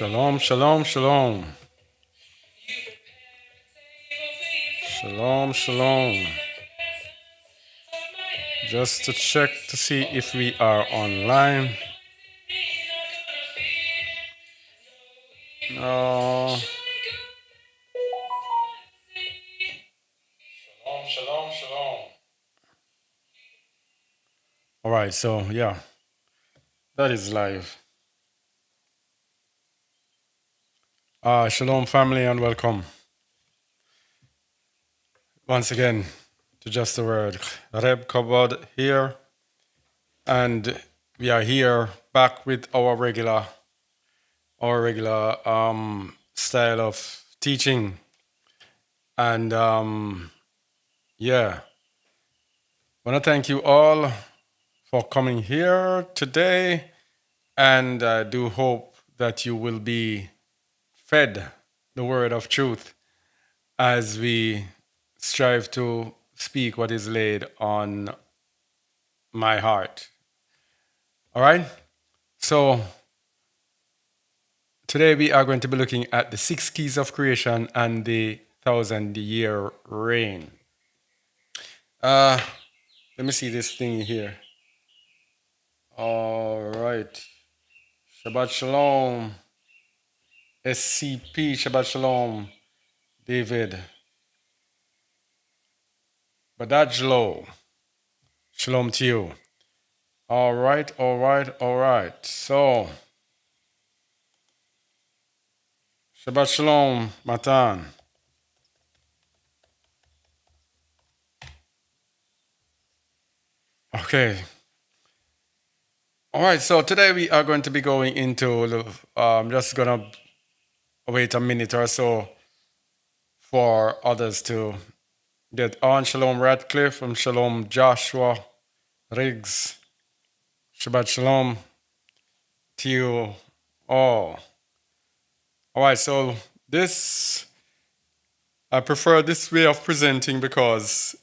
Shalom, shalom, shalom. Shalom, shalom. Just to check to see if we are online. No. Shalom, shalom, shalom. All right, so yeah, that is live. Shalom, family, and welcome once again to Just a Word. Reb Kabod here, and we are here back with our regular style of teaching, and yeah, I want to thank you all for coming here today, and I do hope that you will be fed the word of truth as we strive to speak what is laid on my heart. All right? So today we are going to be looking at the 6 keys of creation and the 1,000-year reign. Let me see this thing here. All right. Shabbat Shalom. SCP, Shabbat Shalom. David. Badajlo. Shalom to you. All right. So, Shabbat Shalom, Matan. Okay. All right, so today we are going to be going into, just going to wait a minute or so for others to get on. Shalom Radcliffe and Shalom Joshua Riggs. Shabbat Shalom to you all. All right, so I prefer this way of presenting because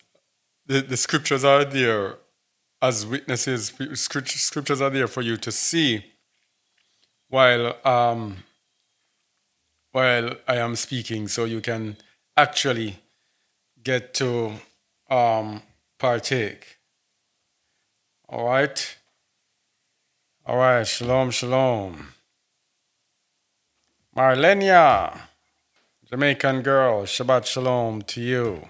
the scriptures are there as witnesses. Scriptures are there for you to see while I am speaking, so you can actually get to partake. All right. Shalom, shalom. Marlenia, Jamaican girl, Shabbat Shalom to you.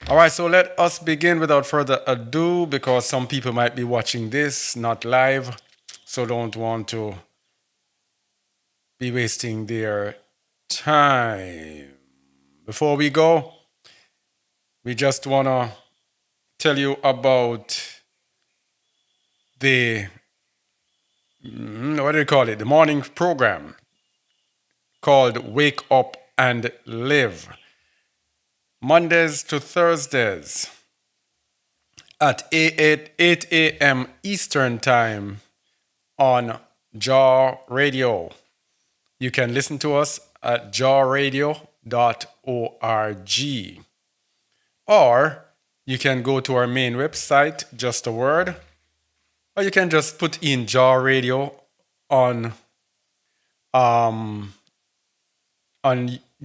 All right, so let us begin without further ado, because some people might be watching this not live, so don't want to be wasting their time. Before we go, we just want to tell you about the the morning program called Wake Up and Live. Mondays to Thursdays at 8 a.m. Eastern Time on Jaw Radio. You can listen to us at jawradio.org. Or you can go to our main website, Just a Word, or you can just put in Jaw Radio on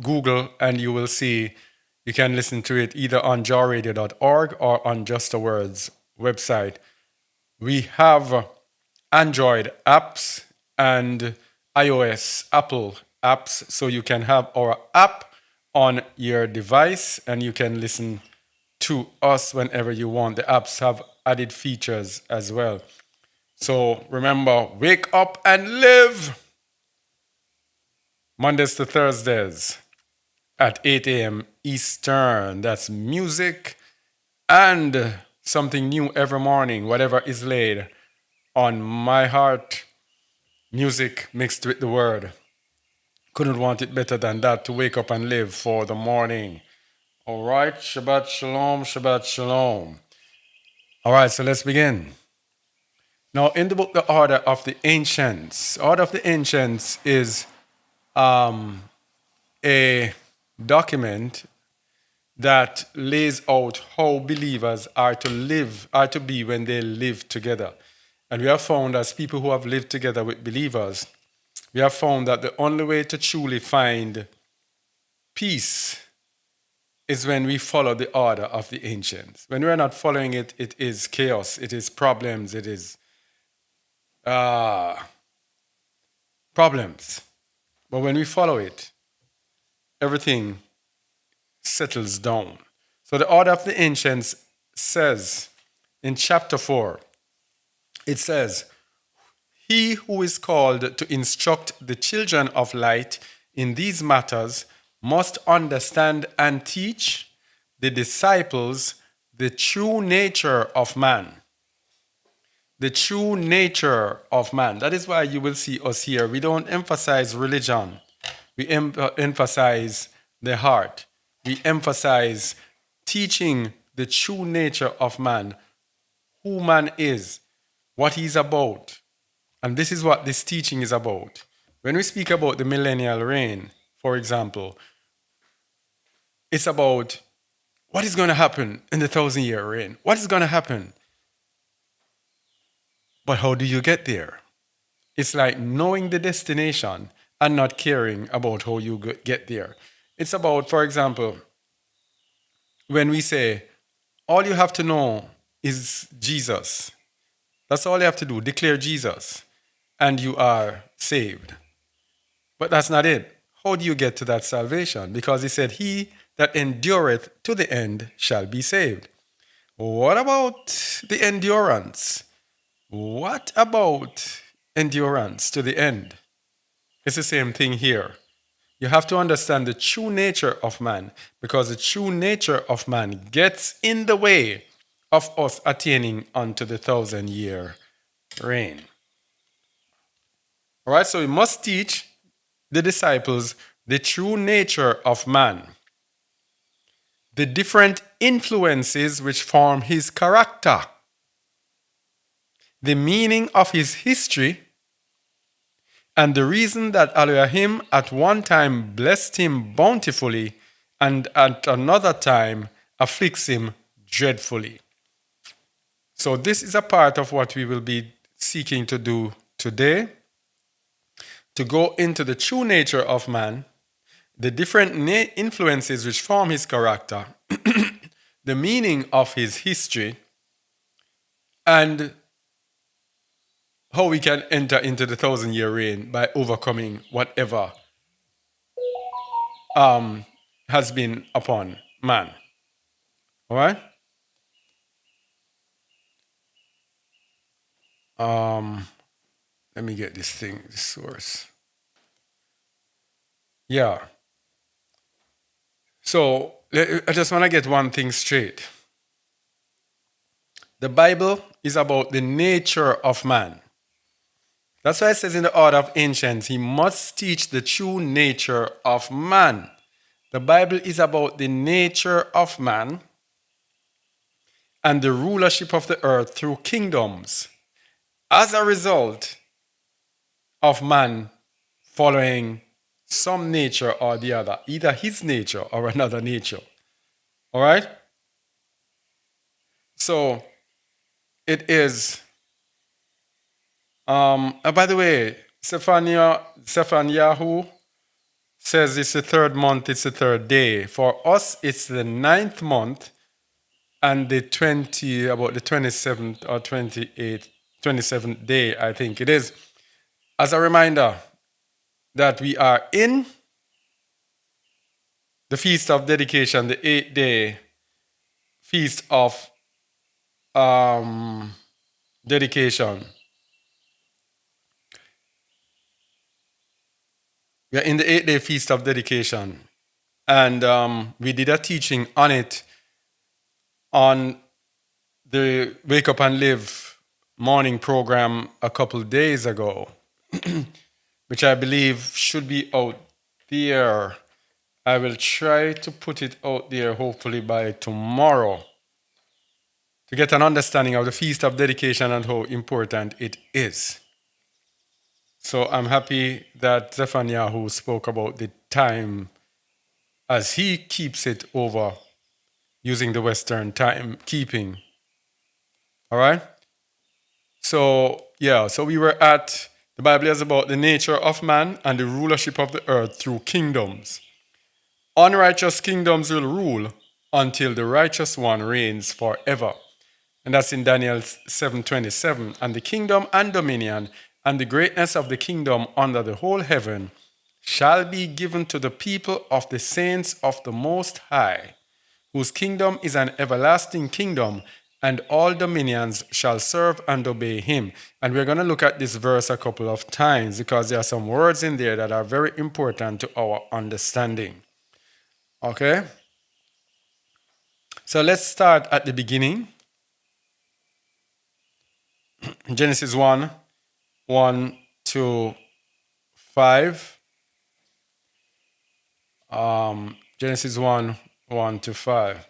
Google, and you will see you can listen to it either on jawradio.org or on Just a Word's website. We have Android apps and iOS, Apple apps, so you can have our app on your device and you can listen to us whenever you want. The apps have added features as well. So remember, wake up and live. Mondays to Thursdays at 8 a.m. Eastern. That's music and something new every morning, whatever is laid on my heart. Music mixed with the word. Couldn't want it better than that, to wake up and live for the morning. All right, Shabbat Shalom, Shabbat Shalom. All right, so let's begin. Now, in the book, The Order of the Ancients, Order of the Ancients is a document that lays out how believers are to be when they live together. And we have found, as people who have lived together with believers, we have found that the only way to truly find peace is when we follow the order of the ancients. When we're not following it, it is chaos, it is problems, it is uh, problems. But when we follow it, everything settles down. So the order of the ancients says in chapter 4, it says, he who is called to instruct the children of light in these matters must understand and teach the disciples the true nature of man. The true nature of man. That is why you will see us here. We don't emphasize religion. We emphasize the heart. We emphasize teaching the true nature of man, who man is, what he's about. And this is what this teaching is about. When we speak about the millennial reign, for example, it's about what is going to happen in the 1,000-year reign. What is going to happen? But how do you get there? It's like knowing the destination and not caring about how you get there. It's about, for example, when we say, all you have to know is Jesus. That's all you have to do, declare Jesus, and you are saved. But that's not it. How do you get to that salvation? Because he said, he that endureth to the end shall be saved. What about the endurance? What about endurance to the end? It's the same thing here. You have to understand the true nature of man, because the true nature of man gets in the way of us attaining unto the 1,000-year reign. All right, so we must teach the disciples the true nature of man, the different influences which form his character, the meaning of his history, and the reason that Elohim at one time blessed him bountifully and at another time afflicts him dreadfully. So this is a part of what we will be seeking to do today, to go into the true nature of man, the different influences which form his character, the meaning of his history, and how we can enter into the 1,000-year reign by overcoming whatever has been upon man. All right? Let me get this thing, this source. Yeah. So I just want to get one thing straight. The Bible is about the nature of man. That's why it says in the order of ancients, he must teach the true nature of man. The Bible is about the nature of man and the rulership of the earth through kingdoms as a result of man following some nature or the other, either his nature or another nature. All right? So it is, by the way, Zephaniah says it's the third month, it's the third day. For us, it's the 9th month and about the 27th or 27th day, I think it is. As a reminder that we are in the Feast of Dedication, the 8th-day Feast of Dedication. We are in the 8th-day Feast of Dedication. And we did a teaching on it on the Wake Up and Live morning program a couple days ago, which I believe should be out there. I will try to put it out there hopefully by tomorrow to get an understanding of the Feast of Dedication and how important it is. So I'm happy that Zephaniah spoke about the time as he keeps it over using the Western time keeping. All right? So, yeah, so we were at The Bible is about the nature of man and the rulership of the earth through kingdoms. Unrighteous kingdoms will rule until the righteous one reigns forever. And that's in Daniel 7:27. And the kingdom and dominion and the greatness of the kingdom under the whole heaven shall be given to the people of the saints of the Most High, whose kingdom is an everlasting kingdom, and all dominions shall serve and obey him. And we're going to look at this verse a couple of times because there are some words in there that are very important to our understanding. Okay? So let's start at the beginning. Genesis 1, 1 to 5. Genesis 1, 1 to 5.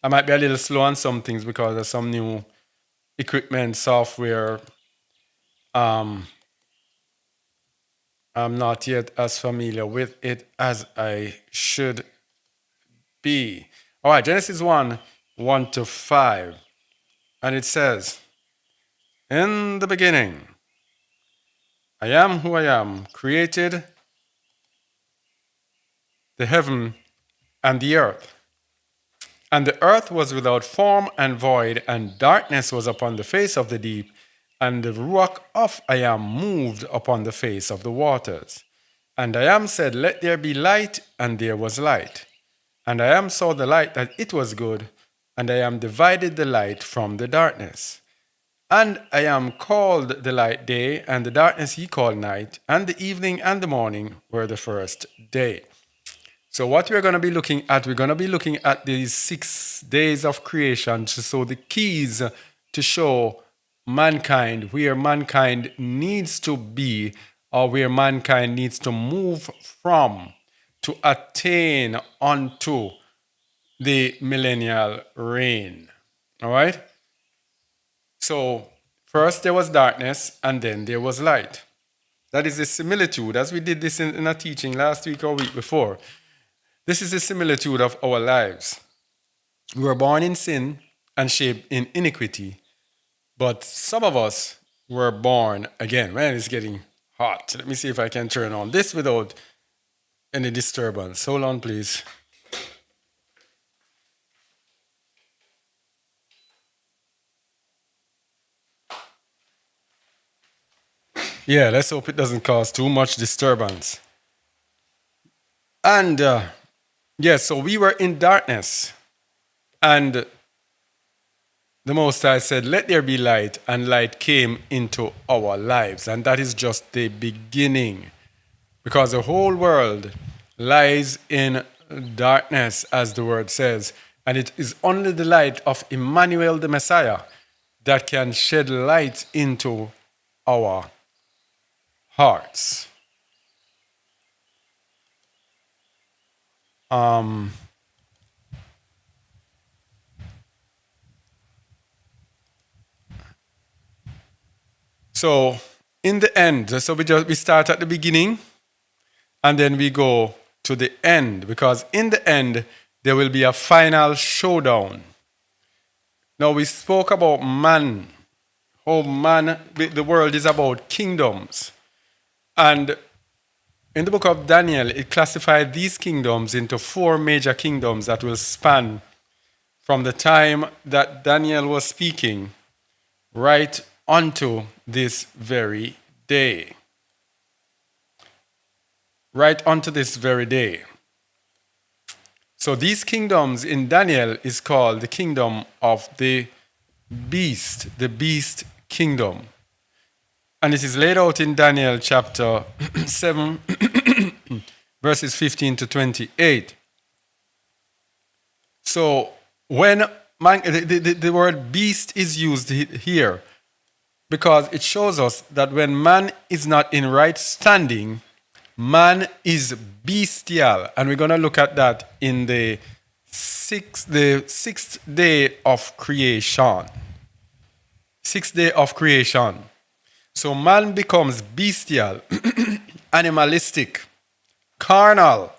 I might be a little slow on some things because of some new equipment, software. I'm not yet as familiar with it as I should be. All right, Genesis 1, 1 to 5. And it says, in the beginning, I am who I am, created the heaven and the earth. And the earth was without form and void, and darkness was upon the face of the deep, and the ruach of I am moved upon the face of the waters. And I am said, let there be light, and there was light. And I am saw the light that it was good, and I am divided the light from the darkness. And I am called the light day, and the darkness he called night, and the evening and the morning were the first day. So what we're going to be looking at, we're going to be looking at these 6 days of creation, so the keys to show mankind where mankind needs to be or where mankind needs to move from to attain unto the millennial reign. All right? So first there was darkness and then there was light. That is a similitude, as we did this in a teaching last week or week before. This is a similitude of our lives. We were born in sin and shaped in iniquity, but some of us were born again. Man, it's getting hot. Let me see if I can turn on this without any disturbance. Hold on, please. Yeah, let's hope it doesn't cause too much disturbance. And yes, so we were in darkness, and the Most High said, let there be light, and light came into our lives. And that is just the beginning, because the whole world lies in darkness, as the word says, and it is only the light of Emmanuel the Messiah that can shed light into our hearts. So in the end, so we start at the beginning and then we go to the end, because in the end there will be a final showdown. Now we spoke about man, how man, the world is about kingdoms. And in the book of Daniel, it classified these kingdoms into 4 major kingdoms that will span from the time that Daniel was speaking right unto this very day. Right unto this very day. So these kingdoms in Daniel is called the kingdom of the beast kingdom. And it is laid out in Daniel chapter 7, verses 15 to 28. So when the word beast is used here, because it shows us that when man is not in right standing, man is bestial. And we're going to look at that in the sixth day of creation. 6th day of creation. So man becomes bestial, animalistic, carnal.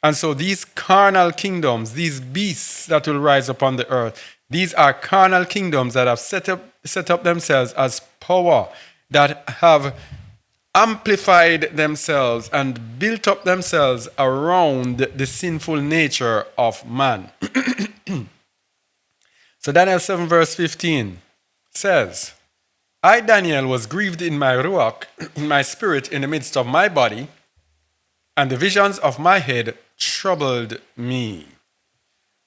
And so these carnal kingdoms, these beasts that will rise upon the earth, these are carnal kingdoms that have set up themselves as power. that have amplified themselves and built up themselves around the sinful nature of man. So Daniel 7 verse 15 says, I, Daniel, was grieved in my ruach, in my spirit, in the midst of my body, and the visions of my head troubled me.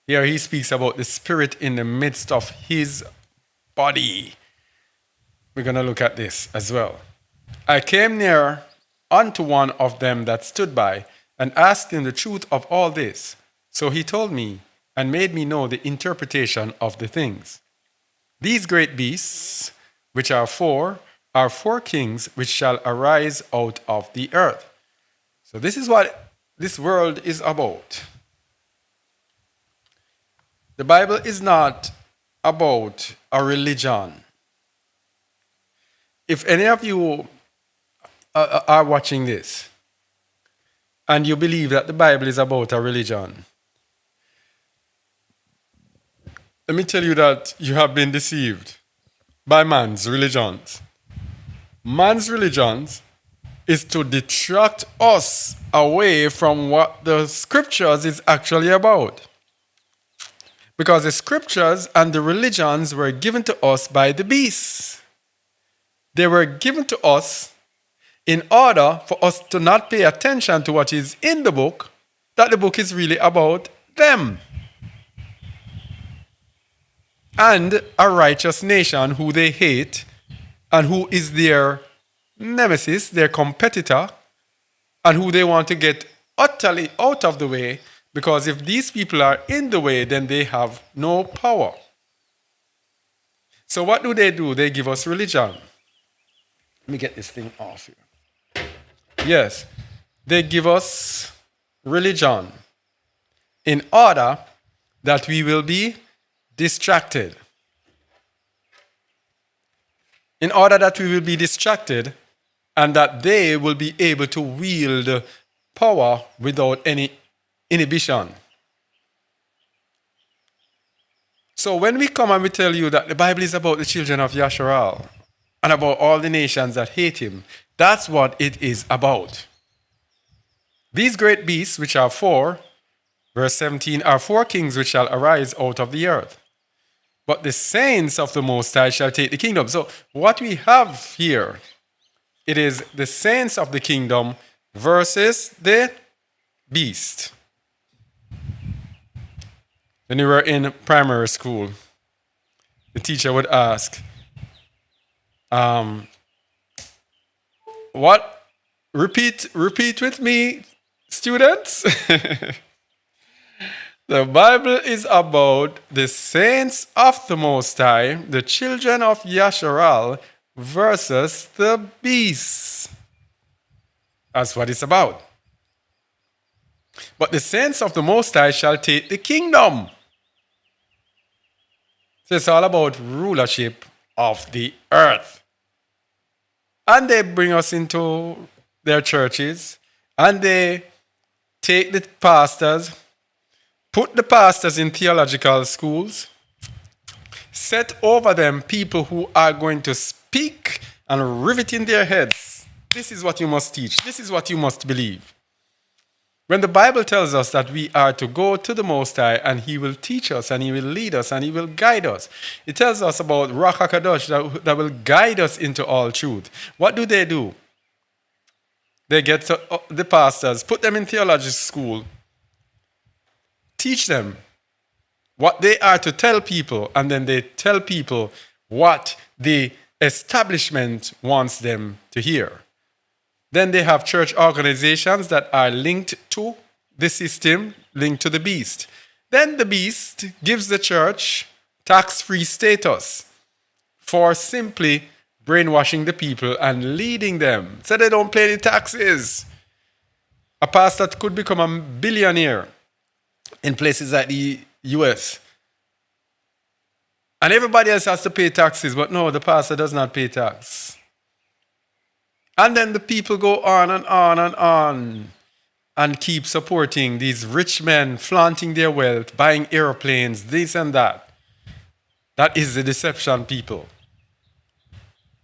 Here he speaks about the spirit in the midst of his body. We're going to look at this as well. I came near unto one of them that stood by and asked him the truth of all this. So he told me and made me know the interpretation of the things. These great beasts, which are four kings which shall arise out of the earth. So this is what this world is about. The Bible is not about a religion. If any of you are watching this and you believe that the Bible is about a religion, let me tell you that you have been deceived by man's religions. Man's religions is to detract us away from what the scriptures is actually about. Because the scriptures and the religions were given to us by the beasts. They were given to us in order for us to not pay attention to what is in the book, that the book is really about them. And a righteous nation who they hate and who is their nemesis, their competitor, and who they want to get utterly out of the way, because if these people are in the way, then they have no power. So what do? They give us religion. Let me get this thing off here. Yes, they give us religion in order that we will be distracted. In order that we will be distracted and that they will be able to wield power without any inhibition. So when we come and we tell you that the Bible is about the children of Yasharal and about all the nations that hate him, that's what it is about. These great beasts, which are four, verse 17, are four kings which shall arise out of the earth. But the saints of the Most High shall take the kingdom. So what we have here, it is the saints of the kingdom versus the beast. When we were in primary school, the teacher would ask, what? Repeat with me, students. The Bible is about the saints of the Most High, the children of Yasharal, versus the beasts. That's what it's about. But the saints of the Most High shall take the kingdom. So it's all about rulership of the earth. And they bring us into their churches, and they take the pastors, put the pastors in theological schools, set over them people who are going to speak and rivet in their heads. This is what you must teach. This is what you must believe. When the Bible tells us that we are to go to the Most High and He will teach us and He will lead us and He will guide us. It tells us about Ruach HaKadosh that will guide us into all truth. What do? They get the pastors, put them in theology school, teach them what they are to tell people, and then they tell people what the establishment wants them to hear. Then they have church organizations that are linked to the system, linked to the beast. Then the beast gives the church tax-free status for simply brainwashing the people and leading them so they don't pay the taxes. A pastor could become a billionaire in places like the US. And everybody else has to pay taxes, but no, the pastor does not pay tax. And then the people go on and on and on and keep supporting these rich men, flaunting their wealth, buying airplanes, this and that. That is the deception, people.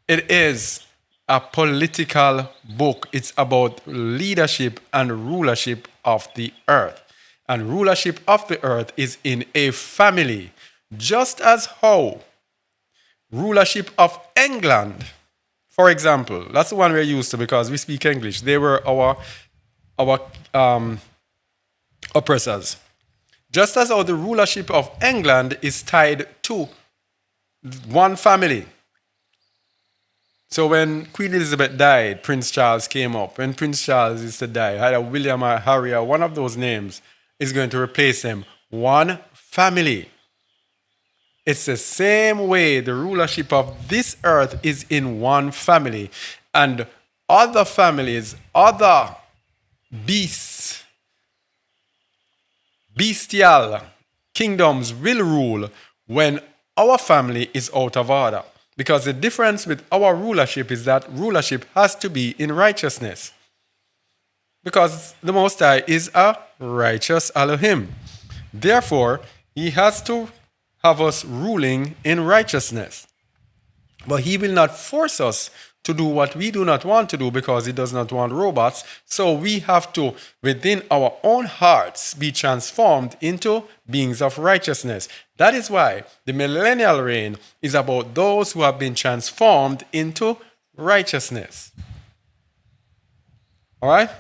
It is a political book. It's about leadership and rulership of the earth. And rulership of the earth is in a family. Just as how rulership of England, for example, that's the one we're used to because we speak English. They were our oppressors. Just as how the rulership of England is tied to one family. So when Queen Elizabeth died, Prince Charles came up. When Prince Charles is to die, either William or Harry or one of those names is going to replace them. One family. It's the same way the rulership of this earth is in one family. And other families, other beasts, bestial kingdoms will rule when our family is out of order. Because the difference with our rulership is that rulership has to be in righteousness. Because the Most High is a righteous Elohim. Therefore, He has to have us ruling in righteousness. But He will not force us to do what we do not want to do because He does not want robots. So we have to, within our own hearts, be transformed into beings of righteousness. That is why the millennial reign is about those who have been transformed into righteousness. All right?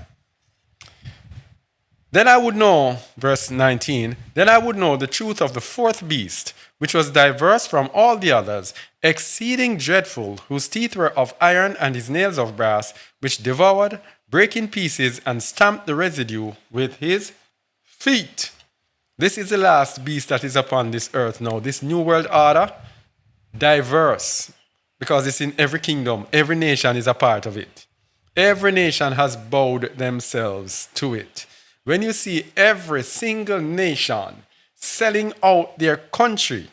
Then I would know, verse 19, then I would know the truth of the fourth beast, which was diverse from all the others, exceeding dreadful, whose teeth were of iron and his nails of brass, which devoured, brake in pieces, and stamped the residue with his feet. This is the last beast that is upon this earth now. This new world order, diverse, because it's in every kingdom. Every nation is a part of it. Every nation has bowed themselves to it. When you see every single nation selling out their country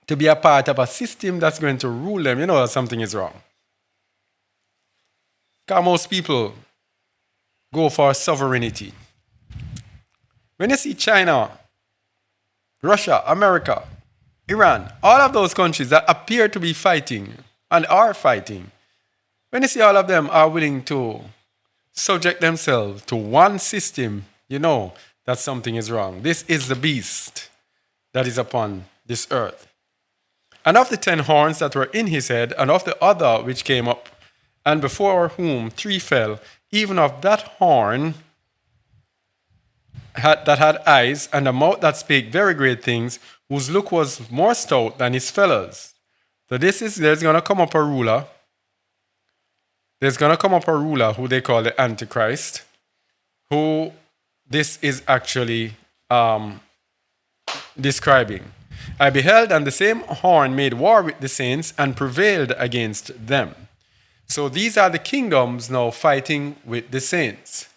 to be a part of a system that's going to rule them, you know that something is wrong. Because most people go for sovereignty. When you see China, Russia, America, Iran, all of those countries that appear to be fighting and are fighting, when you see all of them are willing to subject themselves to one system, you know that something is wrong. This is the beast that is upon this earth. And of the 10 horns that were in his head, and of the other which came up, and before whom 3 fell, even of that horn that had eyes, and a mouth that spake very great things, whose look was more stout than his fellows. So there's going to come up a ruler. There's going to come up a ruler who they call the Antichrist, who this is actually describing. I beheld, and the same horn made war with the saints and prevailed against them. So these are the kingdoms now fighting with the saints.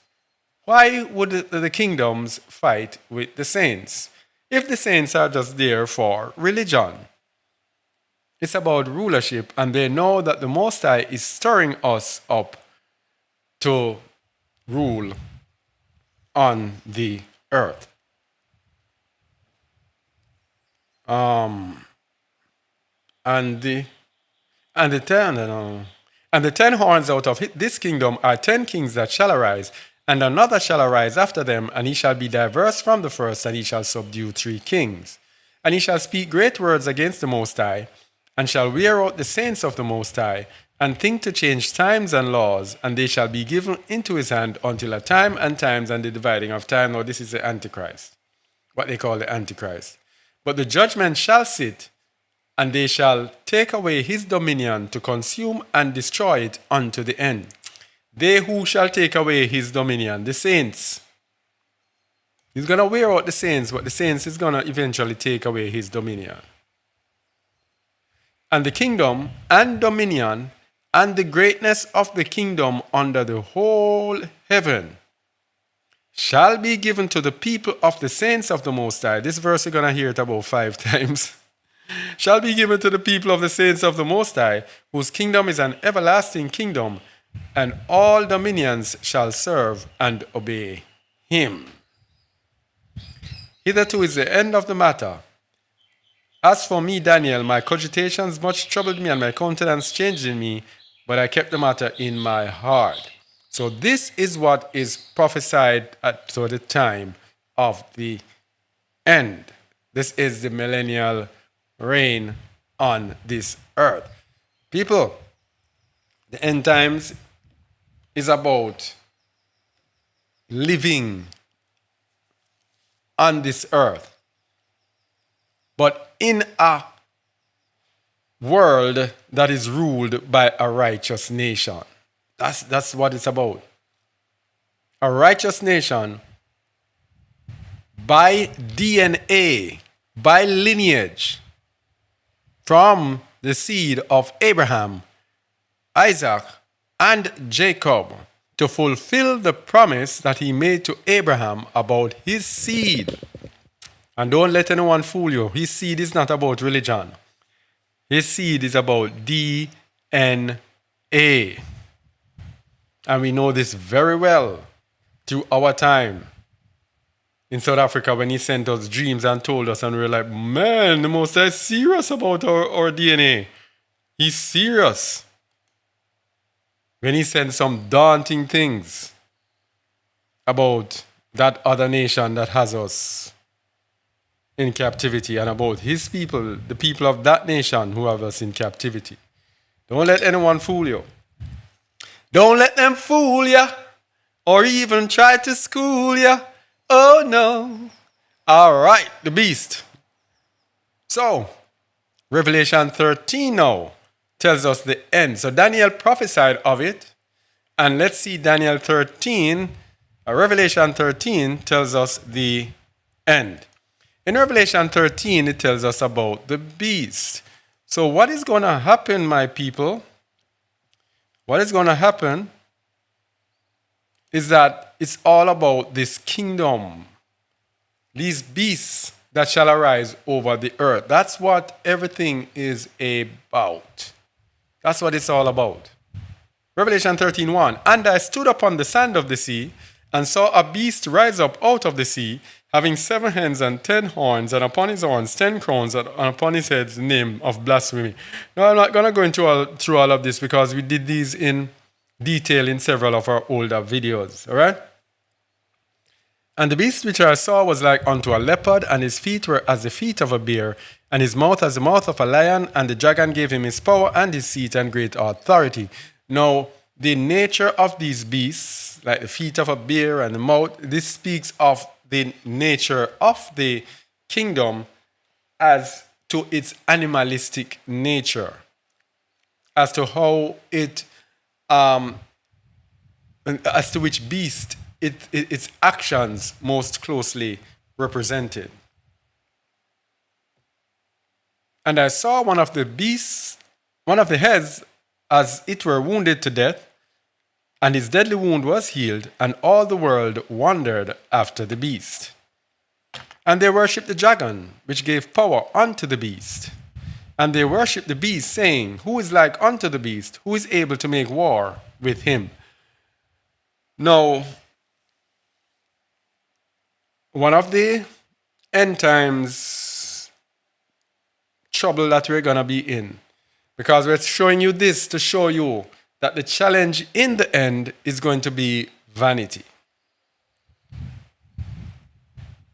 Why would the kingdoms fight with the saints? If the saints are just there for religion. It's about rulership, and they know that the Most High is stirring us up to rule on the earth. And the 10 horns out of this kingdom are 10 kings that shall arise, and another shall arise after them, and he shall be diverse from the first, and he shall subdue 3 kings. And he shall speak great words against the Most High, and shall wear out the saints of the Most High, and think to change times and laws, and they shall be given into his hand until a time and times and the dividing of time. Now this is the Antichrist, what they call the Antichrist. But the judgment shall sit, and they shall take away his dominion to consume and destroy it unto the end. They who shall take away his dominion, the saints. He's going to wear out the saints, but the saints is going to eventually take away his dominion. And the kingdom and dominion and the greatness of the kingdom under the whole heaven shall be given to the people of the saints of the Most High. This verse you're going to hear it about 5 times. Shall be given to the people of the saints of the Most High, whose kingdom is an everlasting kingdom, and all dominions shall serve and obey him. Hitherto is the end of the matter. As for me, Daniel, my cogitations much troubled me, and my countenance changed in me. but I kept the matter in my heart. So this is what is prophesied at the time of the end. This is the millennial reign on this earth. People, the end times is about living on this earth, but in a world that is ruled by a righteous nation. That's what it's about. A righteous nation by DNA, by lineage, from the seed of Abraham, Isaac, and Jacob, to fulfill the promise that he made to Abraham about his seed. And don't let anyone fool you. His seed is not about religion. His seed is about DNA. And we know this very well through our time in South Africa when he sent us dreams and told us, and we were like, man, the Most High is serious about our DNA. He's serious. When he sent some daunting things about that other nation that has us in captivity, and about his people, the people of that nation who have us in captivity. Don't let anyone fool you. Don't let them fool you or even try to school you. Oh no. All right, the beast. So, Revelation 13 now tells us the end. So Daniel prophesied of it. And let's see Daniel 13. Revelation 13 tells us the end. In Revelation 13, it tells us about the beast. So what is going to happen, my people? What is going to happen is that it's all about this kingdom, these beasts that shall arise over the earth. That's what everything is about. That's what it's all about. Revelation 13:1. And I stood upon the sand of the sea and saw a beast rise up out of the sea, having 7 heads and 10 horns, and upon his horns 10 crowns, and upon his heads the name of blasphemy. Now, I'm not going to go through all of this because we did these in detail in several of our older videos. All right? And the beast which I saw was like unto a leopard, and his feet were as the feet of a bear, and his mouth as the mouth of a lion, and the dragon gave him his power and his seat and great authority. Now, the nature of these beasts, like the feet of a bear and the mouth, this speaks of the nature of the kingdom as to its animalistic nature, as to how it, as to which beast its actions most closely represented. And I saw one of the beasts, one of the heads, as it were wounded to death, and his deadly wound was healed, and all the world wondered after the beast. And they worshipped the dragon, which gave power unto the beast. And they worshipped the beast, saying, Who is like unto the beast? Who is able to make war with him? Now, one of the end times trouble that we're going to be in, because we're showing you this to show you that the challenge in the end is going to be vanity.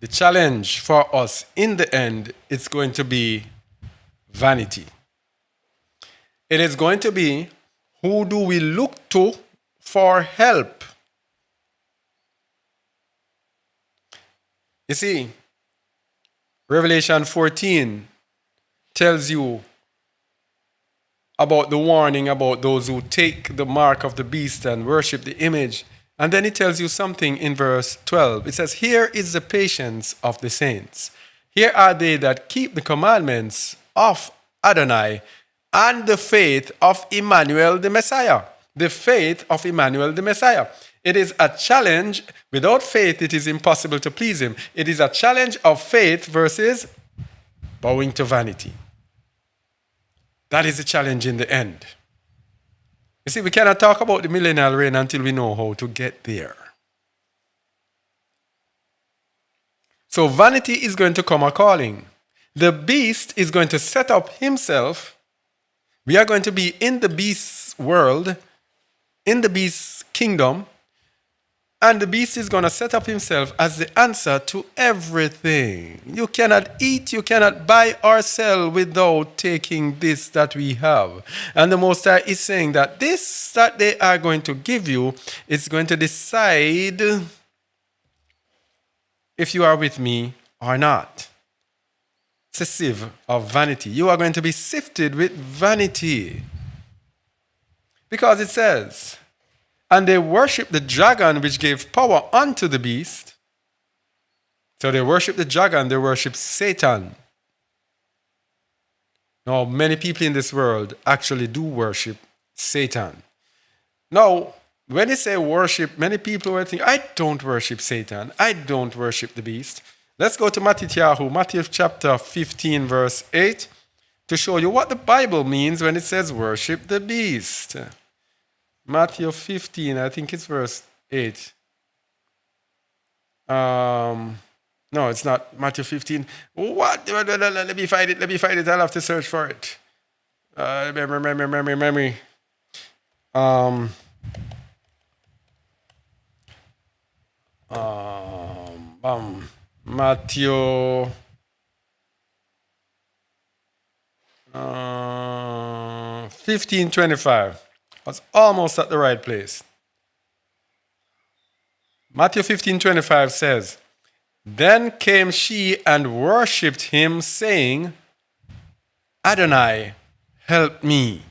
The challenge for us in the end is going to be vanity. It is going to be, who do we look to for help? You see, Revelation 14 tells you about the warning about those who take the mark of the beast and worship the image. And then it tells you something in verse 12. It says, Here is the patience of the saints. Here are they that keep the commandments of Adonai and the faith of Emmanuel the Messiah. The faith of Emmanuel the Messiah. It is a challenge. Without faith, it is impossible to please him. It is a challenge of faith versus bowing to vanity. That is the challenge in the end. You see, we cannot talk about the millennial reign until we know how to get there. So vanity is going to come a calling. The beast is going to set up himself. We are going to be in the beast's world, in the beast's kingdom, and the beast is going to set up himself as the answer to everything. You cannot eat, you cannot buy or sell without taking this that we have. And the Most High is saying that this that they are going to give you is going to decide if you are with me or not. It's a sieve of vanity. You are going to be sifted with vanity. Because it says, and they worship the dragon which gave power unto the beast. So they worship the dragon, they worship Satan. Now, many people in this world actually do worship Satan. Now, when they say worship, many people will think, I don't worship Satan. I don't worship the beast. Let's go to Matthew chapter 15, verse 8, to show you what the Bible means when it says worship the beast. Matthew 15, I think it's verse 8. No, it's not Matthew 15. What? Let me find it. I'll have to search for it. Memory. Matthew 15:25. I was almost at the right place. Matthew 15:25 says, Then came she and worshipped him, saying, Adonai, help me.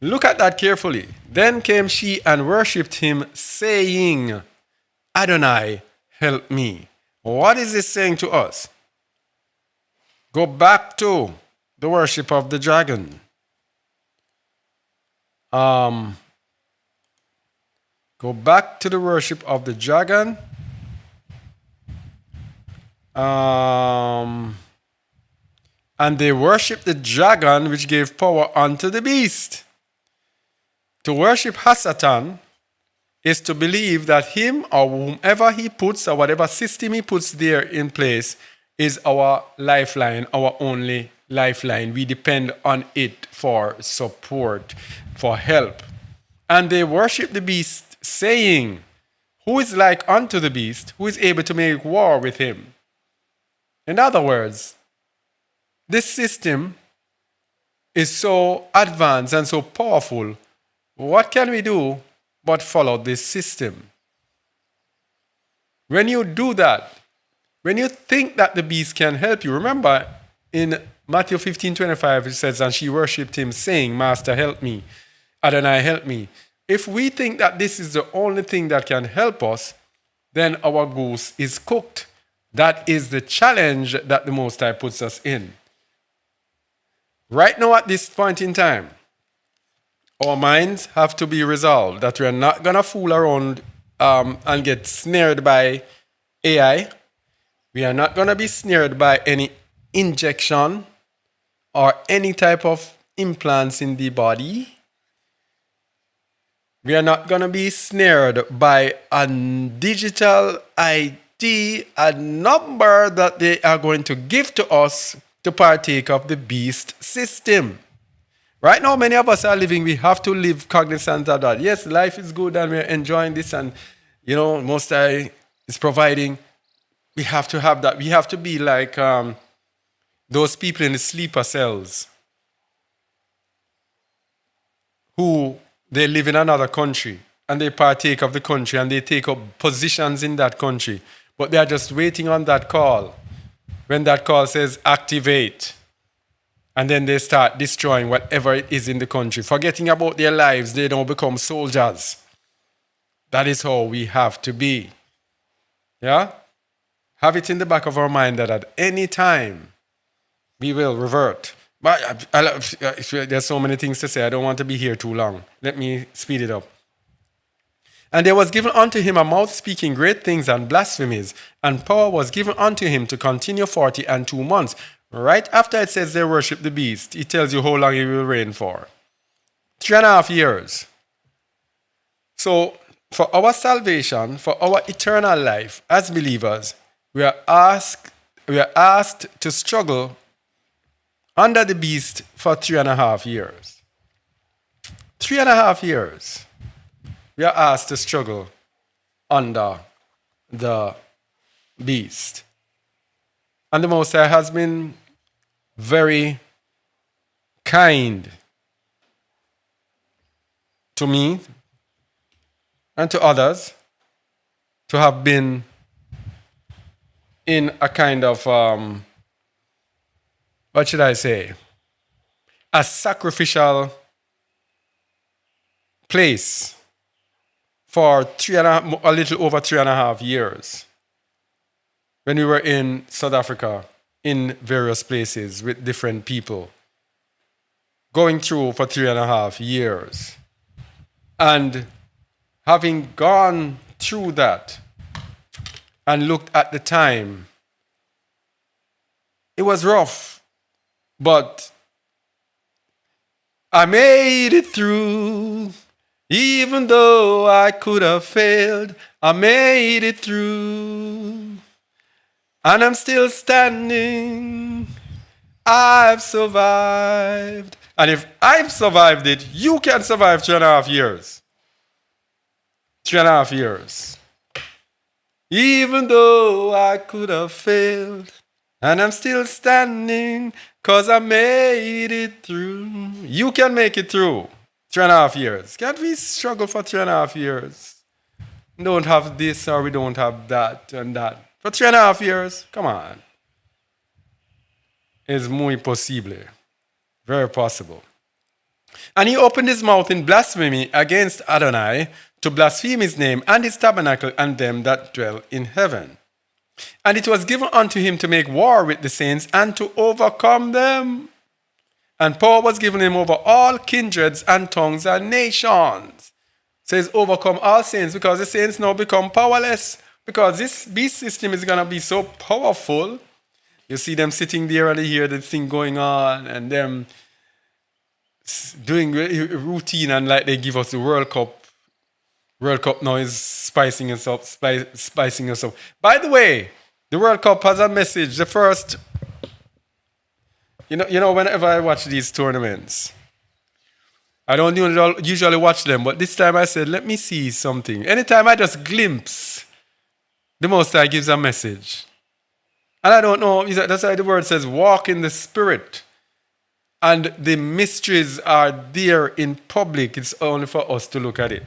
Look at that carefully. Then came she and worshipped him, saying, Adonai, help me. What is this saying to us? Go back to the worship of the dragon. Go back to the worship of the dragon. And they worship the dragon which gave power unto the beast. To worship Hasatan is to believe that him or whomever he puts or whatever system he puts there in place is our lifeline, our only lifeline. We depend on it for support, for help. And they worship the beast, saying, Who is like unto the beast, who is able to make war with him? In other words, this system is so advanced and so powerful. What can we do but follow this system? When you do that, when you think that the beast can help you, remember in Matthew 15:25 it says, And she worshipped him, saying, Master, help me. Adonai, help me. If we think that this is the only thing that can help us, then our goose is cooked. That is the challenge that the Most High puts us in. Right now at this point in time, our minds have to be resolved that we are not going to fool around and get snared by AI. We are not going to be snared by any injection or any type of implants in the body. We are not going to be snared by a digital ID, a number that they are going to give to us to partake of the beast system. Right now, many of us are living, we have to live cognizant of that. Yes, life is good and we're enjoying this and, Most High is providing. We have to have that. We have to be like those people in the sleeper cells who they live in another country and they partake of the country and they take up positions in that country. But they are just waiting on that call. When that call says activate, and then they start destroying whatever it is in the country. Forgetting about their lives, they don't become soldiers. That is how we have to be. Yeah? Have it in the back of our mind that at any time we will revert. But there's so many things to say. I don't want to be here too long. Let me speed it up. And there was given unto him a mouth speaking great things and blasphemies, and power was given unto him to continue 42 months. Right after it says they worship the beast, it tells you how long he will reign for. 3.5 years. So, for our salvation, for our eternal life as believers, we are asked to struggle under the beast for 3.5 years. 3.5 years, we are asked to struggle under the beast. And the Most High has been very kind to me and to others to have been in a kind of, what should I say, a sacrificial place for a little over 3.5 years when we were in South Africa in various places with different people, going through for 3.5 years. And having gone through that and looked at the time, it was rough, but I made it through. Even though I could have failed, I made it through. And I'm still standing. I've survived. And if I've survived it, you can survive 3.5 years. 3.5 years. Even though I could have failed, and I'm still standing, cause I made it through. You can make it through 3.5 years. Can't we struggle for 3.5 years? We don't have this or we don't have that and that. For 3.5 years, come on. It's muy posible. Very possible. And he opened his mouth in blasphemy against Adonai to blaspheme his name and his tabernacle and them that dwell in heaven. And it was given unto him to make war with the saints and to overcome them. And power was given him over all kindreds and tongues and nations. So he's overcome all saints because the saints now become powerless. Because this beast system is going to be so powerful. You see them sitting there and they hear the thing going on and them doing routine and like they give us the World Cup. World Cup now is spicing us up, spicing us up. By the way, the World Cup has a message. The first, you know, whenever I watch these tournaments, I don't usually watch them, but this time I said, let me see something. Anytime I just glimpse, the Most High gives a message. And I don't know, that's why the word says, walk in the Spirit. And the mysteries are there in public. It's only for us to look at it.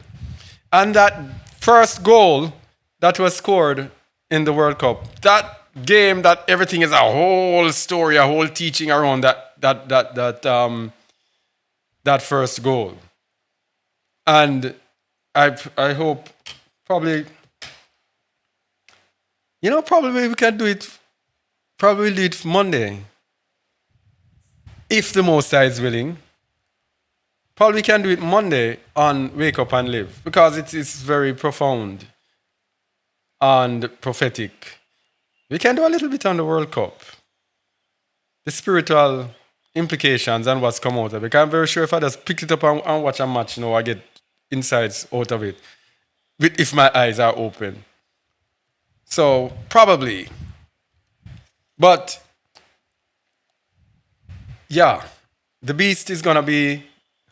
And that first goal that was scored in the World Cup, that game, that everything is a whole story, a whole teaching around that first goal. And I hope probably we can do it. Probably do it Monday, if the Most High is willing. Probably can do it Monday on Wake Up and Live because it is very profound and prophetic. We can do a little bit on the World Cup, the spiritual implications and what's come out of it. Because I'm very sure if I just pick it up and watch a match, I get insights out of it if my eyes are open. So probably. But yeah, the beast is going to be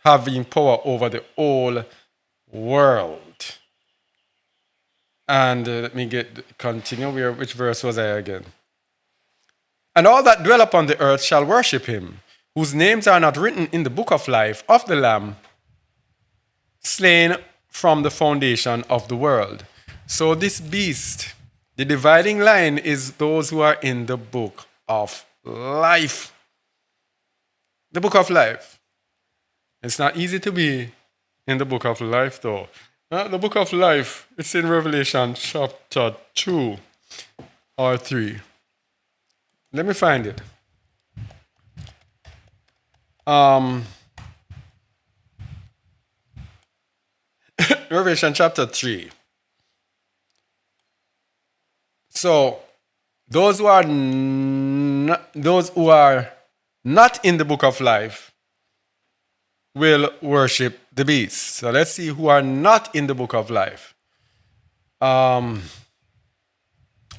having power over the whole world. And let me continue. Which verse was I again? And all that dwell upon the earth shall worship him, whose names are not written in the book of life of the Lamb, slain from the foundation of the world. So this beast, the dividing line is those who are in the book of life. The book of life. It's not easy to be in the book of life, though. The book of life, it's in Revelation chapter 2 or 3. Let me find it. Revelation chapter 3. So, those who are not in the book of life will worship the beast. So let's see who are not in the book of life.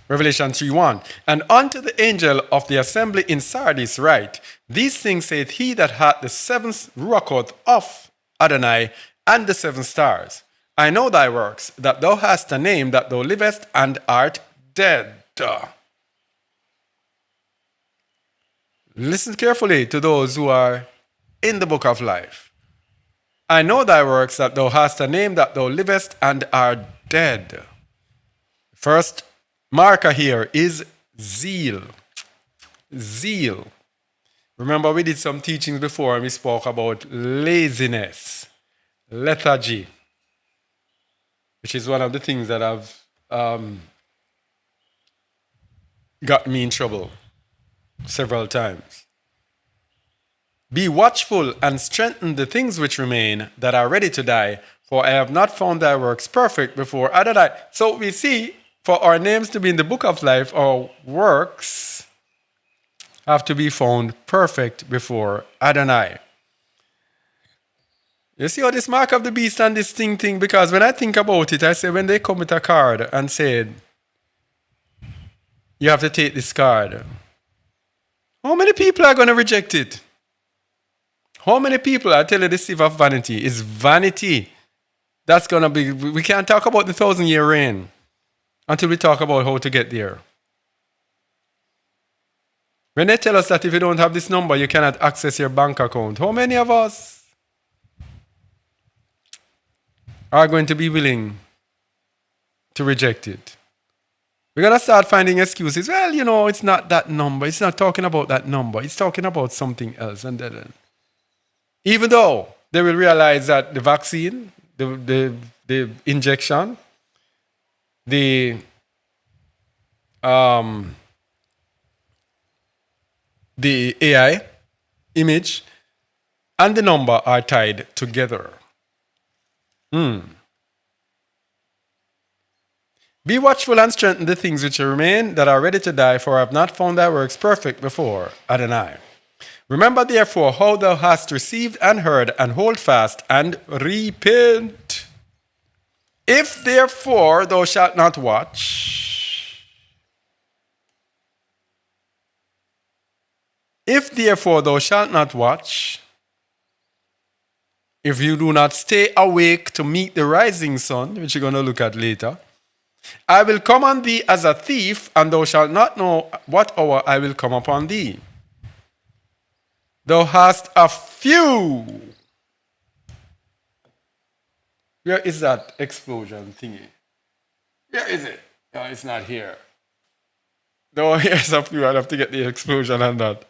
Revelation 3:1. And unto the angel of the assembly in Sardis write, these things saith he that hath the seventh ruach of Adonai, and the 7 stars. I know thy works, that thou hast a name, that thou livest and art dead. Listen carefully to those who are in the book of life. I know thy works, that thou hast a name, that thou livest and art dead. First marker here is zeal. Zeal. Remember, we did some teachings before and we spoke about laziness, lethargy, which is one of the things that have got me in trouble several times. Be watchful and strengthen the things which remain that are ready to die, for I have not found thy works perfect before Adonai. So we see, for our names to be in the book of life, our works have to be found perfect before Adonai. You see how this mark of the beast and this thing, because when I think about it, I say when they come with a card and said, you have to take this card, how many people are going to reject it? How many people, I tell you, the sieve of vanity is vanity. That's going to be, we can't talk about the 1,000-year reign until we talk about how to get there. When they tell us that if you don't have this number, you cannot access your bank account, how many of us are going to be willing to reject it? We're going to start finding excuses. Well, you know, it's not that number. It's not talking about that number. It's talking about something else. And then, even though they will realize that the vaccine, the injection, the AI image and the number are tied together. Be watchful and strengthen the things which remain that are ready to die, for I have not found thy works perfect before Adonai. Remember therefore how thou hast received and heard, and hold fast and repent. If therefore thou shalt not watch, if you do not stay awake to meet the rising sun, which you're going to look at later, I will come on thee as a thief, and thou shalt not know what hour I will come upon thee. Thou hast a few. Where is that explosion thingy? Where is it? No, it's not here. No, here's a few. I'll have to get the explosion on that.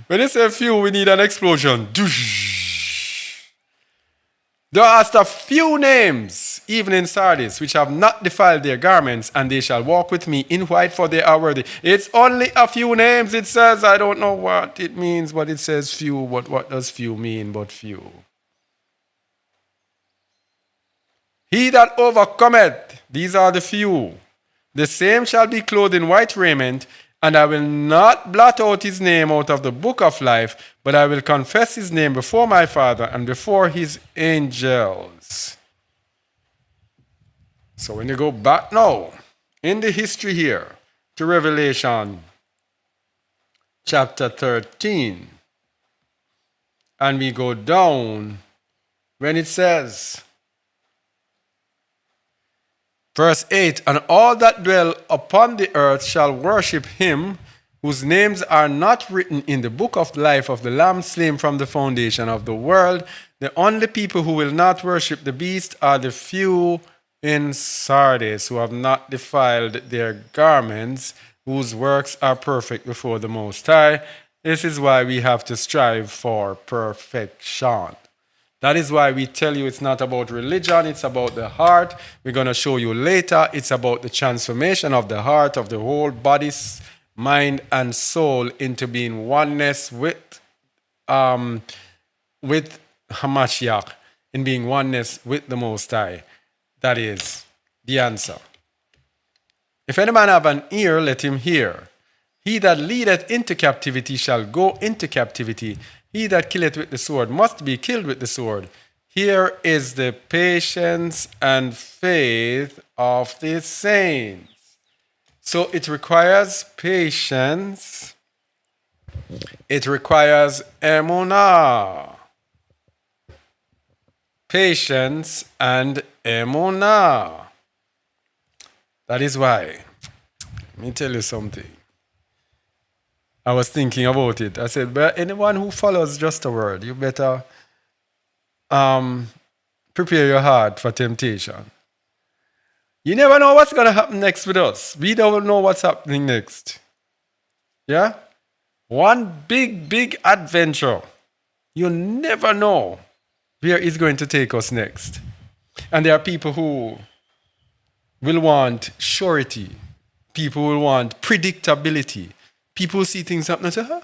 When you say few, we need an explosion. Thou hast a few names, even in Sardis, which have not defiled their garments, and they shall walk with me in white, for they are worthy. It's only a few names, it says. I don't know what it means, but it says few. But what does few mean but few? He that overcometh, these are the few, the same shall be clothed in white raiment, and I will not blot out his name out of the book of life, but I will confess his name before my Father and before his angels. So when you go back now in the history here to Revelation chapter 13, and we go down when it says, verse 8, and all that dwell upon the earth shall worship him, whose names are not written in the book of life of the Lamb slain from the foundation of the world. The only people who will not worship the beast are the few in Sardis, who have not defiled their garments, whose works are perfect before the Most High. This is why we have to strive for perfection. That is why we tell you it's not about religion, it's about the heart. We're going to show you later, it's about the transformation of the heart, of the whole body, mind, and soul into being oneness with Hamashiach, in being oneness with the Most High. That is the answer. If any man have an ear, let him hear. He that leadeth into captivity shall go into captivity. He that killeth with the sword must be killed with the sword. Here is the patience and faith of the saints. So it requires patience. It requires emunah. patience, and emunah. That is why. Let me tell you something. I was thinking about it. I said, but anyone who follows just a word, you better um, prepare your heart for temptation. You never know what's going to happen next with us. We don't know what's happening next. Yeah? One big, big adventure. You never know where it's going to take us next. And there are people who will want surety. People will want predictability. People will see things happen and say, huh?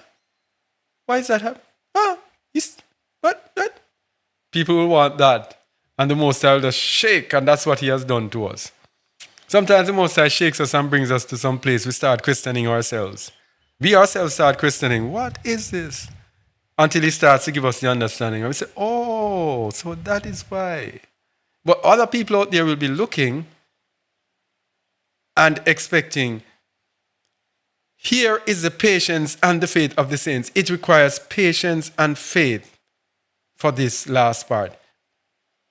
Why is that happening? Huh? What? People will want that. And the Most High will just shake, and that's what He has done to us. Sometimes the Most High shakes us and brings us to some place we start questioning ourselves. We ourselves start questioning, what is this? Until He starts to give us the understanding. And we say, oh, so that is why. But other people out there will be looking and expecting, here is the patience and the faith of the saints. It requires patience and faith for this last part.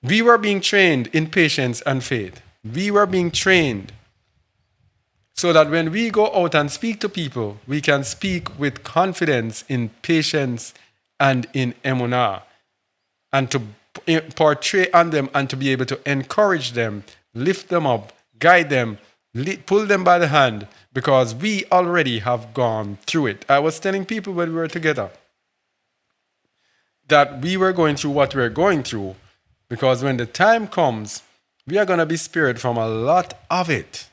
We were being trained in patience and faith. We were being trained so that when we go out and speak to people, we can speak with confidence in patience and in emunah, and to portray on them and to be able to encourage them, lift them up, guide them, pull them by the hand, because we already have gone through it. I was telling people when we were together that we were going through what we're going through, because when the time comes, we are going to be spared from a lot of it.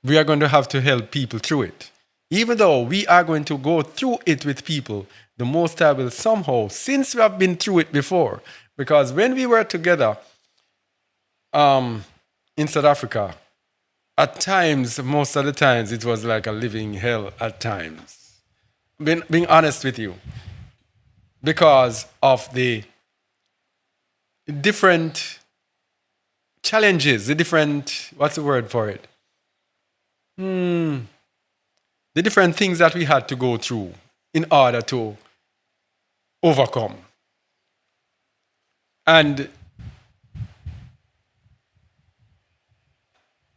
We are going to have to help people through it. Even though we are going to go through it with people, the Most High will somehow, since we have been through it before, because when we were together in South Africa, at times, most of the times, it was like a living hell at times. Being honest with you, because of the different challenges, the different, what's the word for it? The different things that we had to go through in order to overcome. And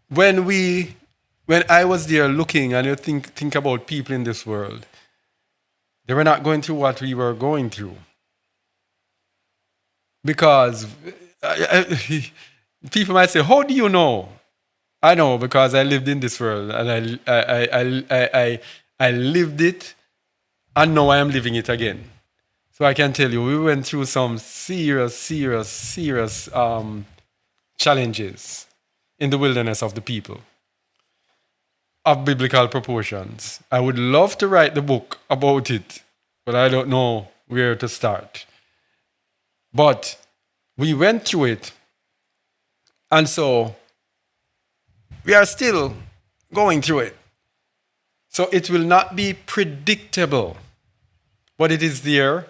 when I was there looking, and you think about people in this world, they were not going through what we were going through. Because people might say, how do you know? I know because I lived in this world, and I lived it, and now I am living it again. So I can tell you, we went through some serious challenges in the wilderness of the people of biblical proportions. I would love to write the book about it, but I don't know where to start. But we went through it, and so we are still going through it. So it will not be predictable, but it is there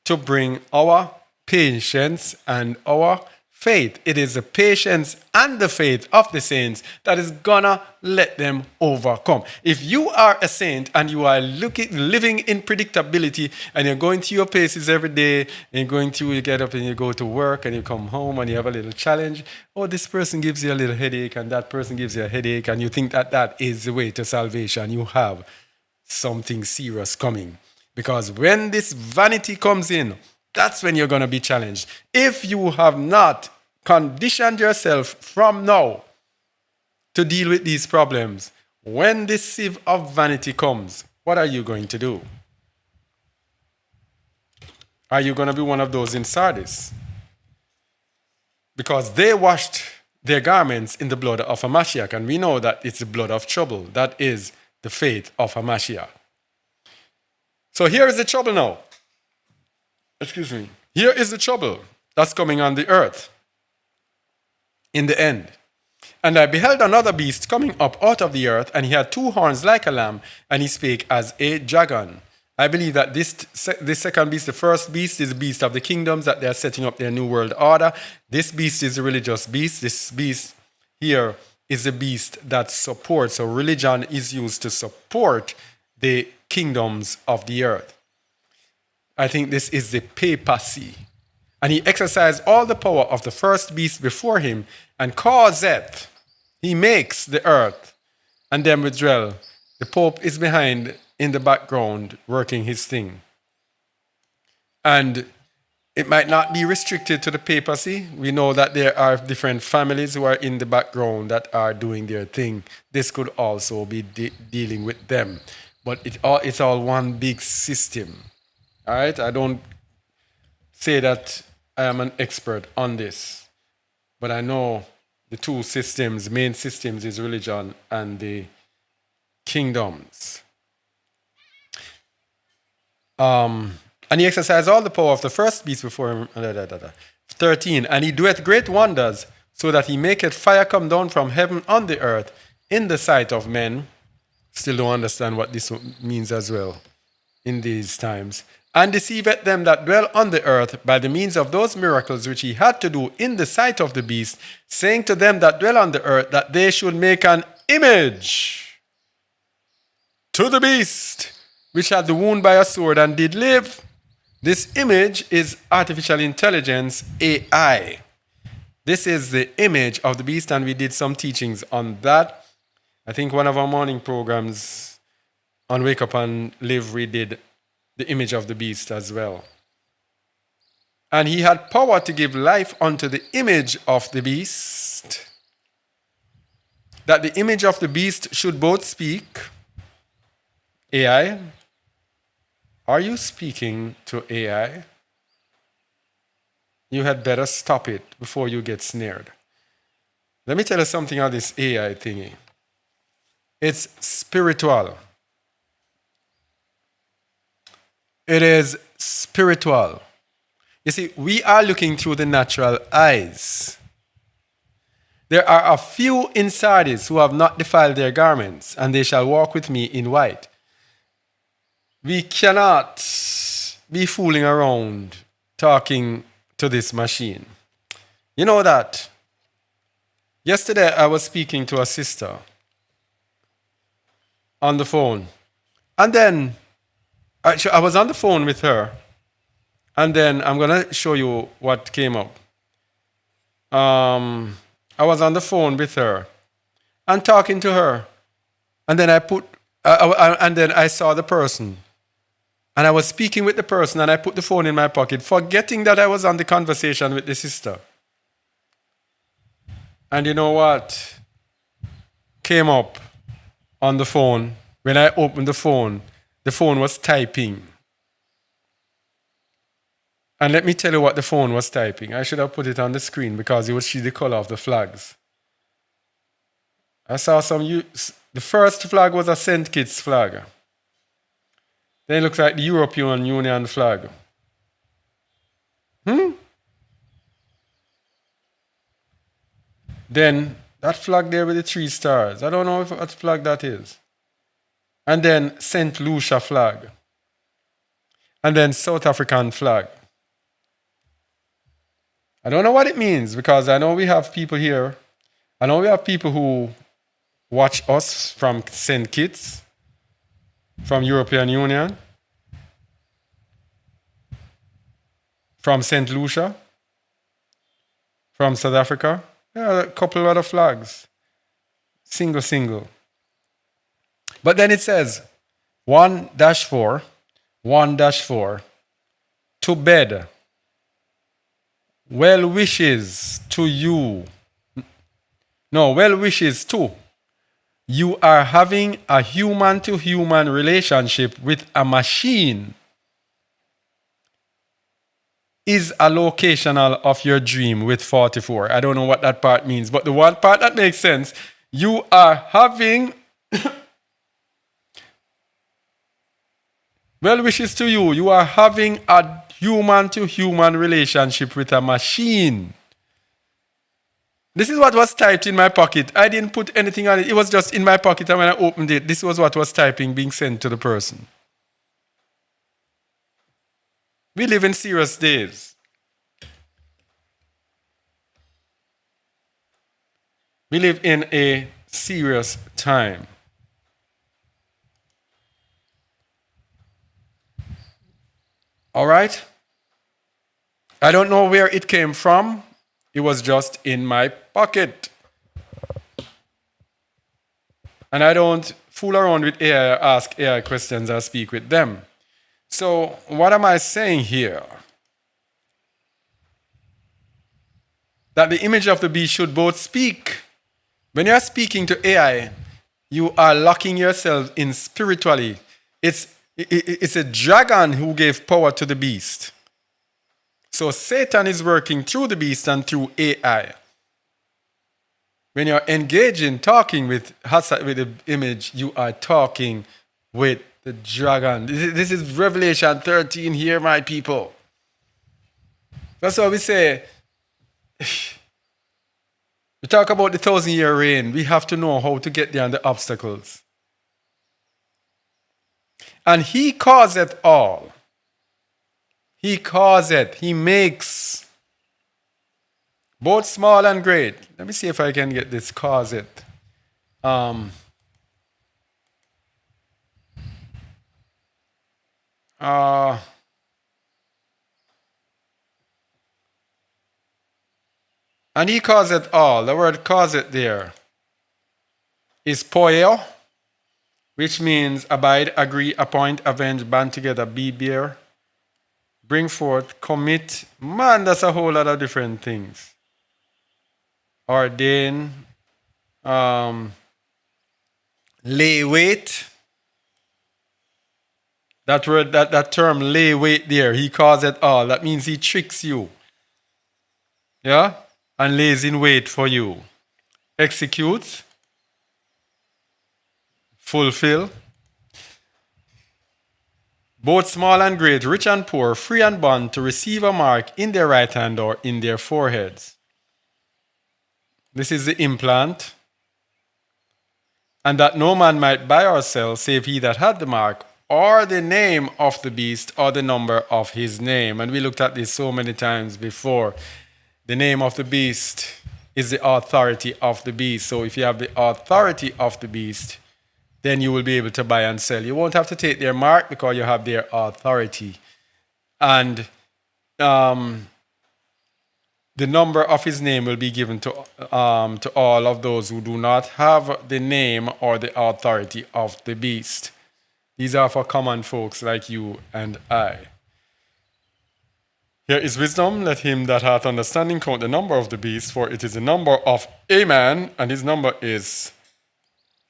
to bring our patience and our faith. It is the patience and the faith of the saints that is gonna let them overcome. If you are a saint and you are living in predictability, and you're going to your paces every day, and you get up and you go to work and you come home and you have a little challenge, oh, this person gives you a little headache and that person gives you a headache, and you think that that is the way to salvation, you have something serious coming. Because when this vanity comes in, that's when you're going to be challenged. If you have not conditioned yourself from now to deal with these problems, when this sieve of vanity comes, what are you going to do? Are you going to be one of those in Sardis? Because they washed their garments in the blood of Hamashiach, and we know that it's the blood of trouble. That is the faith of Hamashiach. So here is the trouble now. Excuse me. Here is the trouble that's coming on the earth in the end. And I beheld another beast coming up out of the earth, and he had two horns like a lamb, and he spake as a dragon. I believe that this second beast, the first beast, is the beast of the kingdoms, that they are setting up their new world order. This beast is a religious beast. This beast here is the beast that supports, so religion is used to support the kingdoms of the earth. I think this is the papacy. And he exercised all the power of the first beast before him, and causeth, he makes the earth, and them which dwell. The Pope is behind in the background working his thing. And it might not be restricted to the papacy. We know that there are different families who are in the background that are doing their thing. This could also be dealing with them. But it's all one big system. All right? I don't say that I am an expert on this, but I know the two systems, main systems, is religion and the kingdoms. And he exercised all the power of the first beast before him. 13. And he doeth great wonders, so that he maketh fire come down from heaven on the earth in the sight of men. Still don't understand what this means as well in these times. And deceiveth them that dwell on the earth by the means of those miracles which he had to do in the sight of the beast, saying to them that dwell on the earth that they should make an image to the beast, which had the wound by a sword and did live. This image is artificial intelligence, AI. This is the image of the beast, and we did some teachings on that. I think one of our morning programs on Wake Up and Live, we did the image of the beast as well. And he had power to give life unto the image of the beast, that the image of the beast should both speak. AI, are you speaking to AI? You had better stop it before you get snared. Let me tell you something on this AI thingy. It's spiritual. It is spiritual. You see, we are looking through the natural eyes. There are a few in Sardis who have not defiled their garments, and they shall walk with me in white. We cannot be fooling around talking to this machine. You know that. Yesterday I was speaking to a sister on the phone. And then I was on the phone with her. And then I'm going to show you what came up. I was on the phone with her and talking to her. And then I saw the person. And I was speaking with the person, and I put the phone in my pocket, forgetting that I was on the conversation with the sister. And you know what came up on the phone? When I opened the phone was typing. And let me tell you what the phone was typing. I should have put it on the screen because you would see the color of the flags. I saw the first flag was a St. Kitts flag. Then it looks like the European Union flag. Then that flag there with the 3 stars. I don't know what flag that is. And then St. Lucia flag. And then South African flag. I don't know what it means because I know we have people here. I know we have people who watch us from St. Kitts, from European Union, from St. Lucia, from South Africa. Yeah, a couple of other flags. Single. But then it says 1-4, 1-4, to bed. Well wishes to you. No, well wishes to. You are having a human-to-human relationship with a machine. Is a locational of your dream with 44. I don't know what that part means, but the one part that makes sense, you are having well wishes to you. You are having a human-to-human relationship with a machine. This is what was typed in my pocket. I didn't put anything on it. It was just in my pocket, and when I opened it, this was what was typing being sent to the person. We live in serious days. We live in a serious time. All right? I don't know where it came from. It was just in my pocket. And I don't fool around with AI, ask AI questions, I speak with them. So, what am I saying here? That the image of the beast should both speak. When you're speaking to AI, you are locking yourself in spiritually. It's a dragon who gave power to the beast. So Satan is working through the beast and through AI. When you're engaging, talking with the image, you are talking with the dragon. This is Revelation 13 here, my people. That's why we say, we talk about the 1,000-year reign. We have to know how to get beyond the obstacles. And he causeth all. He causeth. He makes. Both small and great. Let me see if I can get this causeth. And he causeth all. The word causeth there is poio, which means abide, agree, appoint, avenge, band together, be, bear, bring forth, commit. Man, that's a whole lot of different things. Ordain, lay wait. That word, that term, lay wait there, he causeth all. That means he tricks you. Yeah? And lays in wait for you. Execute, fulfill. Both small and great, rich and poor, free and bond, to receive a mark in their right hand or in their foreheads. This is the implant. And that no man might buy or sell, save he that had the mark, or the name of the beast, or the number of his name. And we looked at this so many times before. The name of the beast is the authority of the beast. So if you have the authority of the beast, then you will be able to buy and sell. You won't have to take their mark because you have their authority. And the number of his name will be given to all of those who do not have the name or the authority of the beast. These are for common folks like you and I. Here is wisdom. Let him that hath understanding count the number of the beast, for it is the number of a man, and his number is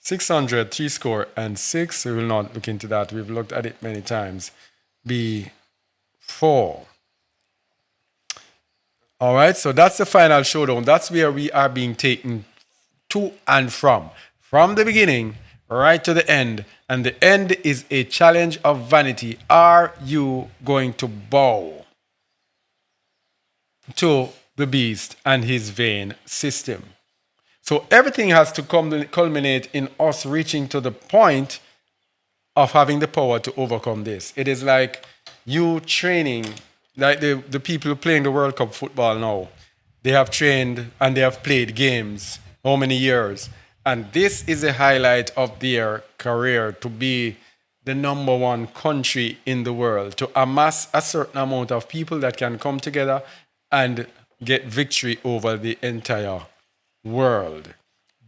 636. We will not look into that. We've looked at it many times before. All right, so that's the final showdown. That's where we are being taken to and from the beginning right to the end. And the end is a challenge of vanity. Are you going to bow to the beast and his vain system? So everything has to culminate in us reaching to the point of having the power to overcome this. It is like you training, like the people playing the World Cup football now. They have trained and they have played games. How many years? And this is a highlight of their career, to be the number one country in the world, to amass a certain amount of people that can come together and get victory over the entire world.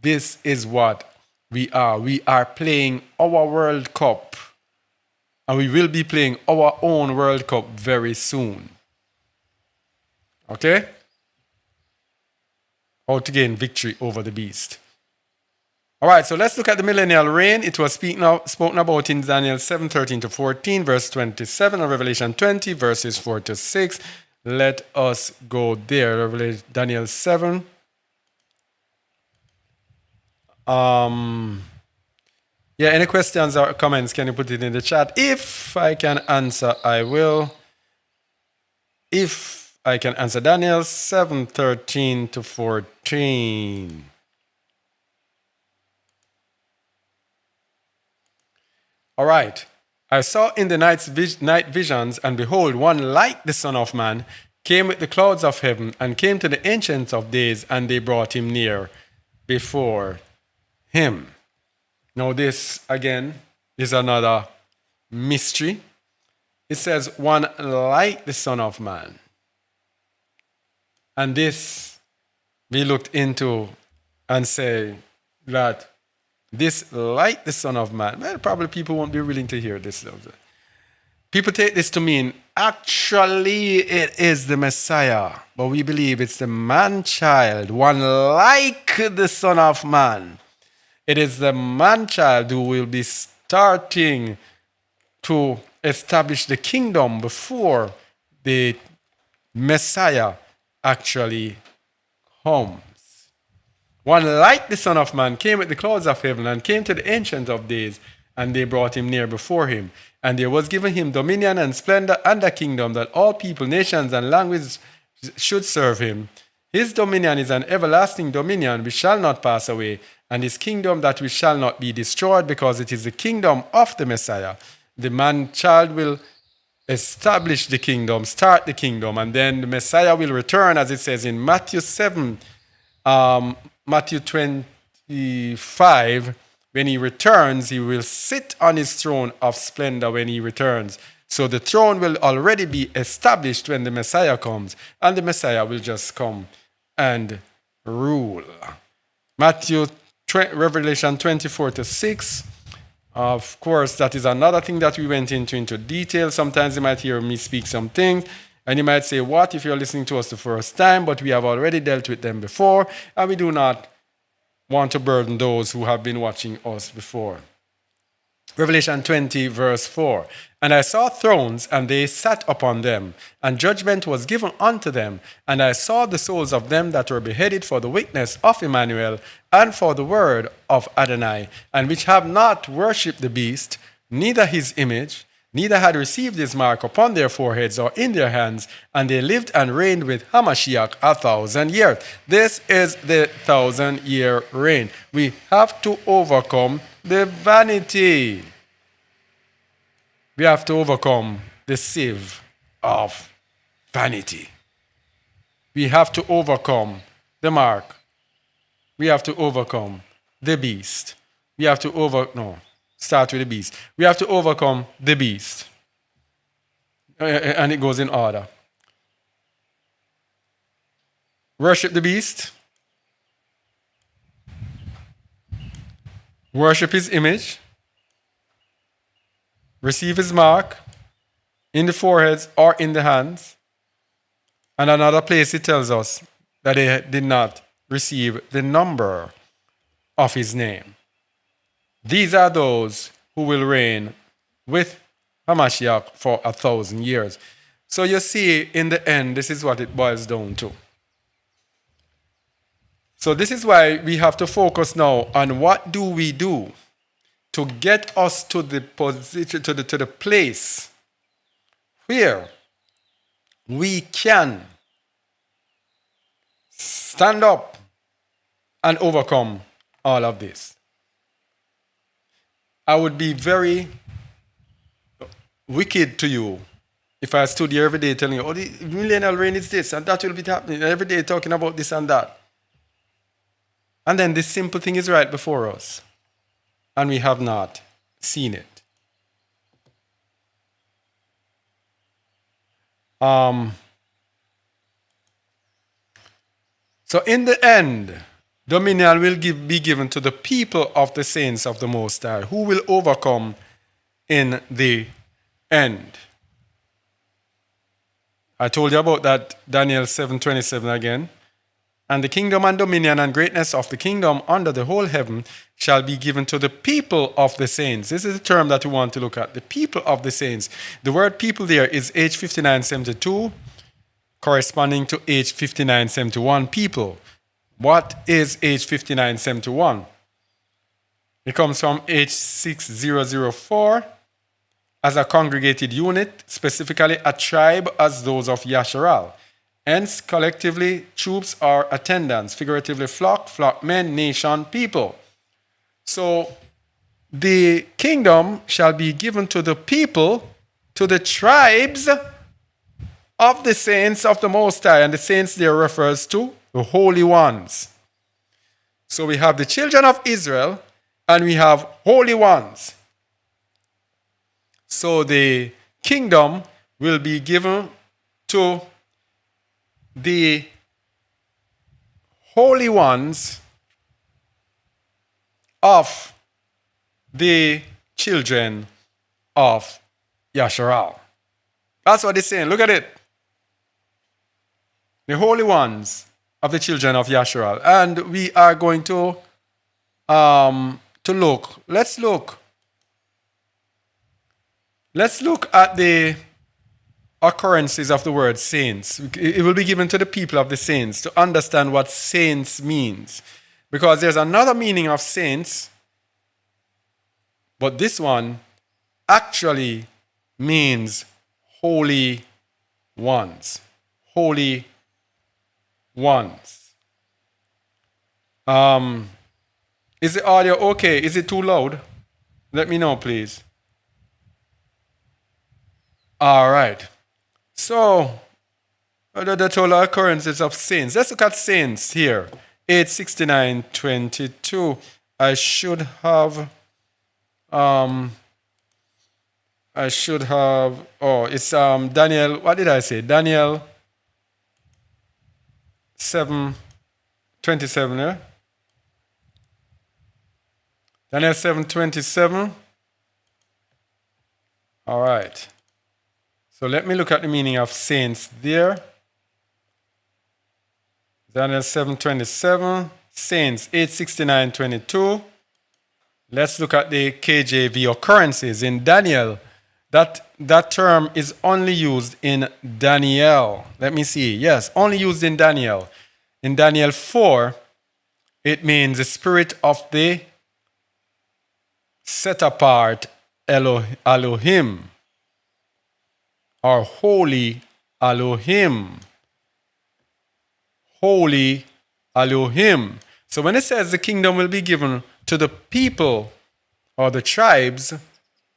This is what we are. We are playing our World Cup, and we will be playing our own World Cup very soon. Okay? How to gain victory over the beast. All right, so let's look at the millennial reign. It was spoken about in Daniel 7:13-14, verse 27, and Revelation 20, verses 4-6. Let us go there. Daniel 7. Any questions or comments, can you put it in the chat? If I can answer, I will. If I can answer Daniel 7:13-14. All right. I saw in the night visions, and behold, one like the Son of Man came with the clouds of heaven, and came to the Ancient of Days, and they brought him near before him. Now this, again, is another mystery. It says, one like the Son of Man. And this we looked into and say that this, like the Son of Man, well, probably people won't be willing to hear this. People take this to mean actually it is the Messiah, but we believe it's the man child, one like the Son of Man. It is the man child who will be starting to establish the kingdom before the Messiah actually comes. One like the Son of Man came with the clouds of heaven and came to the Ancient of Days, and they brought him near before him. And there was given him dominion and splendor and a kingdom that all people, nations, and languages should serve him. His dominion is an everlasting dominion which shall not pass away, and his kingdom that which shall not be destroyed, because it is the kingdom of the Messiah. The man-child will establish the kingdom, start the kingdom, and then the Messiah will return, as it says in Matthew 7, Matthew 25. When he returns, he will sit on his throne of splendor when he returns. So the throne will already be established when the Messiah comes, and the Messiah will just come and rule. Revelation 24-6. Of course, that is another thing that we went into detail. Sometimes you might hear me speak some things, and you might say, what if you're listening to us the first time? But we have already dealt with them before, and we do not want to burden those who have been watching us before. Revelation 20, verse 4. And I saw thrones, and they sat upon them, and judgment was given unto them. And I saw the souls of them that were beheaded for the witness of Emmanuel, and for the word of Adonai, and which have not worshipped the beast, neither his image, neither had received his mark upon their foreheads or in their hands, and they lived and reigned with Hamashiach 1,000 years. This is the 1,000-year reign. We have to overcome the vanity. We have to overcome the sieve of vanity. We have to overcome the mark. We have to overcome the beast. We have to start with the beast. We have to overcome the beast. And it goes in order. Worship the beast. Worship his image. Receive his mark in the foreheads or in the hands. And another place it tells us that they did not receive the number of his name. These are those who will reign with Hamashiach for 1,000 years. So you see, in the end, this is what it boils down to. So this is why we have to focus now on what do we do to get us to the position, to the place where we can stand up and overcome all of this. I would be very wicked to you if I stood here every day telling you, oh, the millennial reign is this, and that will be happening, every day talking about this and that. And then this simple thing is right before us, and we have not seen it. So in the end, dominion will be given to the people of the saints of the Most High, who will overcome in the end. I told you about that, Daniel 7:27 again. And the kingdom and dominion and greatness of the kingdom under the whole heaven shall be given to the people of the saints. This is the term that we want to look at, the people of the saints. The word people there is H5972, corresponding to H5971, people. What is H5971? It comes from H6004 as a congregated unit, specifically a tribe as those of Yasharal. Hence, collectively, troops are attendants, figuratively flock, men, nation, people. So, the kingdom shall be given to the people, to the tribes of the saints of the Most High. And the saints there refers to the holy ones. So we have the children of Israel, and we have holy ones. So the kingdom will be given to the holy ones of the children of Yasharal. That's what it's saying. Look at it. The holy ones of the children of Yasharal. And we are going to look. Let's look. Let's look at the occurrences of the word saints. It will be given to the people of the saints to understand what saints means. Because there's another meaning of saints, but this one actually means holy ones. Holy ones. Is the audio okay? Is it too loud? Let me know, please. All right. So, the total occurrences of saints. Let's look at saints here. 869:22. I should have, it's Daniel, what did I say? Daniel 7:27, yeah? Daniel 7:27. All right. So let me look at the meaning of saints there. Daniel 7:27, saints 869:22. Let's look at the KJV occurrences. In Daniel, that term is only used in Daniel. Let me see. Yes, only used in Daniel. In Daniel 4, it means the spirit of the set apart Elohim, or holy Elohim. Holy Elohim. So when it says the kingdom will be given to the people or the tribes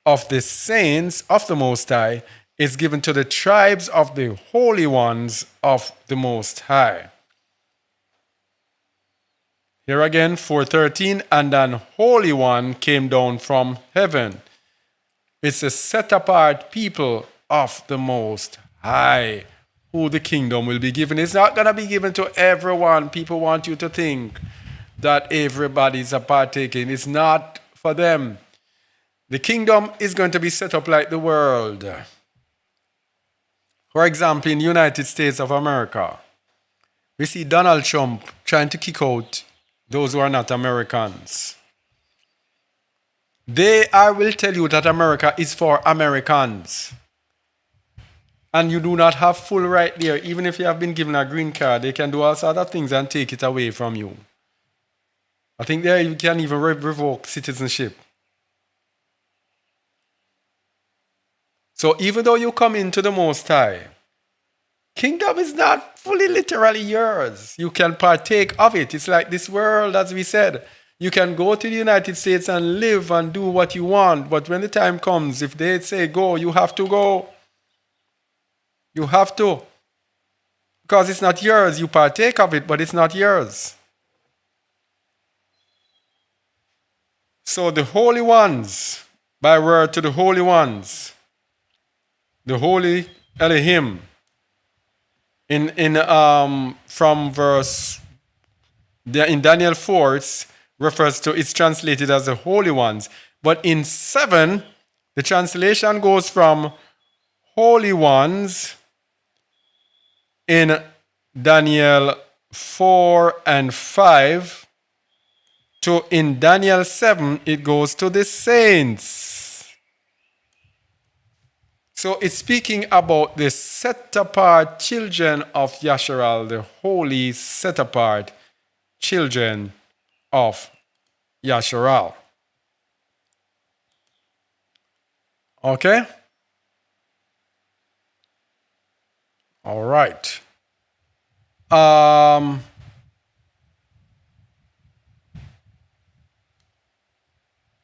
of the saints of the Most High, it's given to the tribes of the holy ones of the Most High. Here again, 4:13, and an holy one came down from heaven. It's a set apart people of the Most High who the kingdom will be given. It's not going to be given to everyone. People want you to think that everybody's a partaking. It's not for them. The kingdom is going to be set up like the world. For example, in the United States of America, we see Donald Trump trying to kick out those who are not Americans. I will tell you that America is for Americans. And you do not have full right there. Even if you have been given a green card, they can do all sorts of things and take it away from you. I think there you can even revoke citizenship. So even though you come into the Most High, kingdom is not fully literally yours. You can partake of it. It's like this world, as we said. You can go to the United States and live and do what you want. But when the time comes, if they say go, you have to go. You have to. Because it's not yours. You partake of it, but it's not yours. So the holy ones, by word to the holy ones, the holy Elohim, from verse in Daniel 4, it's translated as the holy ones. But in 7, the translation goes from holy ones in Daniel 4 and 5 to in Daniel 7, it goes to the saints. So it's speaking about the set apart children of Yasharal, the holy set apart children of Yasharal. Okay? All right.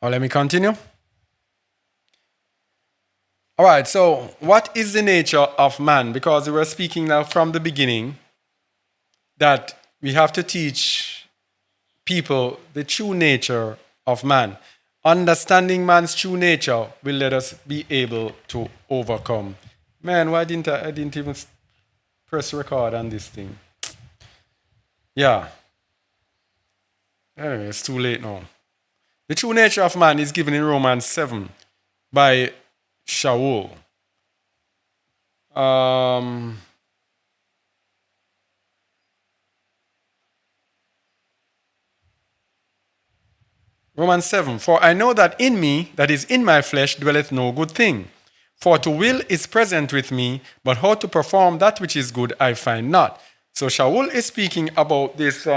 Let me continue. All right, so what is the nature of man? Because we were speaking now from the beginning that we have to teach people the true nature of man. Understanding man's true nature will let us be able to overcome. Man, why didn't I didn't even press record on this thing? Yeah. Anyway, it's too late now. The true nature of man is given in Romans 7 by Shaul. Romans 7, for I know that in me, that is in my flesh, dwelleth no good thing. For to will is present with me, but how to perform that which is good I find not. So Shaul is speaking about this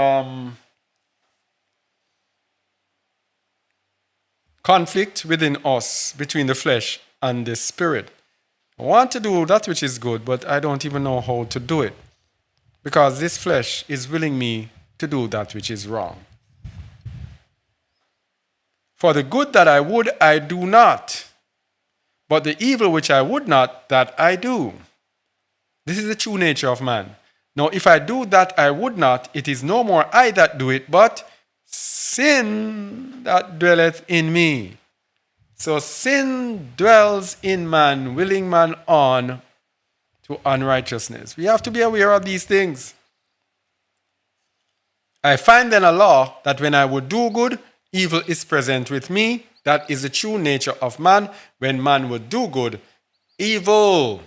conflict within us, between the flesh and the spirit. I want to do that which is good, but I don't even know how to do it. Because this flesh is willing me to do that which is wrong. For the good that I would, I do not. But the evil which I would not, that I do. This is the true nature of man. Now, if I do that I would not, it is no more I that do it, but sin that dwelleth in me. So sin dwells in man, willing man on to unrighteousness. We have to be aware of these things. I find then a law that when I would do good, evil is present with me. That is the true nature of man. When man would do good, evil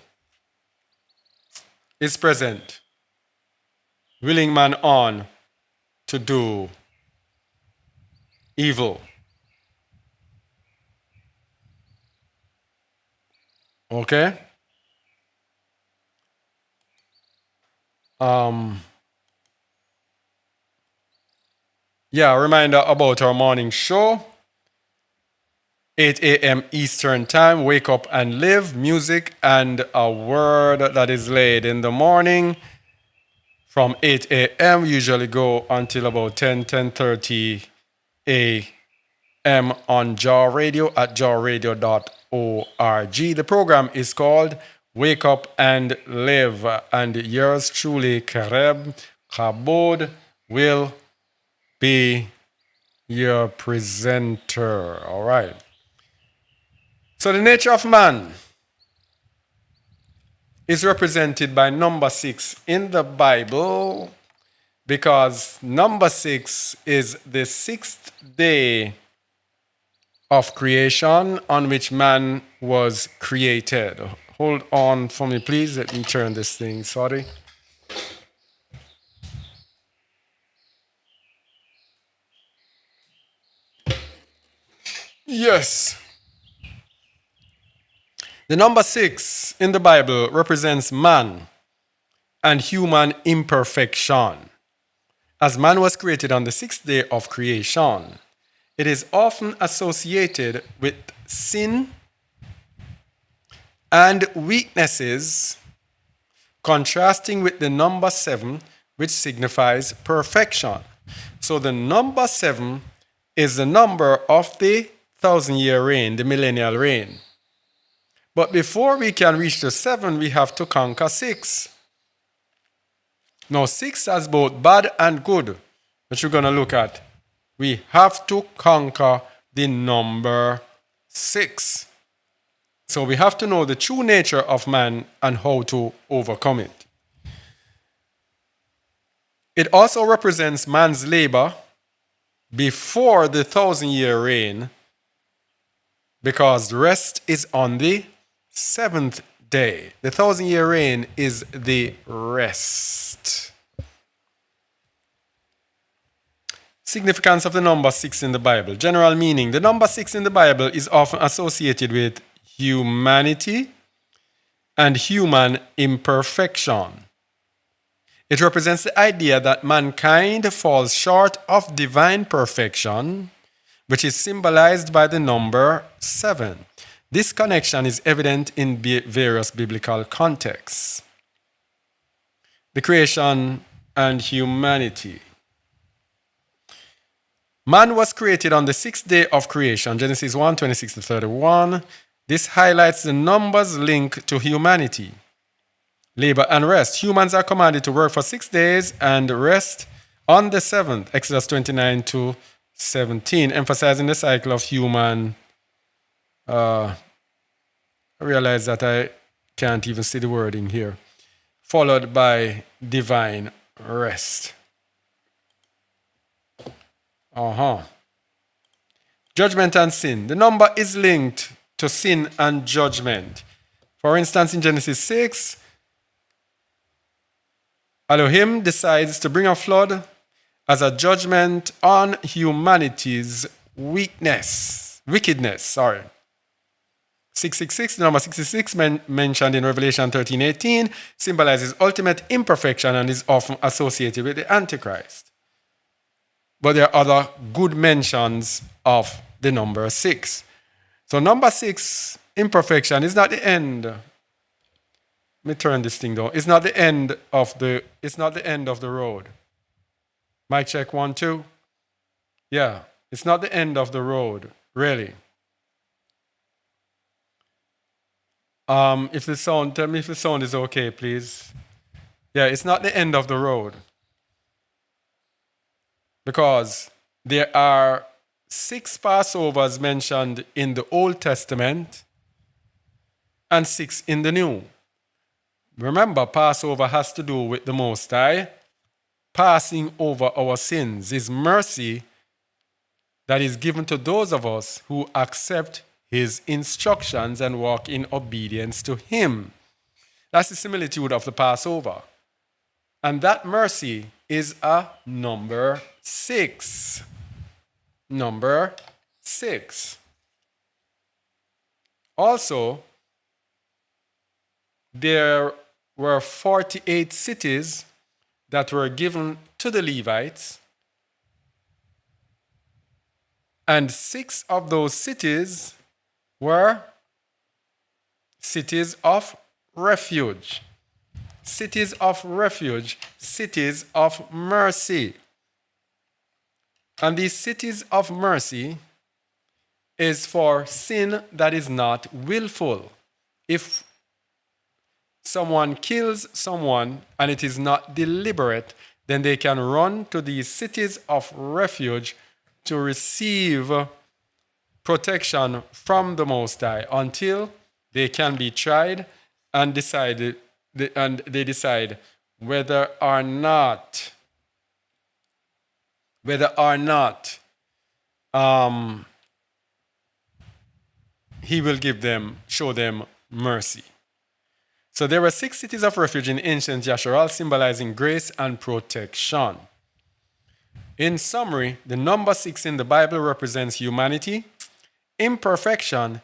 is present, willing man on to do evil. Okay? Yeah, a reminder about our morning show. 8 a.m. Eastern Time, Wake Up and Live, music and a word that is laid in the morning. From 8 a.m. usually go until about 10:30 a.m. on Jaw Radio at jawradio.org. The program is called Wake Up and Live, and yours truly, Kareb Kabod, will be your presenter. All right. So the nature of man is represented by number 6 in the Bible, because number 6 is the 6th day of creation on which man was created. Hold on for me, please. Let me turn this thing. Sorry. Yes. The number 6 in the Bible represents man and human imperfection. As man was created on the 6th day of creation, it is often associated with sin and weaknesses, contrasting with the number 7, which signifies perfection. So the number 7 is the number of the 1,000-year reign, the millennial reign. But before we can reach the 7, we have to conquer 6. Now, 6 has both bad and good, which we're going to look at. We have to conquer the number 6. So we have to know the true nature of man and how to overcome it. It also represents man's labor before the 1,000-year reign, because rest is on the 7th day. The 1,000-year reign is the rest. Significance of the number 6 in the Bible. General meaning. The number 6 in the Bible is often associated with humanity and human imperfection. It represents the idea that mankind falls short of divine perfection, which is symbolized by the number 7. This connection is evident in various biblical contexts. The creation and humanity. Man was created on the 6th day of creation, Genesis 1, 26-31. This highlights the number's link to humanity. Labor and rest. Humans are commanded to work for 6 days and rest on the 7th, Exodus 29-17, emphasizing the cycle of human. I realize that I can't even see the wording here. Followed by divine rest. Uh-huh. Judgment and sin. The number is linked to sin and judgment. For instance, in Genesis 6, Elohim decides to bring a flood as a judgment on humanity's wickedness. 666, the number 66 mentioned in Revelation 13:18 symbolizes ultimate imperfection and is often associated with the Antichrist. But there are other good mentions of the number 6. So number 6, imperfection, is not the end. Let me turn this thing down. It's not the end of the road. Mic check 1, 2. Yeah, it's not the end of the road, really. Tell me if the sound is okay, please. Yeah, it's not the end of the road. Because there are 6 Passovers mentioned in the Old Testament and 6 in the New. Remember, Passover has to do with the Most High passing over our sins. His mercy that is given to those of us who accept His instructions and walk in obedience to Him. That's the similitude of the Passover. And that mercy is a number 6. Number 6. Also, there were 48 cities that were given to the Levites, and 6 of those cities were cities of refuge. Cities of refuge, cities of mercy. And these cities of mercy is for sin that is not willful. If someone kills someone and it is not deliberate, then they can run to these cities of refuge to receive protection from the Most High until they can be tried and they decide whether or not He will show them mercy. So there were 6 cities of refuge in ancient Yasharal, symbolizing grace and protection. In summary, the number 6 in the Bible represents humanity, imperfection,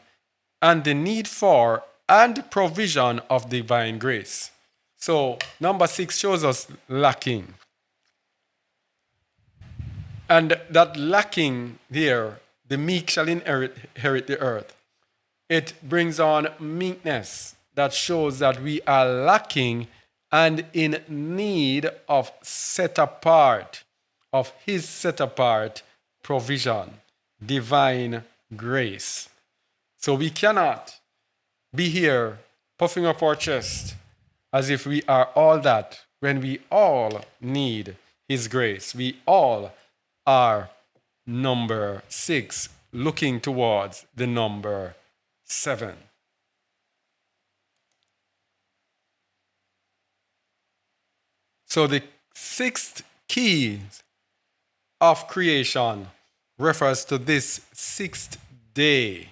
and the need for and provision of divine grace. So number 6 shows us lacking. And that lacking here, the meek shall inherit the earth. It brings on meekness that shows that we are lacking and in need of His set apart provision, divine grace. So we cannot be here puffing up our chest as if we are all that when we all need His grace. We all are number 6, looking towards the number 7. So the 6th key of creation refers to this 6th day.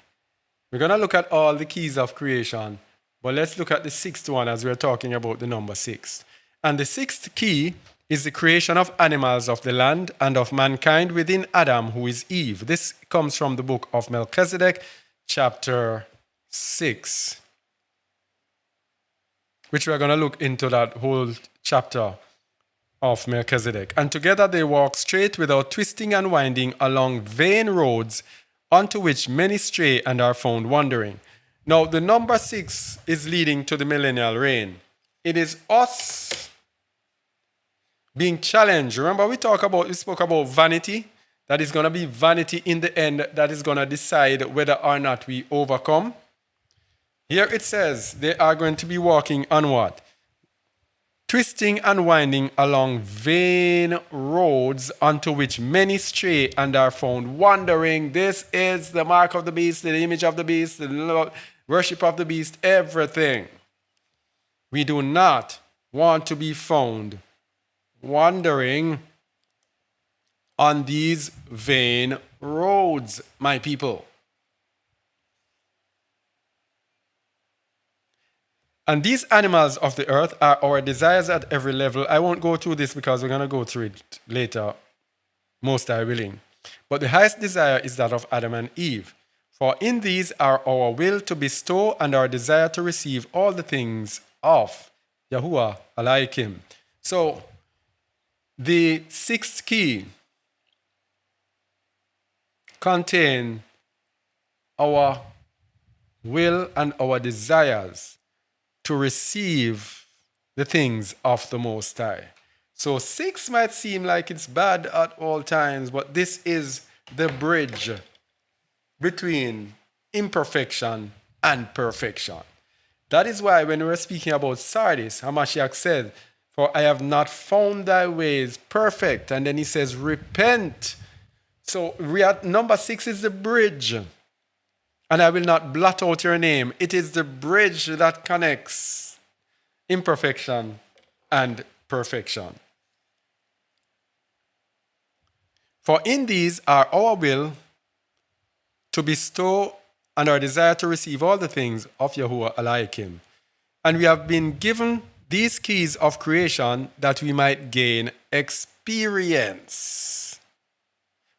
We're going to look at all the keys of creation, but let's look at the 6th one as we're talking about the number 6. And the 6th key is the creation of animals of the land and of mankind within Adam, who is Eve. This comes from the book of Melchizedek, chapter 6, which we're going to look into that whole chapter of Melchizedek. And together they walk straight without twisting and winding along vain roads onto which many stray and are found wandering. Now, the number 6 is leading to the millennial reign. It is us being challenged. Remember, we spoke about vanity. That is going to be vanity in the end that is going to decide whether or not we overcome. Here it says they are going to be walking on what? Twisting and winding along vain roads onto which many stray and are found wandering. This is the mark of the beast, the image of the beast, the worship of the beast, everything. We do not want to be found wandering on these vain roads, my people. And these animals of the earth are our desires at every level. I won't go through this because we're going to go through it later, most are willing. But the highest desire is that of Adam and Eve. For in these are our will to bestow and our desire to receive all the things of Yahuwah Alaikim. So, the sixth key contains our will and our desires to receive the things of the Most High. So 6 might seem like it's bad at all times, but this is the bridge between imperfection and perfection. That is why when we were speaking about Sardis, Hamashiach said, "For I have not found thy ways perfect." And then he says, "Repent." So number 6 is the bridge. And I will not blot out your name. It is the bridge that connects imperfection and perfection. For in these are our will to bestow and our desire to receive all the things of Yahuwah Alaikim. And we have been given these keys of creation that we might gain experience.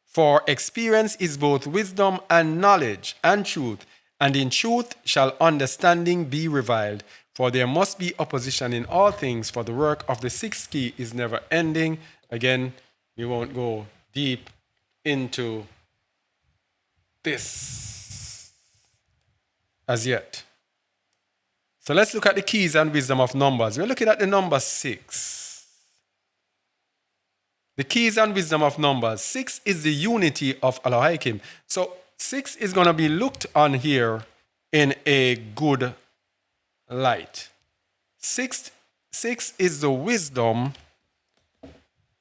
For experience is both wisdom and knowledge and truth, and in truth shall understanding be reviled. For there must be opposition in all things, for the work of the sixth key is never ending. Again, we won't go deep into this as yet. So let's look at the keys and wisdom of numbers. We're looking at the number 6. The keys and wisdom of numbers. 6 is the unity of Elohim. So 6 is going to be looked on here in a good light. 6 is the wisdom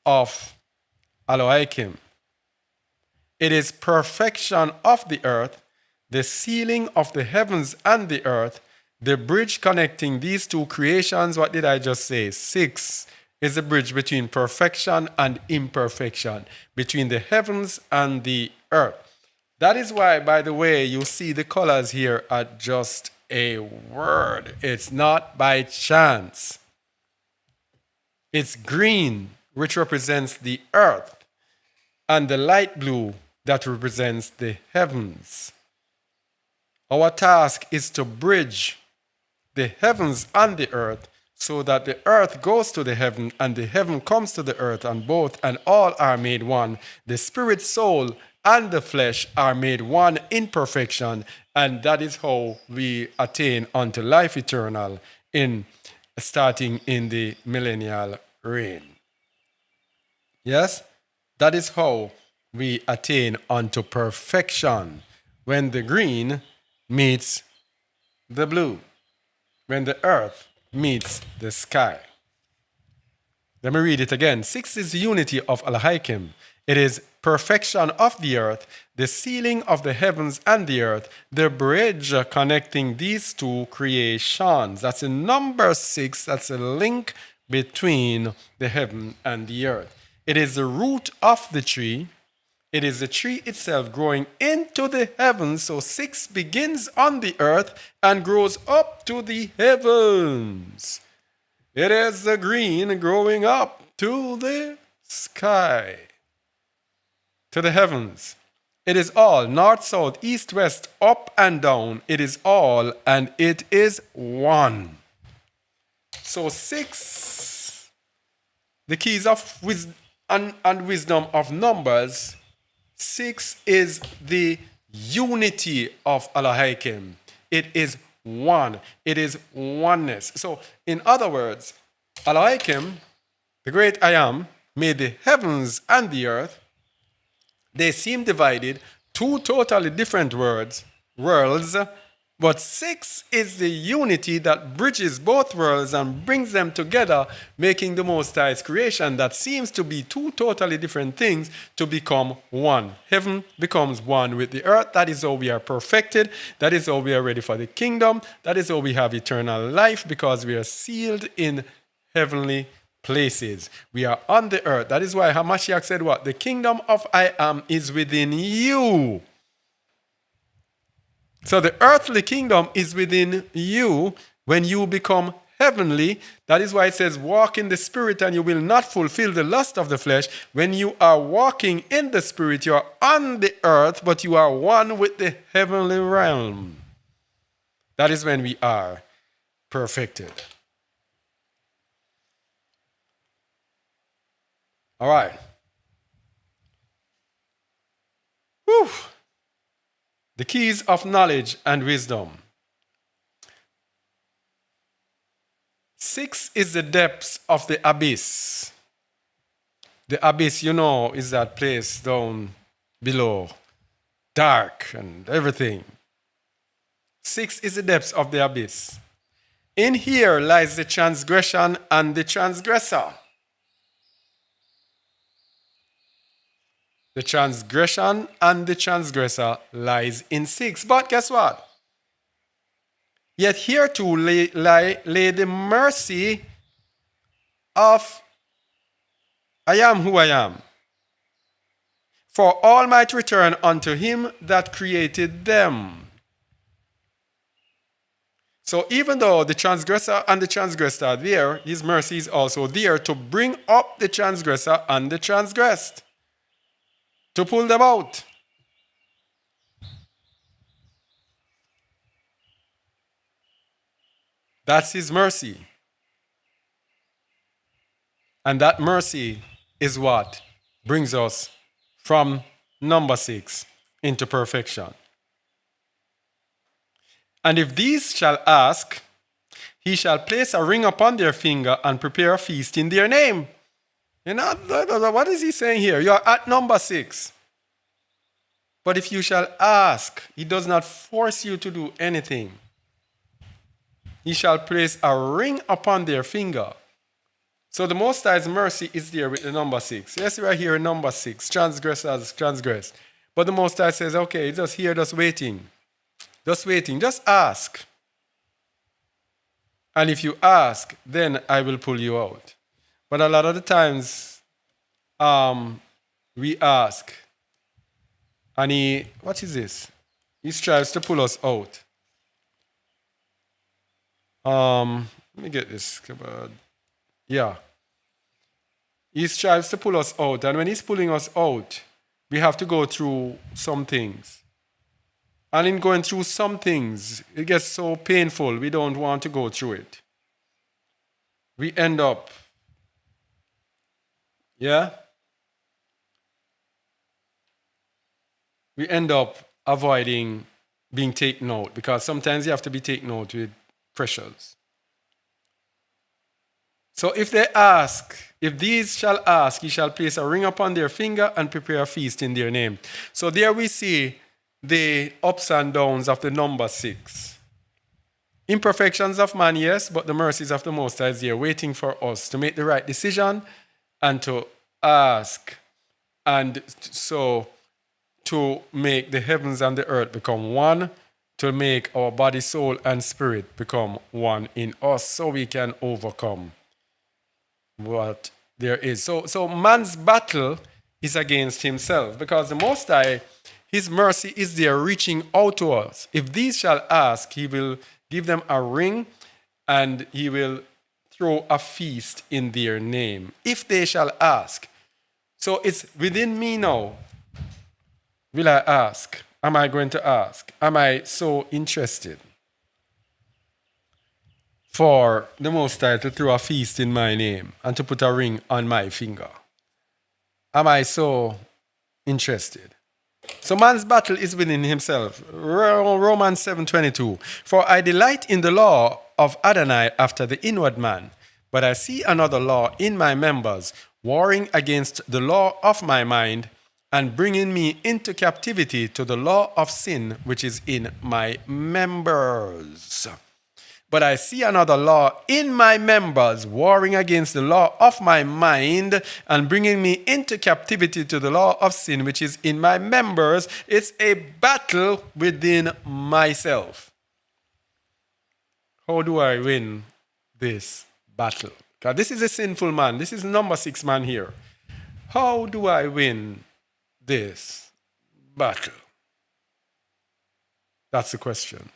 of Elohim. It is perfection of the earth, the sealing of the heavens and the earth, the bridge connecting these two creations. What did I just say? 6 is the bridge between perfection and imperfection, between the heavens and the earth. That is why, by the way, you see the colors here are just a word. It's not by chance. It's green, which represents the earth, and the light blue that represents the heavens. Our task is to bridge the heavens and the earth, so that the earth goes to the heaven and the heaven comes to the earth, and both and all are made one. The spirit, soul, and the flesh are made one in perfection, and that is how we attain unto life eternal starting in the millennial reign. Yes? That is how we attain unto perfection, when the green meets the blue, when the earth meets the sky. Let me read it again. 6 is the unity of Elohim. It is perfection of the earth, the sealing of the heavens and the earth, the bridge connecting these two creations. That's in number 6. That's a link between the heaven and the earth. It is the root of the tree. It is the tree itself growing into the heavens. So 6 begins on the earth and grows up to the heavens. It is the green growing up to the sky, to the heavens. It is all north, south, east, west, up and down. It is all, and it is one. So 6, the keys of wisdom and wisdom of numbers. 6 is the unity of Elohim. It is one. It is oneness. So, in other words, Elohim, the great I Am, made the heavens and the earth. They seem divided, 2 totally different worlds, but 6 is the unity that bridges both worlds and brings them together, making the Most High's creation that seems to be 2 totally different things to become one. Heaven becomes one with the earth. That is how we are perfected. That is how we are ready for the kingdom. That is how we have eternal life, because we are sealed in heavenly places. We are on the earth. That is why Hamashiach said what? The kingdom of I am is within you. So the earthly kingdom is within you when you become heavenly. That is why it says, walk in the spirit and you will not fulfill the lust of the flesh. When you are walking in the spirit, you are on the earth, but you are one with the heavenly realm. That is when we are perfected. All right. Whew. The keys of knowledge and wisdom. 6 is the depths of the abyss. The abyss, you know, is that place down below, dark and everything. 6 is the depths of the abyss. In here lies the transgression and the transgressor. The transgression and the transgressor lies in 6. But guess what? Yet here too lay the mercy of I am who I am. For all might return unto him that created them. So even though the transgressor and the transgressed are there, his mercy is also there to bring up the transgressor and the transgressed, to pull them out. That's his mercy. And that mercy is what brings us from number 6 into perfection. And if these shall ask, he shall place a ring upon their finger and prepare a feast in their name. You know, what is he saying here? You are at number 6. But if you shall ask, he does not force you to do anything. He shall place a ring upon their finger. So the Most High's mercy is there with the number 6. Yes, right here, number 6. Transgressors transgress. But the Most High says, okay, just here, just waiting. Just waiting. Just ask. And if you ask, then I will pull you out. But a lot of the times, we ask. And what is this? He strives to pull us out. Let me get this. Yeah. He strives to pull us out. And when he's pulling us out, we have to go through some things. And in going through some things, it gets so painful, we don't want to go through it. We end up, we end up avoiding being taken out, because sometimes you have to be taken out with pressures. So if they ask, if these shall ask, he shall place a ring upon their finger and prepare a feast in their name. So there we see the ups and downs of the number 6. Imperfections of man, yes, but the mercies of the Most High is there waiting for us to make the right decision and to ask, and so to make the heavens and the earth become one, to make our body, soul, and spirit become one in us, so we can overcome what there is. So man's battle is against himself, because the Most High, his mercy is there reaching out to us. If these shall ask, he will give them a ring and he will throw a feast in their name. If they shall ask. So it's within me now. Will I ask? Am I going to ask? Am I so interested for the Most High to throw a feast in my name and to put a ring on my finger? Am I so interested? So man's battle is within himself. Romans 7:22. For I delight in the law of Adonai after the inward man, but I see another law in my members, warring against the law of my mind, and bringing me into captivity to the law of sin which is in my members. But I see another law in my members, warring against the law of my mind and bringing me into captivity to the law of sin, which is in my members. It's a battle within myself. How do I win this battle? Because this is a sinful man. This is number 6 man here. How do I win this battle? That's the question.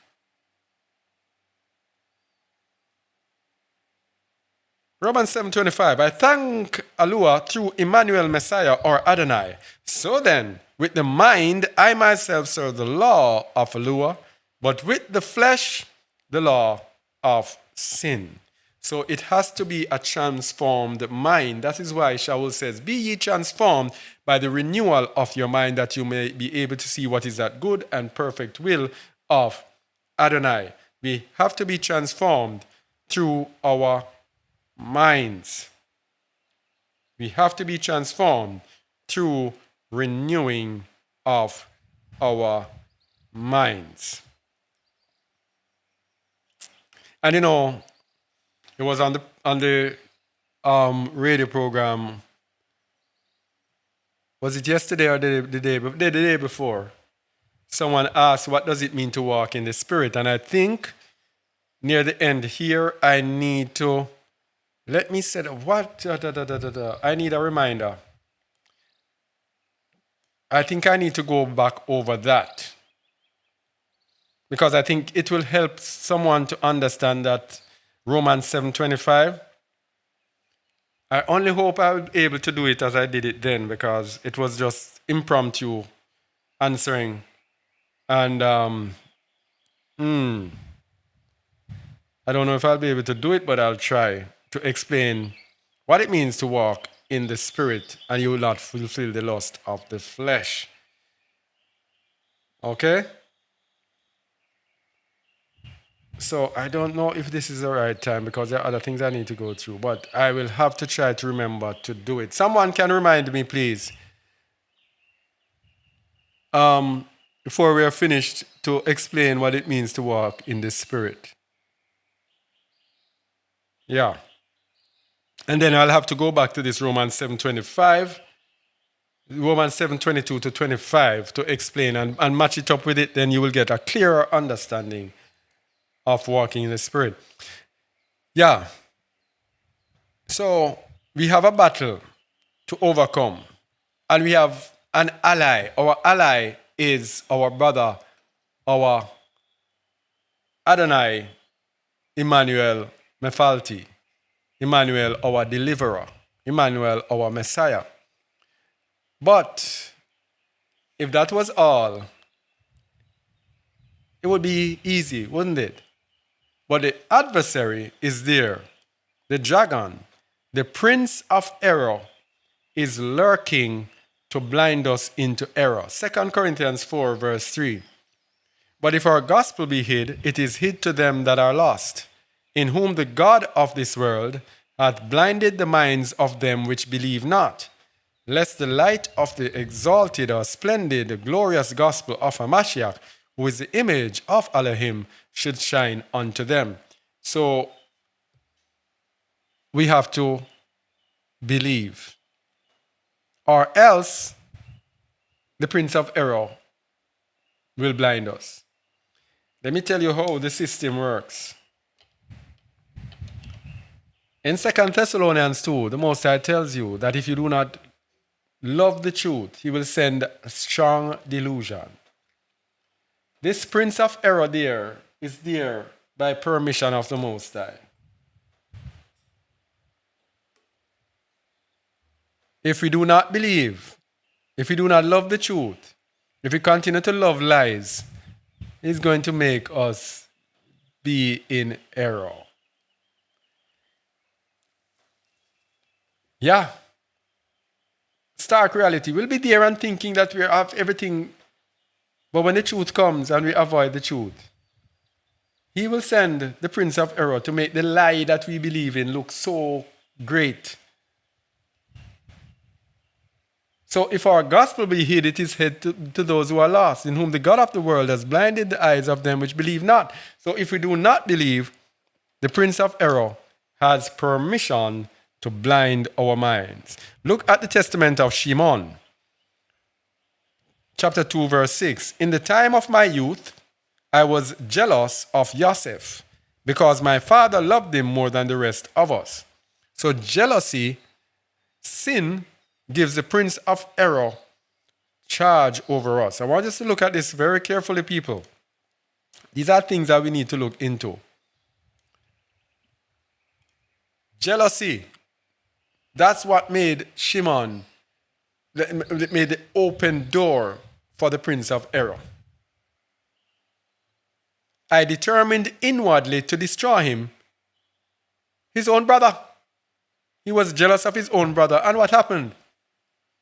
Romans 7:25. I thank Allah through Emmanuel Messiah or Adonai. So then, with the mind, I myself serve the law of Allah, but with the flesh, the law of sin. So it has to be a transformed mind. That is why Shaul says, be ye transformed by the renewal of your mind, that you may be able to see what is that good and perfect will of Adonai. We have to be transformed through our minds. We have to be transformed through renewing of our minds. And you know, it was on the radio program. Was it yesterday or the day before? Someone asked, what does it mean to walk in the Spirit? And I think near the end here, I need to, let me say what, I need a reminder. I think I need to go back over that, because I think it will help someone to understand that Romans 7:25. I only hope I'll be able to do it as I did it then, because it was just impromptu answering. And I don't know if I'll be able to do it, but I'll try to explain what it means to walk in the Spirit, and you will not fulfill the lust of the flesh. Okay? So I don't know if this is the right time, because there are other things I need to go through, but I will have to try to remember to do it. Someone can remind me, please, before we are finished, to explain what it means to walk in the Spirit. Yeah. And then I'll have to go back to this Romans 7:25, Romans 7:22 to 25 to explain and match it up with it. Then you will get a clearer understanding of walking in the Spirit. Yeah. So we have a battle to overcome, and we have an ally. Our ally is our brother, our Adonai, Emmanuel Mephalti, Emmanuel, our deliverer, Emmanuel, our Messiah. But if that was all, it would be easy, wouldn't it? But the adversary is there. The dragon, the prince of error, is lurking to blind us into error. 2 Corinthians 4, verse 3. But if our gospel be hid, it is hid to them that are lost, in whom the God of this world hath blinded the minds of them which believe not, lest the light of the exalted or splendid, glorious gospel of Hamashiach, who is the image of Elohim, should shine unto them. So we have to believe, or else the prince of error will blind us. Let me tell you how the system works. In 2 Thessalonians 2, the Most High tells you that if you do not love the truth, he will send a strong delusion. This prince of error there is there by permission of the Most High. If we do not believe, if we do not love the truth, if we continue to love lies, he's going to make us be in error. Yeah. Stark reality. We'll be there and thinking that we have everything, but when the truth comes and we avoid the truth, he will send the prince of error to make the lie that we believe in look so great. So if our gospel be hid, it is hid to those who are lost, in whom the God of the world has blinded the eyes of them which believe not. So if we do not believe, the prince of error has permission to blind our minds. Look at the testament of Shimon. Chapter 2, verse 6. In the time of my youth, I was jealous of Joseph, because my father loved him more than the rest of us. So jealousy, sin, gives the prince of error charge over us. I want us to look at this very carefully, people. These are things that we need to look into. Jealousy, that's what made Shimon, made the open door for the prince of error. I determined inwardly to destroy him, his own brother. He was jealous of his own brother. And what happened?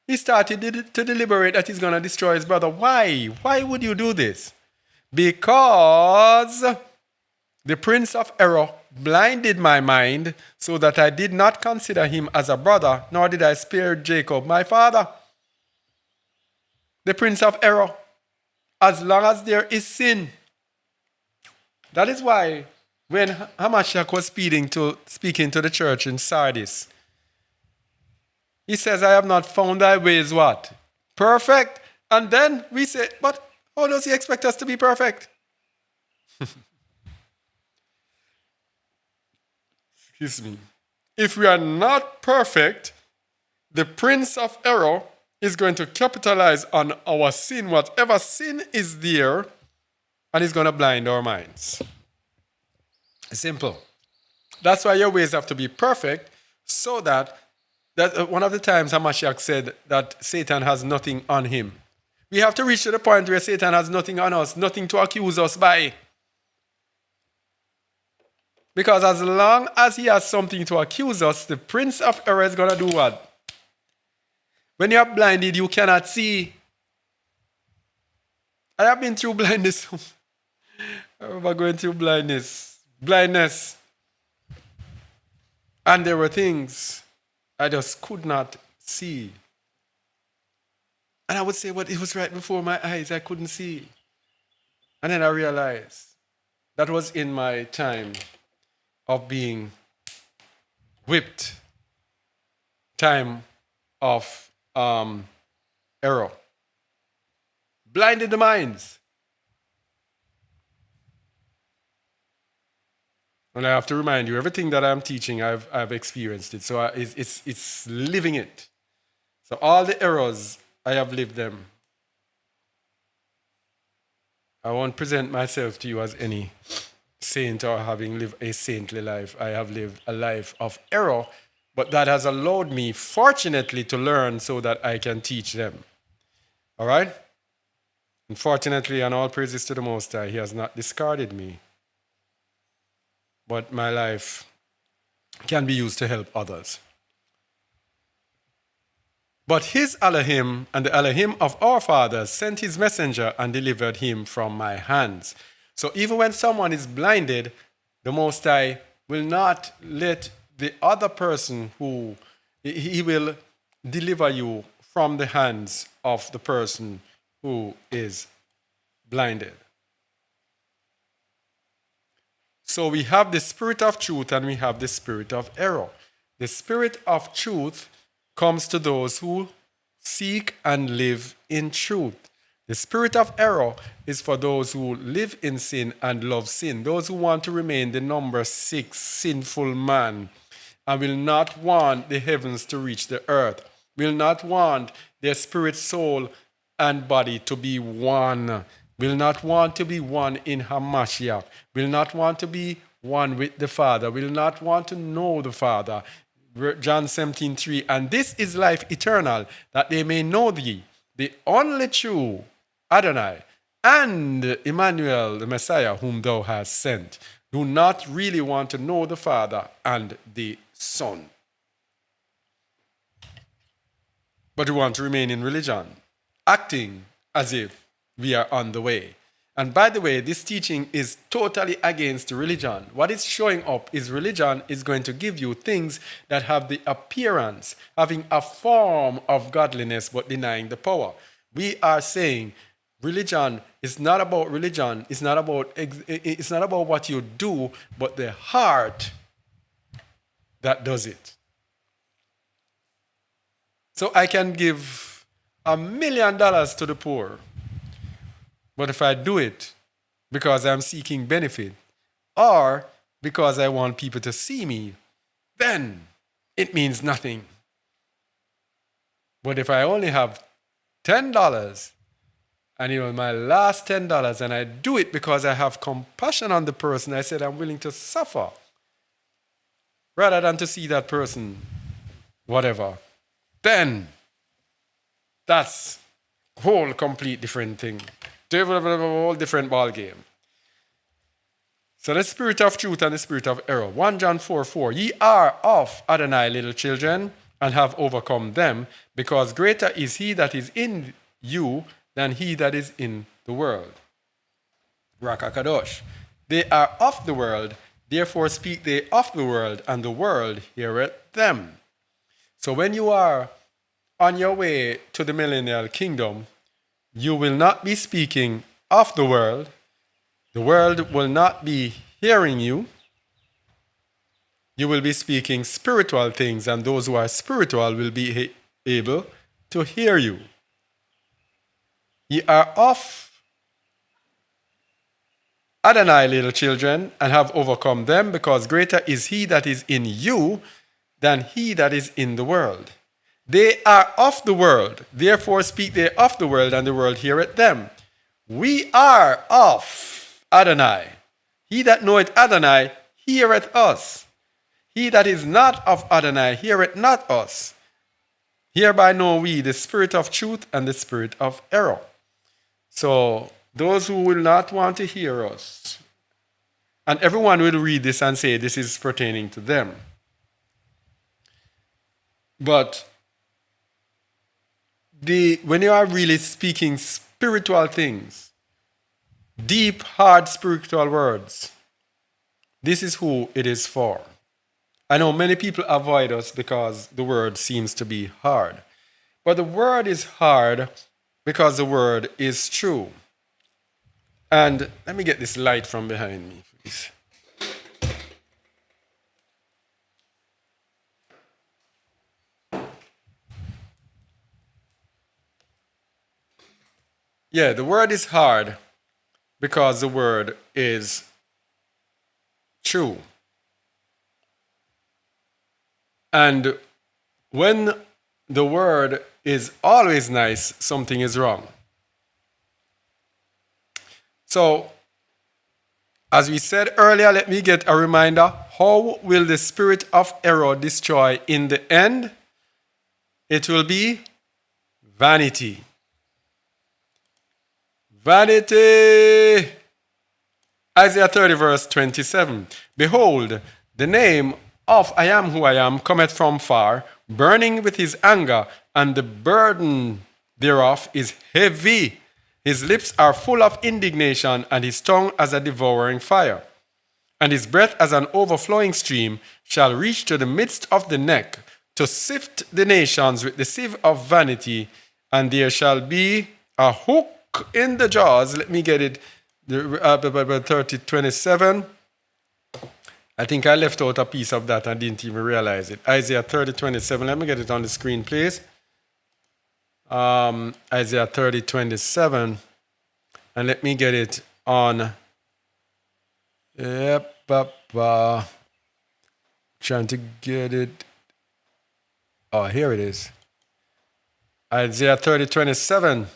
He started to deliberate that he's going to destroy his brother. Why? Why would you do this? Because the prince of error blinded my mind so that I did not consider him as a brother, nor did I spare Jacob, my father. The prince of error, as long as there is sin. That is why when Hamashiach was speaking to the church in Sardis, he says, I have not found thy ways what? Perfect. And then we say, but how does he expect us to be perfect? Excuse me. If we are not perfect, the prince of error is going to capitalize on our sin, whatever sin is there, and he's going to blind our minds. Simple. That's why your ways have to be perfect, so that one of the times Hamashiach said that Satan has nothing on him. We have to reach to the point where Satan has nothing on us, nothing to accuse us by. Because as long as he has something to accuse us, the prince of error is going to do what? When you are blinded, you cannot see. I have been through blindness. I remember going through blindness. And there were things I just could not see. And I would say, but it was right before my eyes, I couldn't see. And then I realized that was in my time of being whipped, time of error. Blinded the minds. And I have to remind you, everything that I'm teaching, I've experienced it. So it's living it. So all the errors, I have lived them. I won't present myself to you as any saint or having lived a saintly life. I have lived a life of error, but that has allowed me, fortunately, to learn so that I can teach them. All right? Unfortunately, and all praises to the Most High, He has not discarded me. But my life can be used to help others. But his Elohim and the Elohim of our fathers sent his messenger and delivered him from my hands. So even when someone is blinded, the Most High will not let the other person he will deliver you from the hands of the person who is blinded. So we have the spirit of truth and we have the spirit of error. The spirit of truth comes to those who seek and live in truth. The spirit of error is for those who live in sin and love sin, those who want to remain the number 6 sinful man and will not want the heavens to reach the earth, will not want their spirit, soul, and body to be one, will not want to be one in Hamashiach, will not want to be one with the Father, will not want to know the Father. John 17:3, and this is life eternal, that they may know thee, the only true Adonai, and Emmanuel, the Messiah, whom thou hast sent. Do not really want to know the Father and the Son, but we want to remain in religion, acting as if we are on the way. And by the way, this teaching is totally against religion. What is showing up is religion is going to give you things that have the appearance, having a form of godliness, but denying the power. We are saying religion is not about religion. It's not about what you do, but the heart that does it. So I can give $1 million to the poor, but if I do it because I'm seeking benefit or because I want people to see me, then it means nothing. But if I only have $10 and it was my last $10 and I do it because I have compassion on the person, I said I'm willing to suffer rather than to see that person, whatever, then that's a whole complete different thing. A whole different ball game. So the spirit of truth and the spirit of error. 1 John 4:4. Ye are of Adonai, little children, and have overcome them, because greater is he that is in you than he that is in the world. Rakakadosh. They are of the world, therefore speak they of the world, and the world heareth them. So when you are on your way to the millennial kingdom, you will not be speaking of the world. The world will not be hearing you. You will be speaking spiritual things, and those who are spiritual will be able to hear you. Ye are of Adonai, little children, and have overcome them, because greater is he that is in you than he that is in the world. They are of the world, therefore speak they of the world, and the world heareth them. We are of Adonai. He that knoweth Adonai heareth us. He that is not of Adonai heareth not us. Hereby know we the spirit of truth and the spirit of error. So those who will not want to hear us, and everyone will read this and say this is pertaining to them. But when you are really speaking spiritual things, deep, hard spiritual words, this is who it is for. I know many people avoid us because the word seems to be hard. But the word is hard because the word is true. And let me get this light from behind me, please. Yeah, the word is hard because the word is true. And when the word is always nice, something is wrong. So, as we said earlier, let me get a reminder. How will the spirit of error destroy in the end? It will be vanity. Vanity. Isaiah 30 verse 27. Behold, the name of I am who I am cometh from far, burning with his anger, and the burden thereof is heavy. His lips are full of indignation, and his tongue as a devouring fire. And his breath as an overflowing stream shall reach to the midst of the neck, to sift the nations with the sieve of vanity, and there shall be a hook in the jaws. Let me get it. 30:27. I think I left out a piece of that and didn't even realize it. Isaiah 30:27. Let me get it on the screen, please. Isaiah 30:27. And let me get it on. Trying to get it. Oh, here it is. Isaiah 30:27.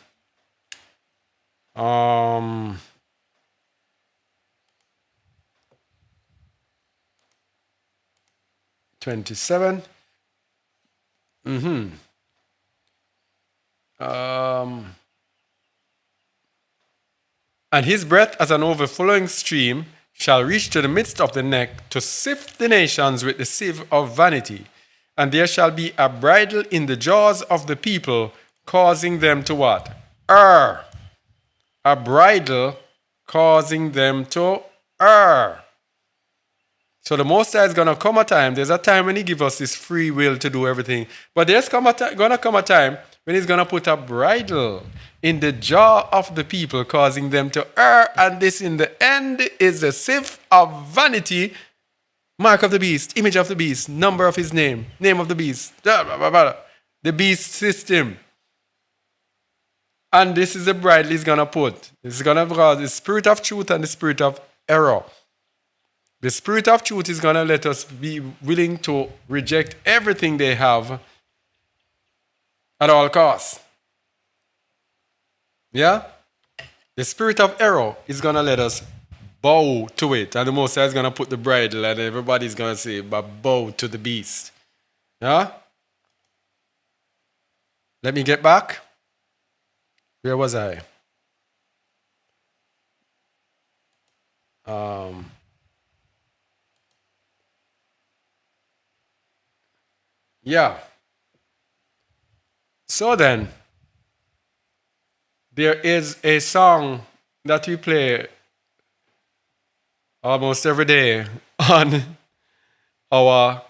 27. And his breath as an overflowing stream shall reach to the midst of the neck, to sift the nations with the sieve of vanity. And there shall be a bridle in the jaws of the people, causing them to what? Err. A bridle causing them to err. So the Most High is going to come a time. There's a time when he gives us this free will to do everything. But there's going to come a time when he's going to put a bridle in the jaw of the people, causing them to err. And this in the end is the sieve of vanity, mark of the beast, image of the beast, number of his name of the beast, the beast system. And this is the bridle he's going to put. This is going to cause the spirit of truth and the spirit of error. The Spirit of truth is going to let us be willing to reject everything they have at all costs. Yeah? The spirit of error is going to let us bow to it. And the Most High is going to put the bridle and everybody's going to say, but bow to the beast. Yeah? Let me get back. Where was I? Yeah. So then, there is a song that we play almost every day on our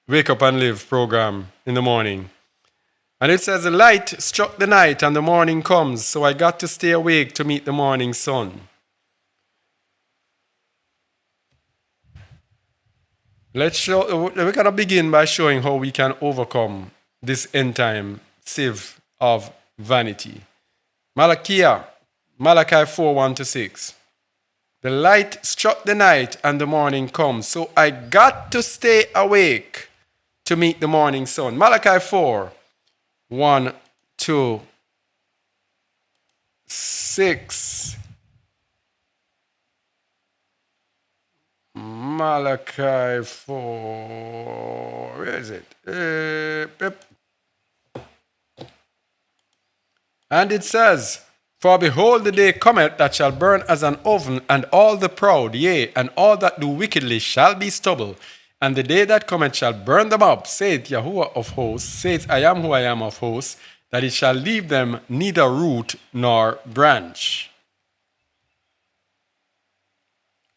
Wake Up and Live program in the morning. And it says, the light struck the night and the morning comes, so I got to stay awake to meet the morning sun. We're going to begin by showing how we can overcome this end time sieve of vanity. Malachi 4:1-6. The light struck the night and the morning comes, so I got to stay awake to meet the morning sun. Malachi 4:1-6. Malachi 4. Where is it? And it says, for behold, the day cometh that shall burn as an oven, and all the proud, yea, and all that do wickedly shall be stubble. And the day that cometh shall burn them up, saith Yahuwah of hosts, saith I am who I am of hosts, that it shall leave them neither root nor branch.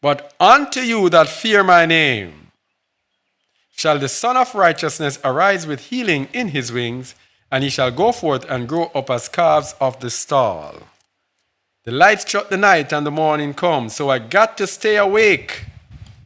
But unto you that fear my name shall the Son of Righteousness arise with healing in his wings, and he shall go forth and grow up as calves of the stall. The light struck the night and the morning comes, so I got to stay awake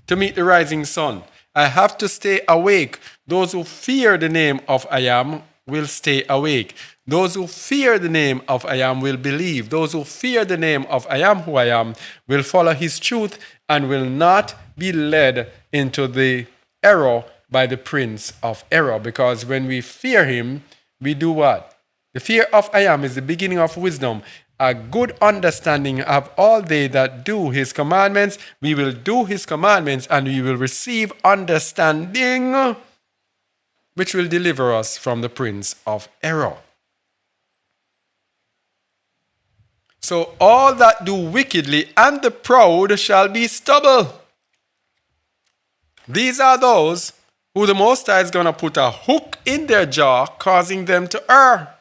to meet the rising sun. I have to stay awake. Those who fear the name of I am will stay awake. Those who fear the name of I am will believe. Those who fear the name of I am who I am will follow his truth and will not be led into the error by the prince of error. Because when we fear him, we do what? The fear of I am is the beginning of wisdom. A good understanding of all they that do his commandments. We will do his commandments and we will receive understanding, which will deliver us from the prince of error. So all that do wickedly and the proud shall be stubble. These are those who the Most High is going to put a hook in their jaw, causing them to err.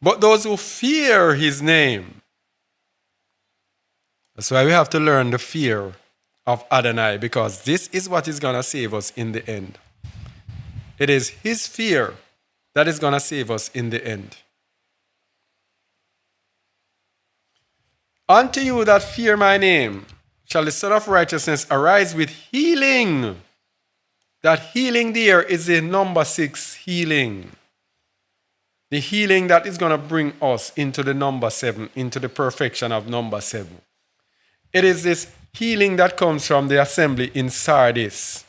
But those who fear his name, that's why we have to learn the fear of Adonai, because this is what is going to save us in the end. It is his fear that is going to save us in the end. Unto you that fear my name shall the Son of Righteousness arise with healing. That healing there is the number 6 healing. The healing that is going to bring us into the number 7, into the perfection of number 7. It is this healing that comes from the assembly in Sardis.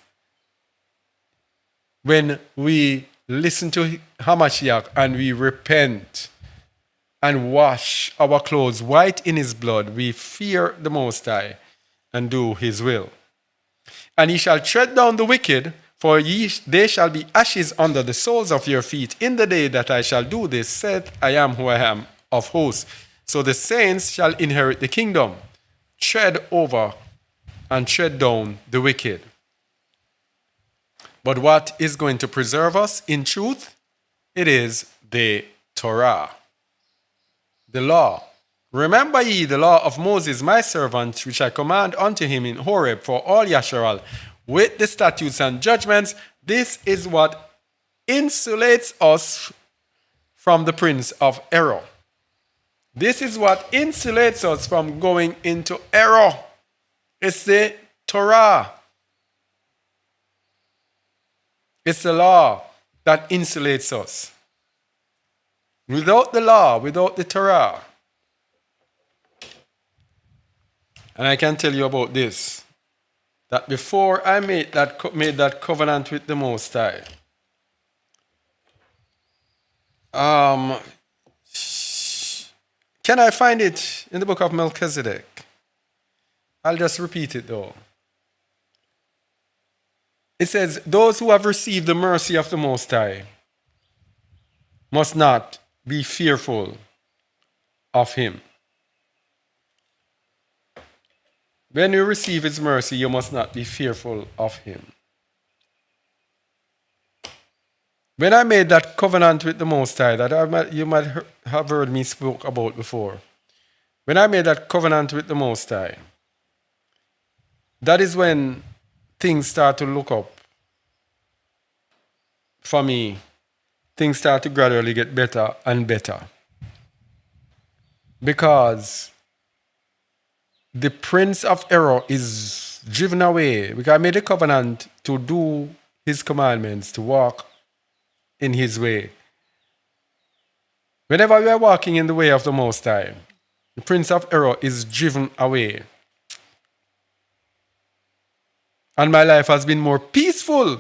When we listen to Hamashiach and we repent and wash our clothes white in his blood, we fear the Most High and do his will. And he shall tread down the wicked, for they shall be ashes under the soles of your feet in the day that I shall do this, saith I am who I am of hosts. So the saints shall inherit the kingdom, tread over and tread down the wicked. But what is going to preserve us in truth? It is the Torah, the law. Remember ye the law of Moses my servant, which I command unto him in Horeb for all Yasharal, with the statutes and judgments. This is what insulates us from the prince of error. This is what insulates us from going into error. It's the Torah. It's the law that insulates us. Without the law, without the Torah, And I can tell you about this, that before I made that covenant with the Most High, um, can I find it in the book of Melchizedek? I'll just repeat it though. It says, those who have received the mercy of the Most High must not be fearful of him. When you receive his mercy, you must not be fearful of him. When I made that covenant with the Most High, that you might have heard me spoke about before. When I made that covenant with the Most High, that is when things start to look up for me. Things start to gradually get better and better. Because the prince of error is driven away. Because I made a covenant to do his commandments, to walk in his way. Whenever we are walking in the way of the Most High, the prince of error is driven away. And my life has been more peaceful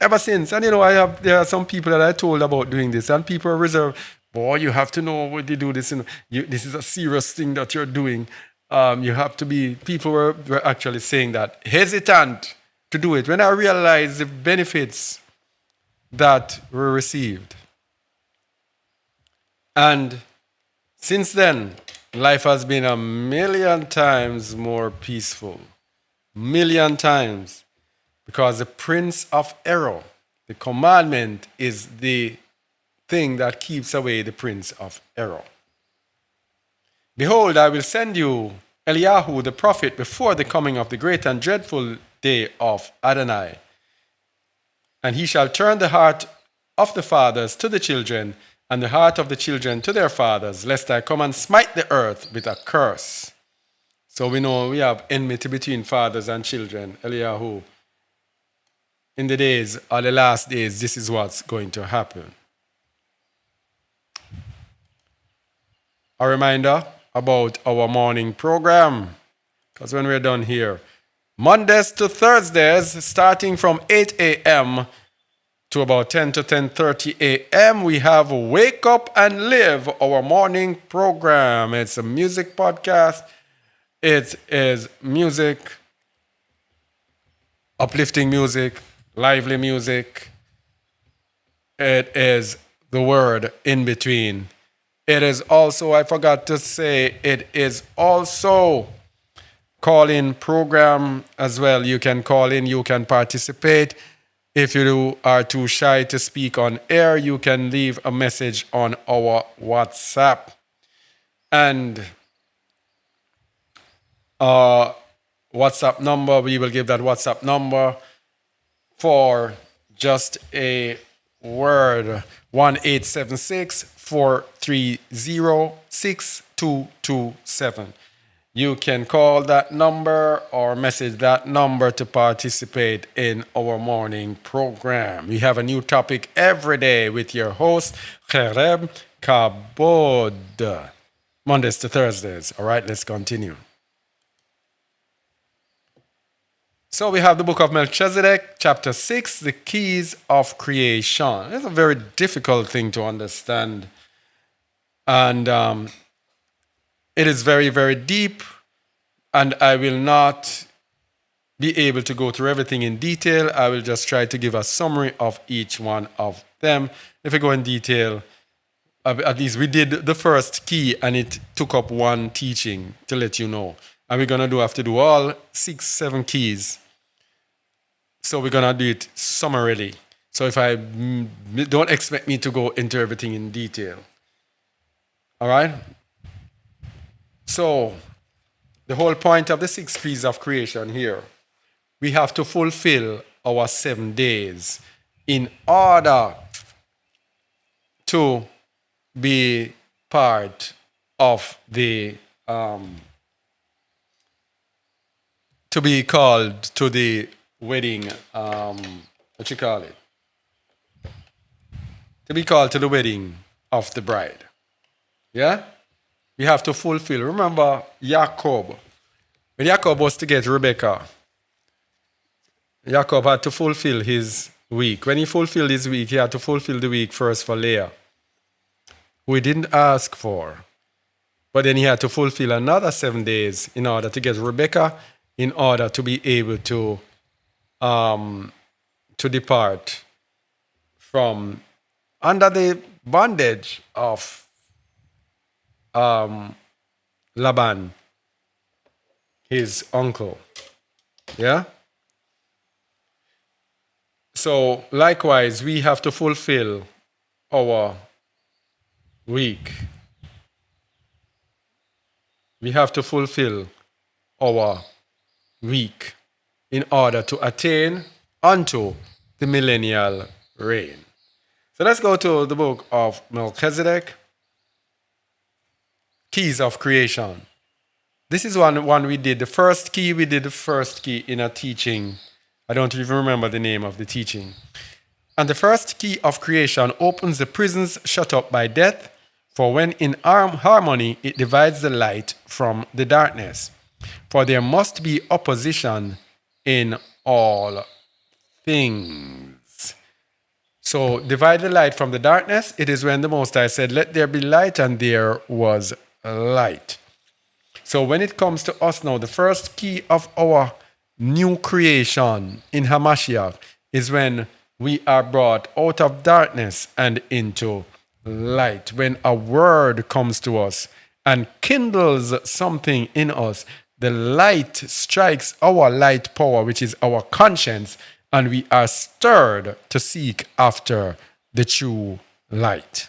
ever since. And there are some people that I told about doing this, and people are reserved. Boy, you have to know when you do this. This is a serious thing that you're doing. You have to be, people were actually saying that, hesitant to do it. When I realized the benefits that were received. And since then, life has been a million times more peaceful. Million times. Because the prince of error, the commandment, is the thing that keeps away the prince of error. Behold, I will send you Eliyahu the prophet before the coming of the great and dreadful day of Adonai. And he shall turn the heart of the fathers to the children, and the heart of the children to their fathers, lest I come and smite the earth with a curse. So we know we have enmity between fathers and children. Eliyahu, in the days or the last days, this is what's going to happen. A reminder about our morning program, because when we're done here, Mondays to Thursdays, starting from 8 a.m. to about 10 to 10:30 a.m., we have Wake Up and Live, our morning program. It's a music podcast. It is music, uplifting music, lively music. It is the word in between. It is also, I forgot to say, it is also call-in program as well. You can call in, you can participate. If you are too shy to speak on air, you can leave a message on our WhatsApp. And WhatsApp number, we will give that WhatsApp number for just a word, 1-876-430-6227. You can call that number or message that number to participate in our morning program. We have a new topic every day with your host, Khereb Kabod. Mondays to Thursdays. All right, let's continue. So we have the book of Melchizedek, chapter 6, the keys of creation. It's a very difficult thing to understand. And it is very, very deep. And I will not be able to go through everything in detail. I will just try to give a summary of each one of them. If we go in detail, at least we did the first key and it took up one teaching to let you know. And we're going to have to do all 6, 7 keys. So we're going to do it summarily. So if I don't expect me to go into everything in detail. All right? So the whole point of the 6 keys of creation here, we have to fulfill our 7 days in order to be part of the to be called to the wedding, what you call it? To be called to the wedding of the bride. Yeah? We have to fulfill. Remember Jacob. When Jacob was to get Rebecca, Jacob had to fulfill his week. When he fulfilled his week, he had to fulfill the week first for Leah, who he didn't ask for. But then he had to fulfill another 7 days in order to get Rebecca, in order to be able to depart from under the bondage of Laban, his uncle. Yeah? So likewise, we have to fulfill our week. We have to fulfill our week in order to attain unto the millennial reign. So let's go to the book of Melchizedek, Keys of Creation. This is one we did. The first key, we did the first key in a teaching. I don't even remember the name of the teaching. And the first key of creation opens the prisons shut up by death, for when in harmony it divides the light from the darkness. For there must be opposition in all things. So divide the light from the darkness. It is when the Most High said, let there be light, and there was light. So when it comes to us now, the first key of our new creation in Hamashiach is when we are brought out of darkness and into light. When a word comes to us and kindles something in us, the light strikes our light power, which is our conscience, and we are stirred to seek after the true light.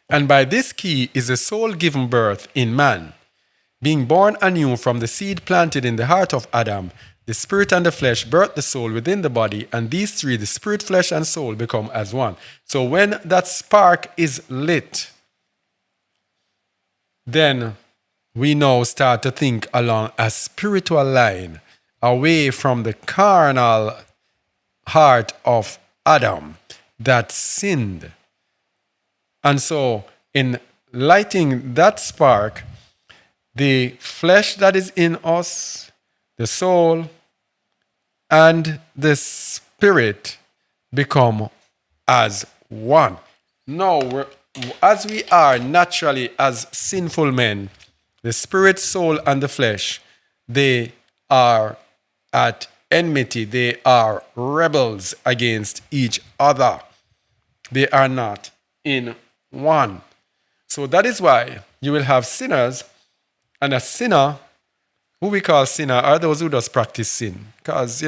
And by this key is the soul given birth in man, being born anew from the seed planted in the heart of Adam. The spirit and the flesh birth the soul within the body, and these three, the spirit, flesh, and soul, become as one. So when that spark is lit, then we now start to think along a spiritual line, away from the carnal heart of Adam that sinned. And so in lighting that spark, the flesh that is in us, the soul, and the spirit become as one. Now, as we are naturally as sinful men, the spirit, soul, and the flesh, they are at enmity. They are rebels against each other. They are not in one. So that is why you will have sinners, and a sinner, who we call sinner, are those who just practice sin. Because,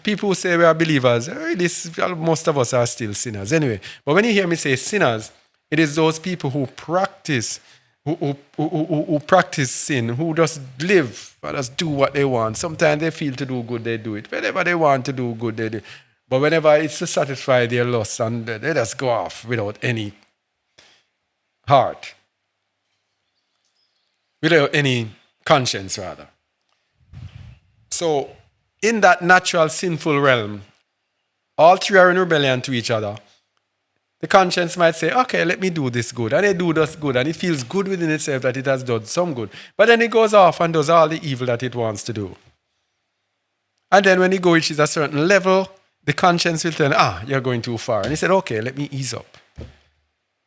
people who say we are believers, really, most of us are still sinners anyway. But when you hear me say sinners, it is those people who practice, who practice sin, who just live and just do what they want. Sometimes they feel to do good, they do it. Whenever they want to do good, they do it. But whenever it's to satisfy their lust, and they just go off without any heart, without any conscience, rather. So, in that natural sinful realm, all three are in rebellion to each other. The conscience might say, okay, let me do this good. And they do this good, and it feels good within itself that it has done some good. But then it goes off and does all the evil that it wants to do. And then when it reaches a certain level, the conscience will tell, you're going too far. And he said, okay, let me ease up.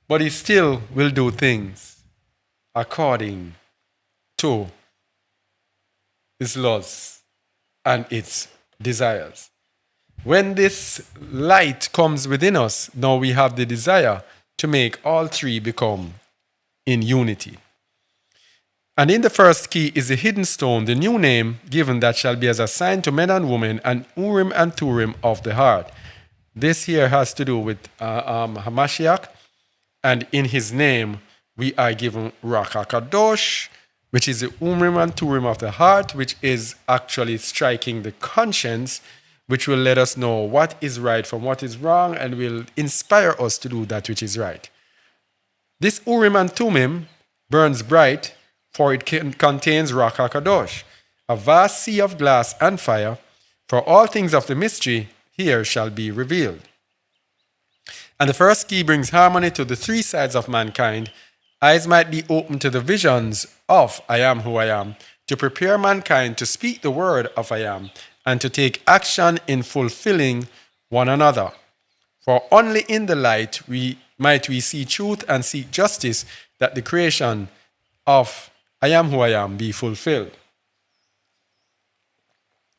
But he still will do things according to his laws and its desires. When this light comes within us, now we have the desire to make all three become in unity. And in the first key is the hidden stone, the new name given that shall be as a sign to men and women, and Urim and Thurim of the heart. This here has to do with Hamashiach, and in his name we are given Ruach HaKadosh, which is the Urim and Thurim of the heart, which is actually striking the conscience, which will let us know what is right from what is wrong, and will inspire us to do that which is right. This Urim and Thummim burns bright, for it contains Ruach HaKadosh, a vast sea of glass and fire, for all things of the mystery here shall be revealed. And the first key brings harmony to the three sides of mankind, Eyes might be open to the visions of I am who I am, to prepare mankind to speak the word of I am, and to take action in fulfilling one another. For only in the light we see truth and seek justice, that the creation of I am who I am be fulfilled.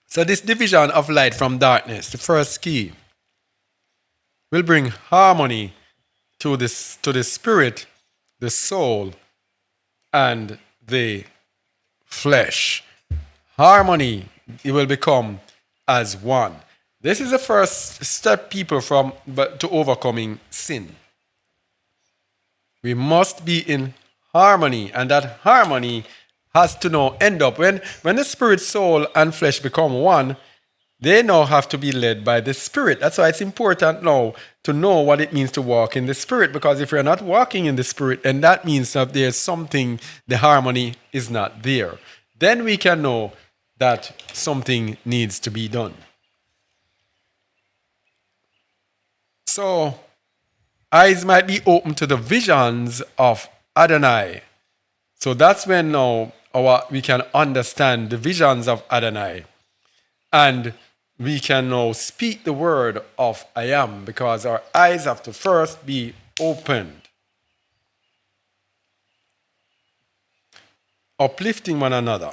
So this division of light from darkness, the first key, will bring harmony to the spirit, the soul, and the flesh. Harmony, it will become as one. This is the first step, people, to overcoming sin. We must be in harmony, and that harmony has to now end up when the spirit, soul, and flesh become one. They now have to be led by the Spirit. That's why it's important now to know what it means to walk in the Spirit. Because if you're not walking in the Spirit, then that means that there's something, the harmony is not there. Then we can know that something needs to be done. So, eyes might be open to the visions of Adonai. So that's when now we can understand the visions of Adonai. And we can now speak the word of I am, because our eyes have to first be opened. Uplifting one another.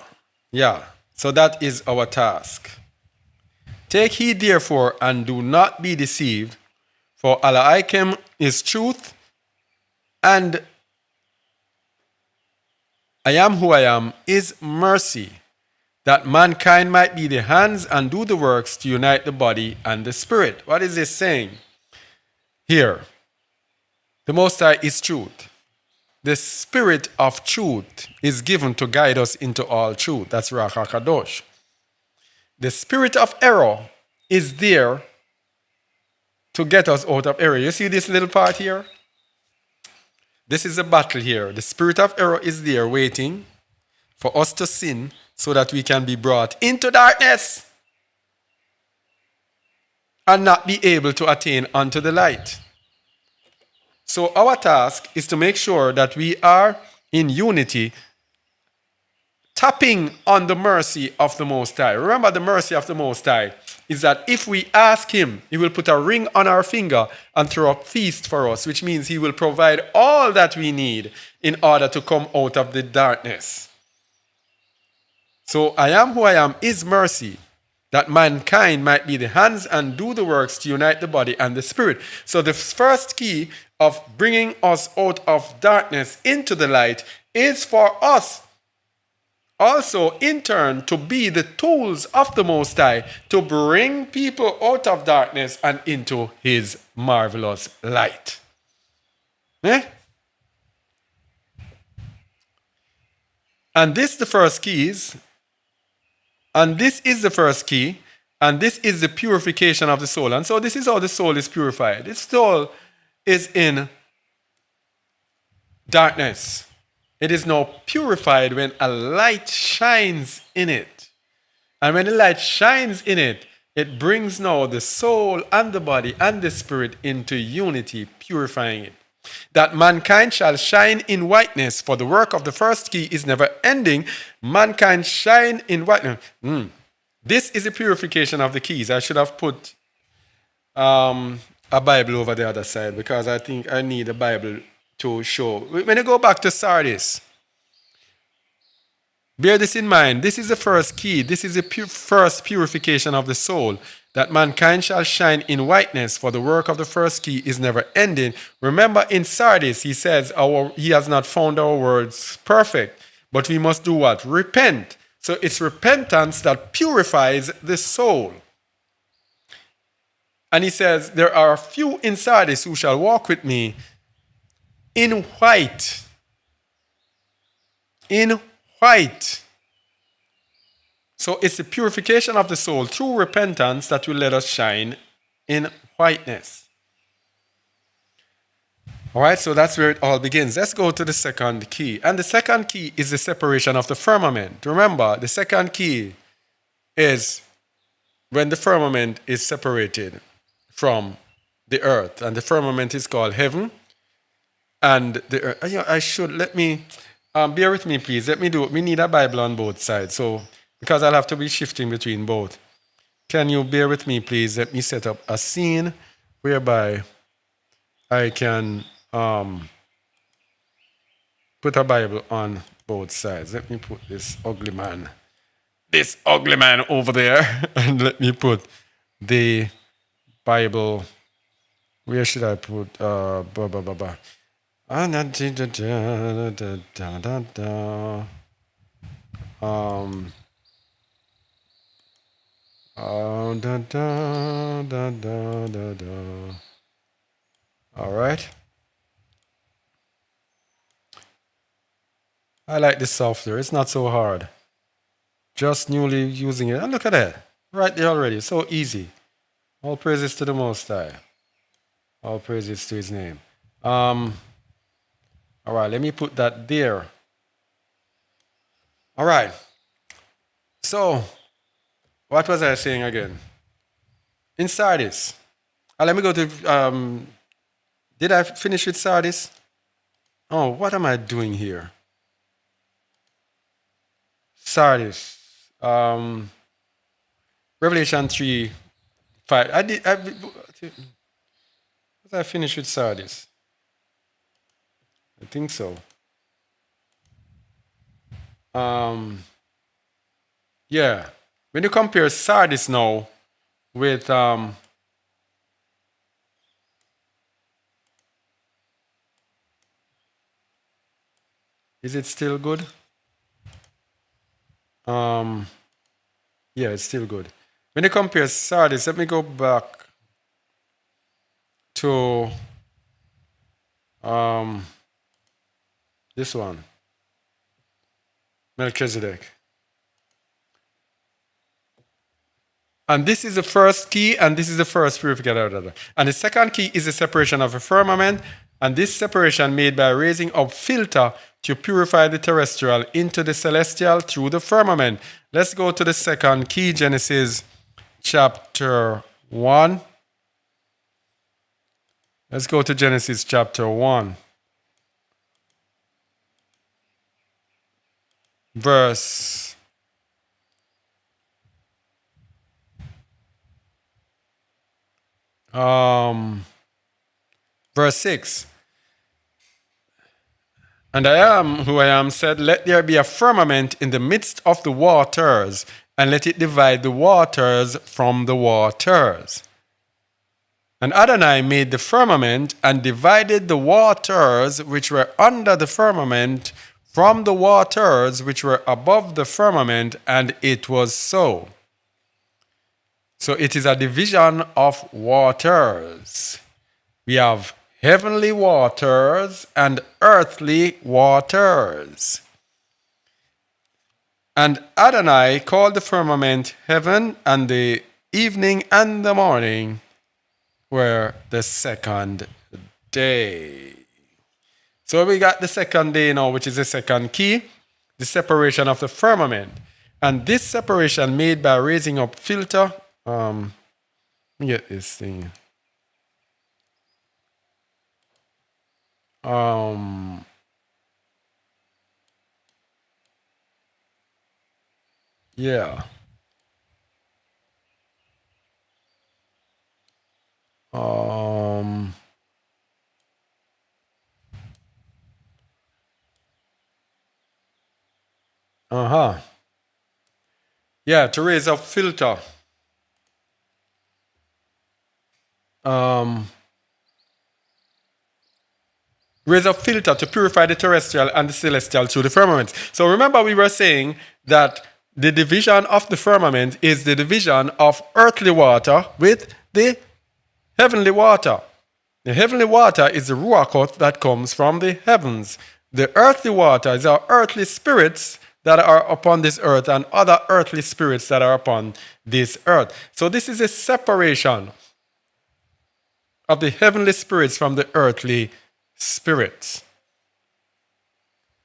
Yeah, so that is our task. Take heed therefore, and do not be deceived, for Alaikem is truth, and I am who I am is mercy, that mankind might be the hands and do the works to unite the body and the spirit. What is this saying? Here, the Most High is truth. The spirit of truth is given to guide us into all truth. That's Ruach HaKadosh. The spirit of error is there to get us out of error. You see this little part here? This is a battle here. The spirit of error is there waiting for us to sin, so that we can be brought into darkness and not be able to attain unto the light. So our task is to make sure that we are in unity, tapping on the mercy of the Most High. Remember, the mercy of the Most High is that if we ask Him, He will put a ring on our finger and throw a feast for us, which means He will provide all that we need in order to come out of the darkness. So I am who I am is mercy, that mankind might be the hands and do the works to unite the body and the spirit. So the first key of bringing us out of darkness into the light is for us also in turn to be the tools of the Most High to bring people out of darkness and into His marvelous light. And this is the first keys. And this is the first key, and this is the purification of the soul. And so this is how the soul is purified. The soul is in darkness. It is now purified when a light shines in it. And when the light shines in it, it brings now the soul and the body and the spirit into unity, purifying it. That mankind shall shine in whiteness, for the work of the first key is never ending. Mankind shine in whiteness. This is the purification of the keys. I should have put a Bible over the other side, because I think I need a Bible to show. When you go back to Sardis, bear this in mind. This is the first key. This is the first purification of the soul. That mankind shall shine in whiteness, for the work of the first key is never ending. Remember, in Sardis, he says he has not found our words perfect, but we must do what? Repent. So it's repentance that purifies the soul. And he says, there are a few in Sardis who shall walk with me in white. In white. So it's the purification of the soul through repentance that will let us shine in whiteness. All right, so that's where it all begins. Let's go to the second key. And the second key is the separation of the firmament. Remember, the second key is when the firmament is separated from the earth. And the firmament is called heaven. and the earth. I should let me bear with me, please. Let me do it. We need a Bible on both sides, so because I'll have to be shifting between both. Can you bear with me, please? Let me set up a scene whereby I can put a Bible on both sides. Let me put this ugly man over there, and let me put the Bible. Where should I put? Blah, blah, blah, blah. Um, da, da, da, da, da, da. All right. I like this software. It's not so hard. Just newly using it. And look at that. Right there already. So easy. All praises to the Most High. All praises to his name. All right, let me put that there. All right. So, what was I saying again? In Sardis. Let me go to. Did I finish with Sardis? Oh, what am I doing here? Sardis. Revelation 3, 5. Was I finished with Sardis? I think so. Yeah. When you compare Sardis now with is it still good? Yeah, it's still good. When you compare Sardis, let me go back to this one. Melchizedek. And this is the first key, and this is the first purificator. And the second key is the separation of the firmament, and this separation made by raising up filter to purify the terrestrial into the celestial through the firmament. Let's go to the second key, Genesis chapter 1. Let's go to Genesis chapter 1. Verse 6. And I am who I am said, let there be a firmament in the midst of the waters, and let it divide the waters from the waters. And Adonai made the firmament and divided the waters which were under the firmament from the waters which were above the firmament, and it was so. So it is a division of waters. We have heavenly waters and earthly waters. And Adonai called the firmament heaven, and the evening and the morning were the second day. So we got the second day now, which is the second key, the separation of the firmament. And this separation made by raising up filter. Let me get this thing. Yeah. Yeah, to raise up filter. Raise up filter to purify the terrestrial and the celestial through the firmament. So remember we were saying that the division of the firmament is the division of earthly water with the heavenly water. The heavenly water is the ruach that comes from the heavens. The earthly water is our earthly spirits that are upon this earth and other earthly spirits that are upon this earth. So this is a separation of the heavenly spirits from the earthly spirits.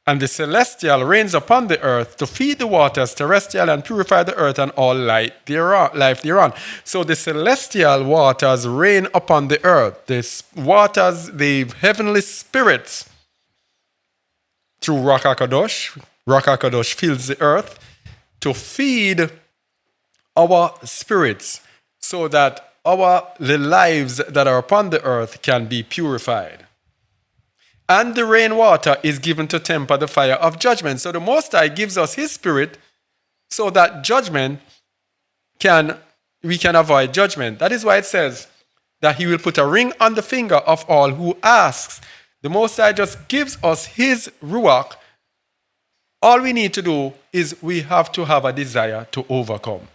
And the celestial rains upon the earth to feed the waters terrestrial and purify the earth and all life thereon. So the celestial waters rain upon the earth. The waters, the heavenly spirits, through Ruach HaKadosh. Ruach HaKadosh fills the earth to feed our spirits so that the lives that are upon the earth can be purified. And the rainwater is given to temper the fire of judgment. So the Most High gives us His Spirit so that we can avoid judgment. That is why it says that He will put a ring on the finger of all who asks. The Most High just gives us His Ruach. All we need to do is we have to have a desire to overcome.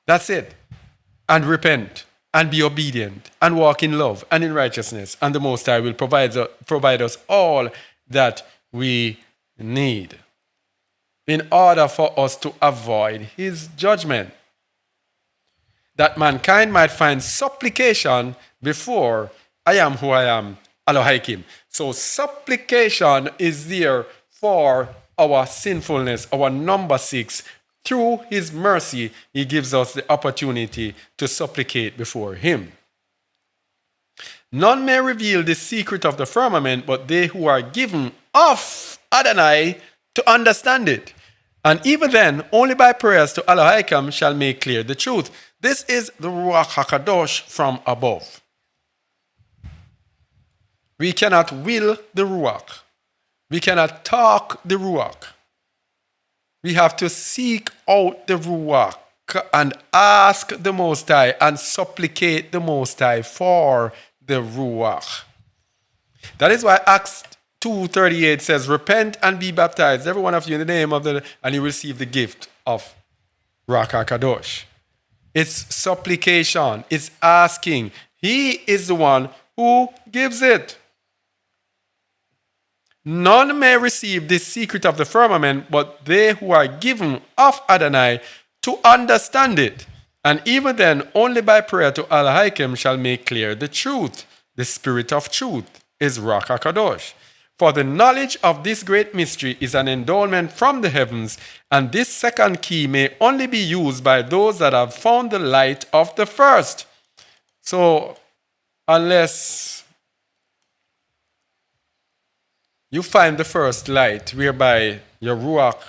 That's it. And repent. And be obedient and walk in love and in righteousness, and the Most High will provide us all that we need in order for us to avoid His judgment, that mankind might find supplication before I am who I am, Elohim. So supplication is there for our sinfulness, our number 6. Through His mercy, He gives us the opportunity to supplicate before Him. None may reveal the secret of the firmament, but they who are given of Adonai to understand it. And even then, only by prayers to Elohim shall make clear the truth. This is the Ruach HaKadosh from above. We cannot will the Ruach. We cannot talk the Ruach. We have to seek out the Ruach and ask the Most High and supplicate the Most High for the Ruach. That is why Acts 2:38 says, repent and be baptized, every one of you, in the name of and you receive the gift of Ruach HaKadosh. It's supplication. It's asking. He is the one who gives it. None may receive this secret of the firmament, but they who are given of Adonai to understand it. And even then, only by prayer to Elohim shall make clear the truth. The Spirit of truth is Ruach HaKadosh. For the knowledge of this great mystery is an endowment from the heavens, and this second key may only be used by those that have found the light of the first. So, unless you find the first light whereby your Ruach,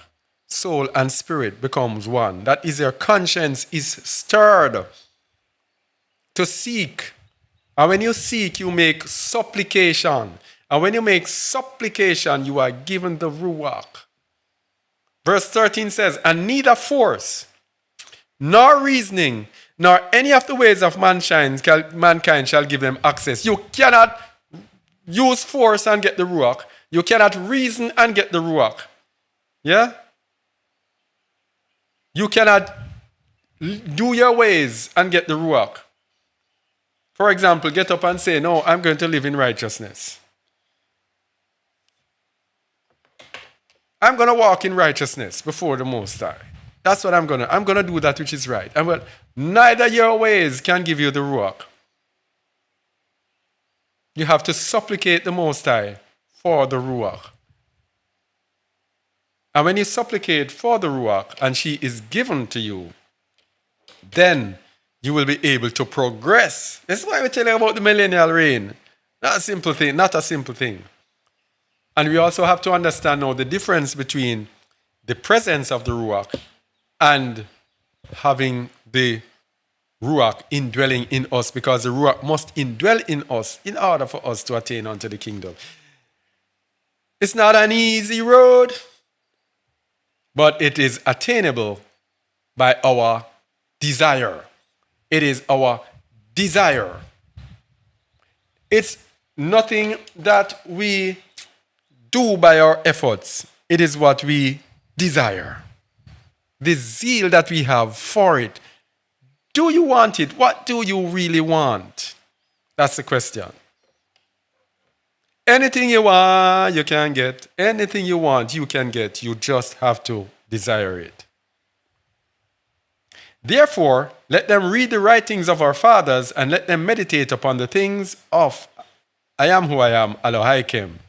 soul, and spirit becomes one. That is, your conscience is stirred to seek. And when you seek, you make supplication. And when you make supplication, you are given the Ruach. Verse 13 says, and neither force, nor reasoning, nor any of the ways of mankind shall give them access. You cannot use force and get the Ruach. You cannot reason and get the Ruach. Yeah? You cannot do your ways and get the Ruach. For example, get up and say, no, I'm going to live in righteousness. I'm going to walk in righteousness before the Most High. That's what I'm going to. I'm going to do that which is right. And well, neither your ways can give you the Ruach. You have to supplicate the Most High for the Ruach. And when you supplicate for the Ruach and she is given to you, then you will be able to progress. This is why we tell you about the millennial reign. Not a simple thing, not a simple thing. And we also have to understand now the difference between the presence of the Ruach and having the Ruach indwelling in us, because the Ruach must indwell in us in order for us to attain unto the kingdom. It's not an easy road, but it is attainable by our desire. It is our desire. It's nothing that we do by our efforts. It is what we desire. The zeal that we have for it. Do you want it? What do you really want? That's the question. Anything you want, you can get. Anything you want, you can get. You just have to desire it. Therefore, let them read the writings of our fathers and let them meditate upon the things of I am who I am, Elohim.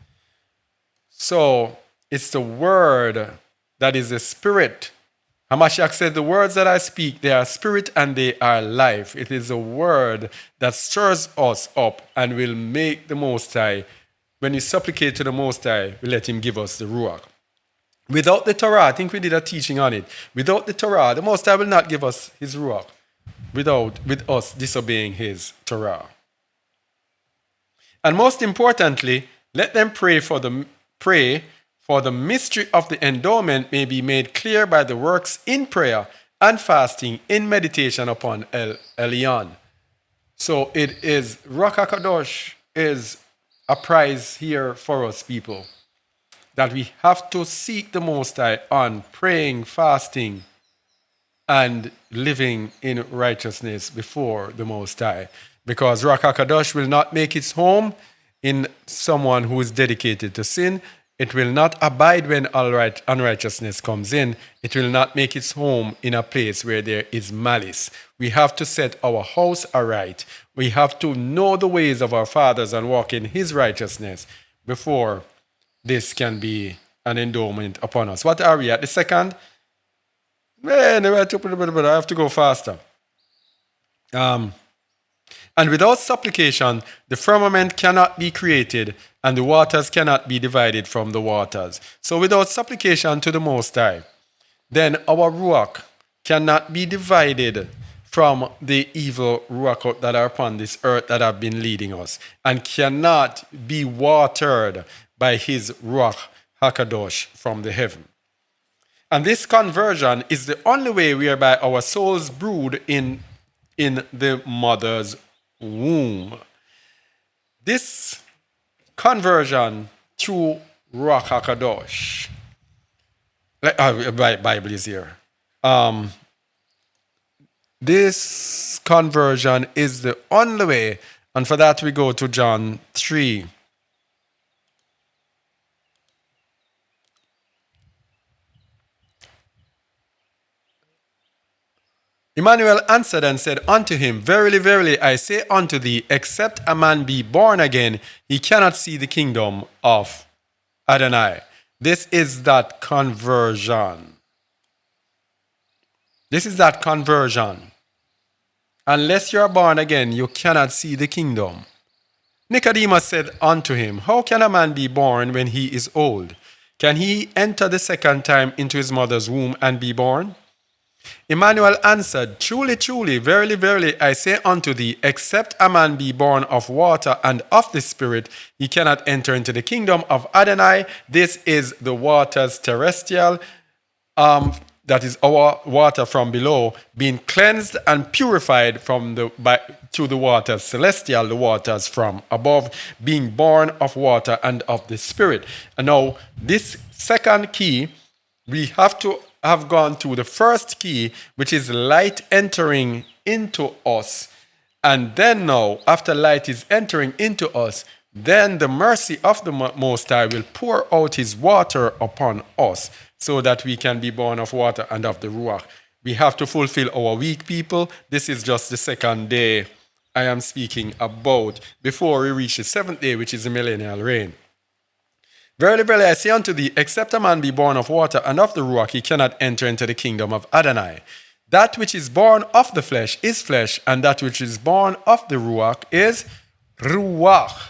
So, It's the word that is the spirit. Hamashiach said, the words that I speak, they are spirit and they are life. It is a word that stirs us up and will make the Most High. When we supplicate to the Most High, we let him give us the Ruach. Without the Torah, I think we did a teaching on it. Without the Torah, the Most High will not give us his Ruach with us disobeying his Torah. And most importantly, let them pray for the mystery of the endowment may be made clear by the works in prayer and fasting in meditation upon El Elyon. So it is, Ruach HaKadosh is a prize here for us people, that we have to seek the Most High on praying, fasting, and living in righteousness before the Most High. Because Ruach HaKadosh will not make its home in someone who is dedicated to sin. It will not abide when unrighteousness comes in. It will not make its home in a place where there is malice. We have to set our house aright. We have to know the ways of our fathers and walk in his righteousness before this can be an endowment upon us. What are we at? The second? I have to go faster. And without supplication, the firmament cannot be created, and the waters cannot be divided from the waters. So without supplication to the Most High, then our Ruach cannot be divided from the evil Ruach that are upon this earth that have been leading us, and cannot be watered by his Ruach HaKadosh from the heaven. And this conversion is the only way whereby our souls brood in the mother's womb. This conversion through Ruach HaKadosh. Bible is here. This conversion is the only way, and for that we go to John 3. Emmanuel answered and said unto him, Verily, verily, I say unto thee, except a man be born again, he cannot see the kingdom of Adonai. This is that conversion. This is that conversion. Unless you are born again, you cannot see the kingdom. Nicodemus said unto him, How can a man be born when he is old? Can he enter the second time into his mother's womb and be born? Emmanuel answered, Truly, truly, verily, verily, I say unto thee, except a man be born of water and of the Spirit, he cannot enter into the kingdom of Adonai. This is the waters terrestrial, that is our water from below, being cleansed and purified through the waters celestial, the waters from above, being born of water and of the Spirit. And now, this second key, we have to have gone through the first key, which is light entering into us. And then now, after light is entering into us, then the mercy of the Most High will pour out his water upon us so that we can be born of water and of the Ruach. We have to fulfill our week, people. This is just the second day I am speaking about before we reach the seventh day, which is the millennial reign. Verily, verily, I say unto thee, except a man be born of water and of the Ruach, he cannot enter into the kingdom of Adonai. That which is born of the flesh is flesh, and that which is born of the Ruach is Ruach.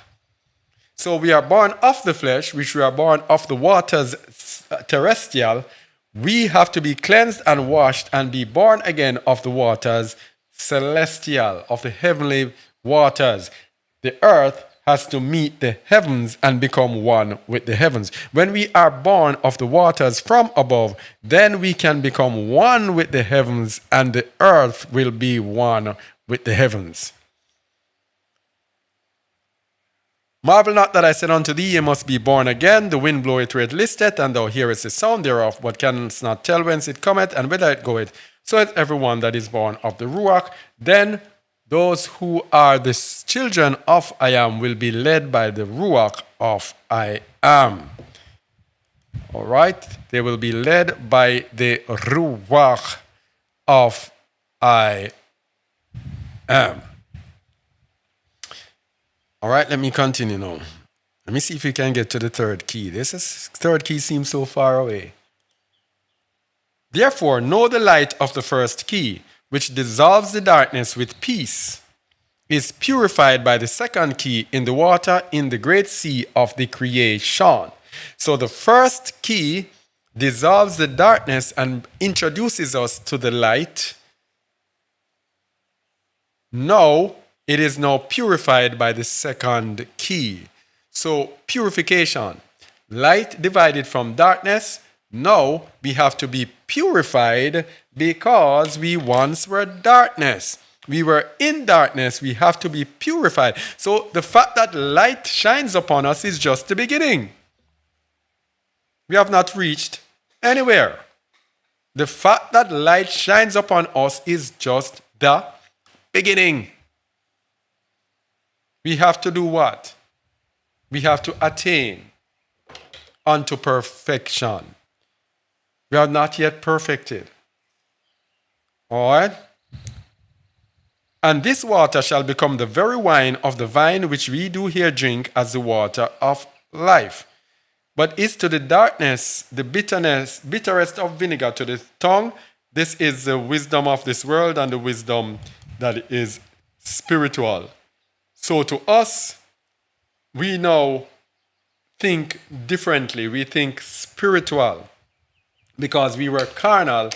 So we are born of the flesh, which we are born of the waters terrestrial. We have to be cleansed and washed and be born again of the waters celestial, of the heavenly waters. The earth has to meet the heavens and become one with the heavens. When we are born of the waters from above, then we can become one with the heavens, and the earth will be one with the heavens. Marvel not that I said unto thee, ye must be born again. The wind bloweth where it listeth, and thou hearest the sound thereof, but canst not tell whence it cometh and whither it goeth. So is everyone that is born of the Ruach. Then those who are the children of I Am will be led by the Ruach of I Am. All right? They will be led by the Ruach of I Am. All right, let me continue now. Let me see if we can get to the third key. Third key seems so far away. Therefore, know the light of the first key, which dissolves the darkness with peace, is purified by the second key in the water in the great sea of the creation. So the first key dissolves the darkness and introduces us to the light. Now, it is now purified by the second key. So, purification. Light divided from darkness. Now, we have to be purified because we once were darkness. We were in darkness. We have to be purified. So, the fact that light shines upon us is just the beginning. We have not reached anywhere. The fact that light shines upon us is just the beginning. We have to do what? We have to attain unto perfection. We are not yet perfected. All right? And this water shall become the very wine of the vine which we do here drink as the water of life. But is to the darkness, the bitterest of vinegar to the tongue. This is the wisdom of this world and the wisdom that is spiritual. So to us, we now think differently. We think spiritual because we were carnal,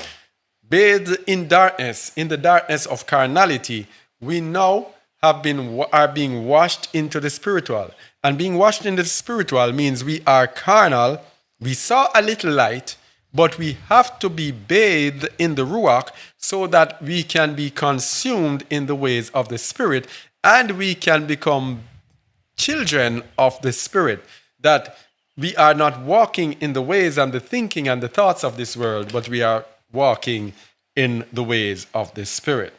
bathed in darkness, in the darkness of carnality. We now are being washed into the spiritual. And being washed into the spiritual means we are carnal. We saw a little light, but we have to be bathed in the Ruach so that we can be consumed in the ways of the Spirit and we can become children of the Spirit. That we are not walking in the ways and the thinking and the thoughts of this world, but we are walking in the ways of the Spirit.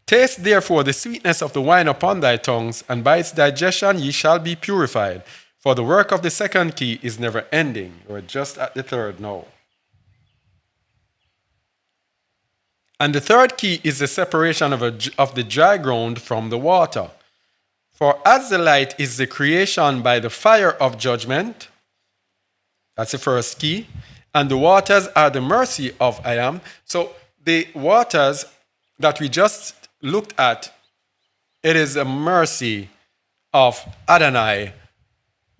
Taste therefore the sweetness of the wine upon thy tongues, and by its digestion ye shall be purified. For the work of the second key is never ending. We're just at the third now. And the third key is the separation of the dry ground from the water. For as the light is the creation by the fire of judgment, that's the first key, and the waters are the mercy of I am. So the waters that we just looked at, it is a mercy of Adonai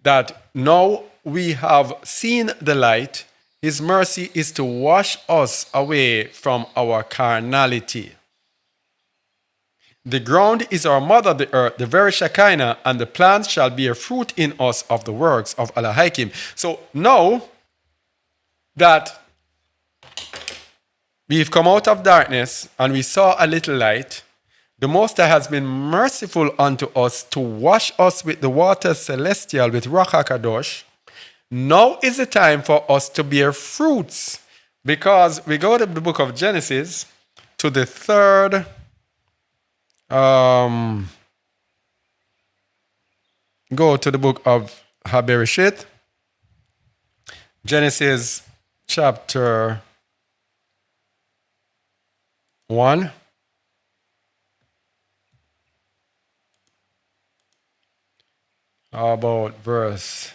that now we have seen the light. His mercy is to wash us away from our carnality. The ground is our mother, the earth, the very Shekinah, and the plants shall bear fruit in us of the works of Elohim. So now that we've come out of darkness and we saw a little light, the Most High has been merciful unto us to wash us with the waters celestial, with Ruach HaKadosh. Now is the time for us to bear fruits, because we go to the book of Genesis, to the third, go to the book of Habereshit, Genesis chapter 1. How about verse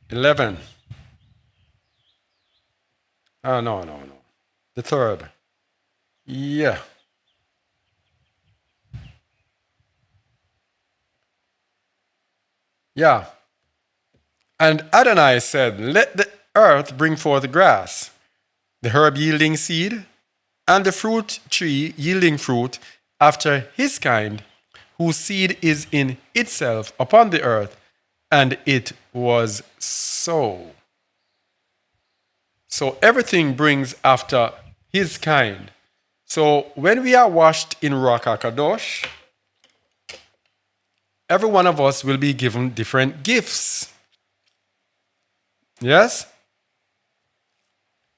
11? Oh, no. The third. Yeah. Yeah. And Adonai said, let the earth bring forth grass, the herb yielding seed, and the fruit tree yielding fruit after his kind, whose seed is in itself upon the earth. And it was so. So everything brings after his kind. So when we are washed in Ruach HaKadosh, every one of us will be given different gifts. Yes?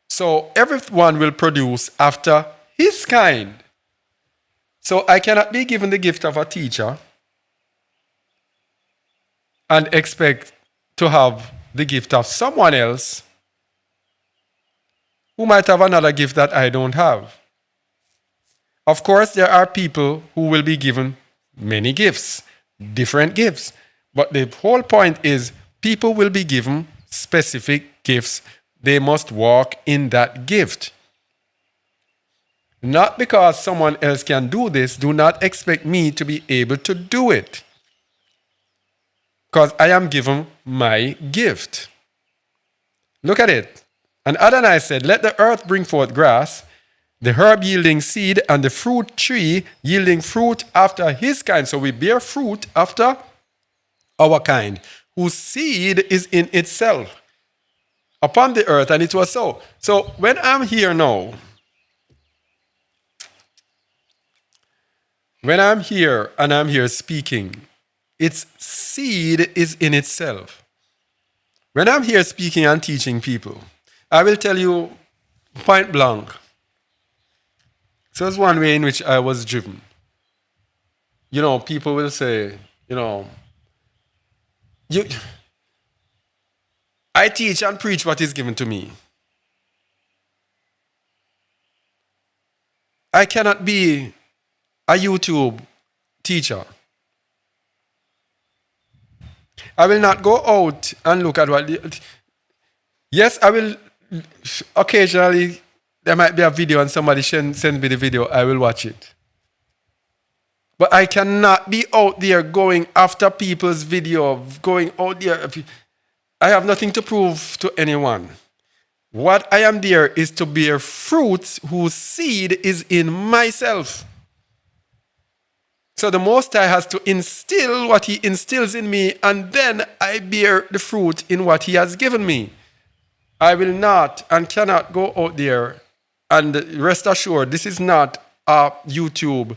So everyone will produce after his kind. So I cannot be given the gift of a teacher and expect to have the gift of someone else who might have another gift that I don't have. Of course, there are people who will be given many gifts, different gifts. But the whole point is people will be given specific gifts. They must walk in that gift. Not because someone else can do this, do not expect me to be able to do it. Because I am given my gift. Look at it. And Adonai said, let the earth bring forth grass, the herb yielding seed, and the fruit tree yielding fruit after his kind. So we bear fruit after our kind, whose seed is in itself upon the earth, and it was so. So when I'm here now, when I'm here and I'm here speaking, its seed is in itself. When I'm here speaking and teaching people, I will tell you point blank. So it's one way in which I was driven. You know, people will say, you know, I teach and preach what is given to me. I cannot be a YouTube teacher. I will not go out and look at what. Yes, I will. Occasionally, there might be a video and somebody sends me the video. I will watch it. But I cannot be out there going after people's video, going out there. I have nothing to prove to anyone. What I am there is to bear fruits whose seed is in myself. So the Most High has to instill what he instills in me, and then I bear the fruit in what he has given me. I will not and cannot go out there, and rest assured, this is not a YouTube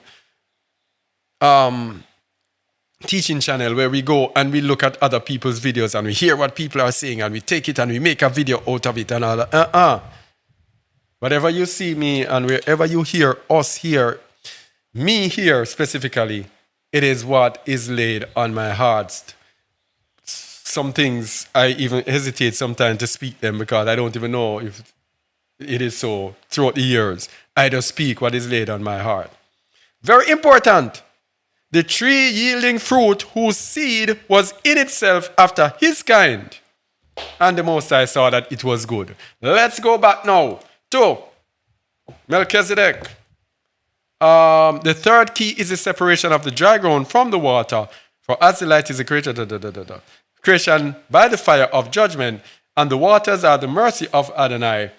teaching channel where we go and we look at other people's videos and we hear what people are saying and we take it and we make a video out of it and all that. Whatever you see me and wherever you hear us here, me here specifically, it is what is laid on my heart. Some things I even hesitate sometimes to speak them because I don't even know if it is so. Throughout the years, I just speak what is laid on my heart. Very important. The tree yielding fruit whose seed was in itself after his kind. And the Most High saw that it was good. Let's go back now to Melchizedek. The third key is the separation of the dry ground from the water. For as the light is a creation by the fire of judgment, and the waters are the mercy of Adonai.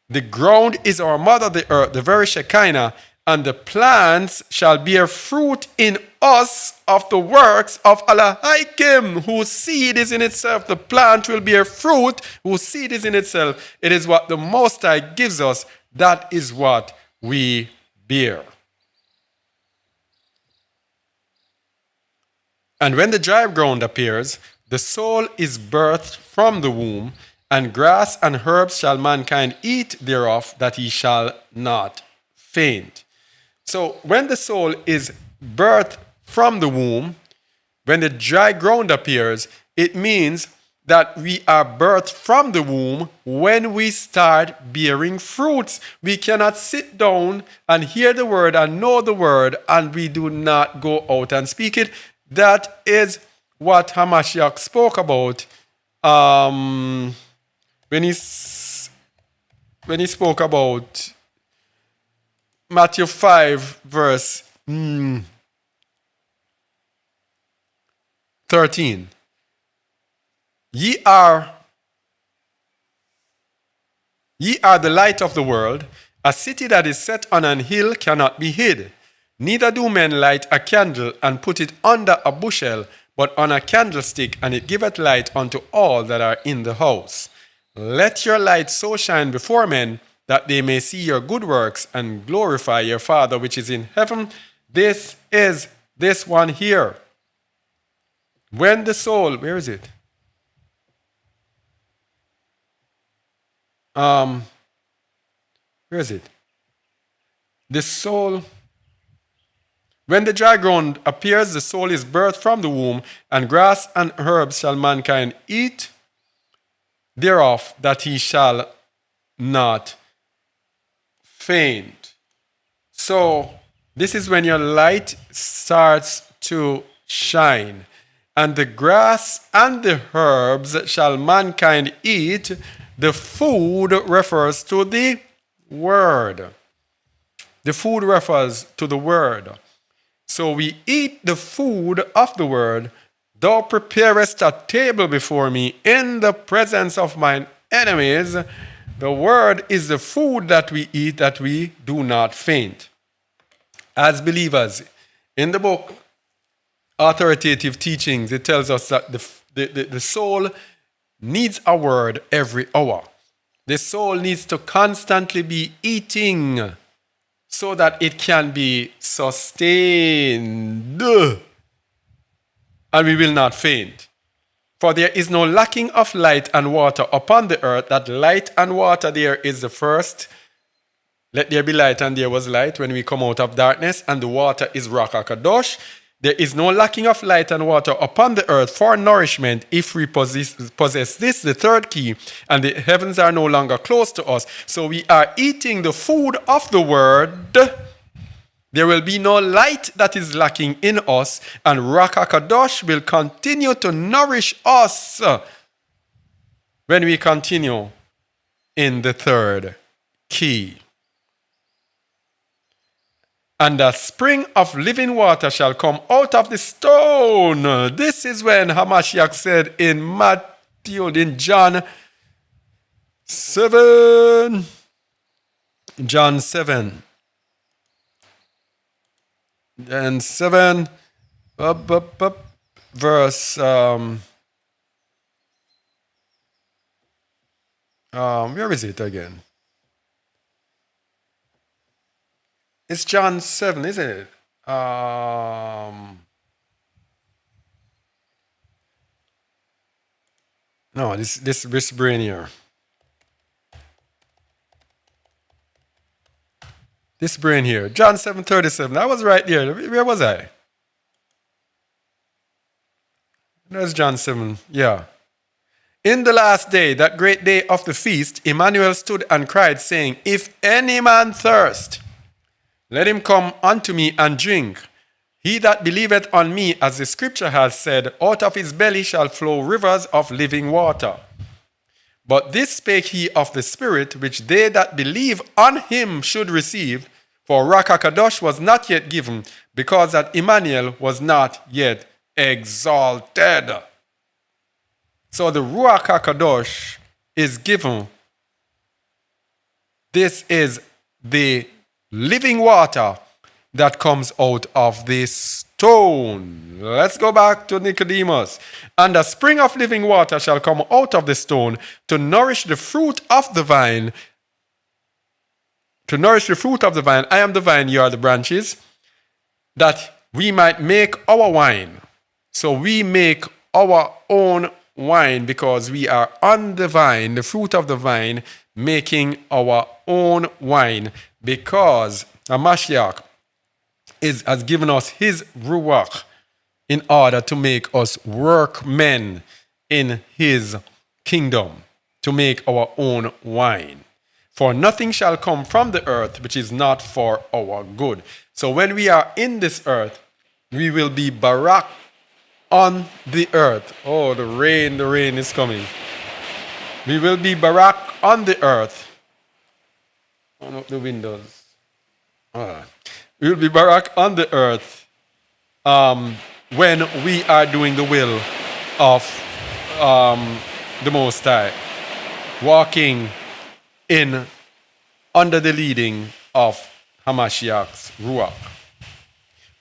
The ground is our mother, the earth, the very Shekinah, and the plants shall bear fruit in us of the works of Elohim, whose seed is in itself. The plant will bear fruit, whose seed is in itself. It is what the Most High gives us. That is what we bear. And when the dry ground appears, the soul is birthed from the womb, and grass and herbs shall mankind eat thereof, that he shall not faint. So when the soul is birthed from the womb, when the dry ground appears, it means that we are birthed from the womb when we start bearing fruits. We cannot sit down and hear the word and know the word and we do not go out and speak it. That is what Hamashiach spoke about when he spoke about Matthew 5, verse 13. Ye are the light of the world. A city that is set on an hill cannot be hid. Neither do men light a candle and put it under a bushel, but on a candlestick, and it giveth light unto all that are in the house. Let your light so shine before men, that they may see your good works and glorify your Father which is in heaven. This is this one here. When the soul, where is it? Where is it? The soul. When the dry ground appears, the soul is birthed from the womb, and grass and herbs shall mankind eat thereof, that he shall not faint. So this is when your light starts to shine. And the grass and the herbs shall mankind eat. The food refers to the word. The food refers to the word. So we eat the food of the word. Thou preparest a table before me in the presence of mine enemies. The word is the food that we eat, that we do not faint. As believers, in the book Authoritative Teachings, it tells us that the soul needs a word every hour. The soul needs to constantly be eating so that it can be sustained and we will not faint. For there is no lacking of light and water upon the earth. That light and water there is the first. Let there be light, and there was light when we come out of darkness, and the water is Ruach HaKadosh. There is no lacking of light and water upon the earth for nourishment if we possess this, the third key, and the heavens are no longer close to us. So we are eating the food of the word. There will be no light that is lacking in us, and Ruach HaKadosh will continue to nourish us when we continue in the third key. And a spring of living water shall come out of the stone. This is when Hamashiach said in Matthew, in John 7. John 7. And 7, verse, where is it again? It's John 7, isn't it? No, this brain here. This brain here. John 7:37. I was right there. Where was I? There's John 7. Yeah. In the last day, that great day of the feast, Emmanuel stood and cried, saying, If any man thirst, let him come unto me and drink. He that believeth on me, as the scripture has said, out of his belly shall flow rivers of living water. But this spake he of the Spirit, which they that believe on him should receive, for Ruach HaKadosh was not yet given, because that Emmanuel was not yet exalted. So the Ruach HaKadosh is given. This is the living water that comes out of this stone. Let's go back to Nicodemus. And a spring of living water shall come out of the stone to nourish the fruit of the vine. To nourish the fruit of the vine. I am the vine, you are the branches. That we might make our wine. So we make our own wine because we are on the vine, the fruit of the vine, making our own wine because Hamashiach has given us his Ruach in order to make us workmen in his kingdom, to make our own wine. For nothing shall come from the earth which is not for our good. So when we are in this earth, we will be barak on the earth. Oh, the rain is coming. We will be barak on the earth. Open up the windows. We will be barak on the earth when we are doing the will of the Most High, walking in under the leading of Hamashiach's Ruach.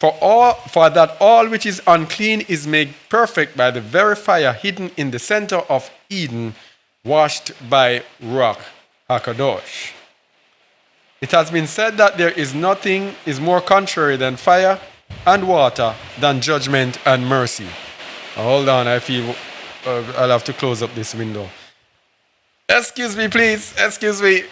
For that all which is unclean is made perfect by the very fire hidden in the center of Eden, washed by Ruach HaKadosh. It has been said that there is nothing is more contrary than fire and water than judgment and mercy. Hold on, I feel I'll have to close up this window. Excuse me, please. Excuse me.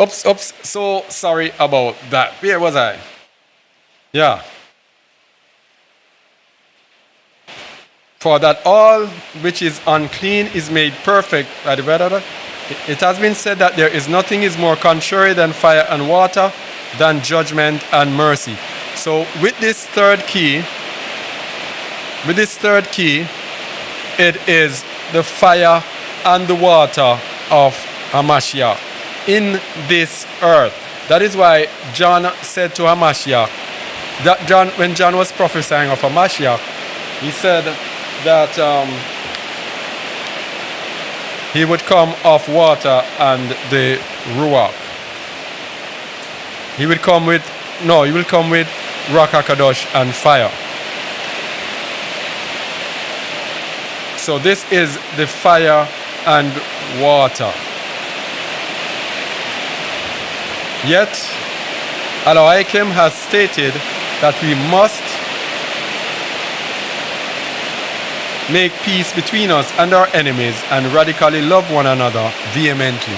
Oops, oops. So sorry about that. Where was I? Yeah. For that all which is unclean is made perfect by the word of God. It has been said that there is nothing is more contrary than fire and water, than judgment and mercy. So with this third key, it is the fire and the water of Hamashiach in this earth. That is why John said to Hamashiach, that when John was prophesying of Hamashiach, he said that he would come of water and the Ruach. He will come with Ruach HaKadosh and fire. So this is the fire and water. Yet, Elohim has stated that we must make peace between us and our enemies and radically love one another vehemently.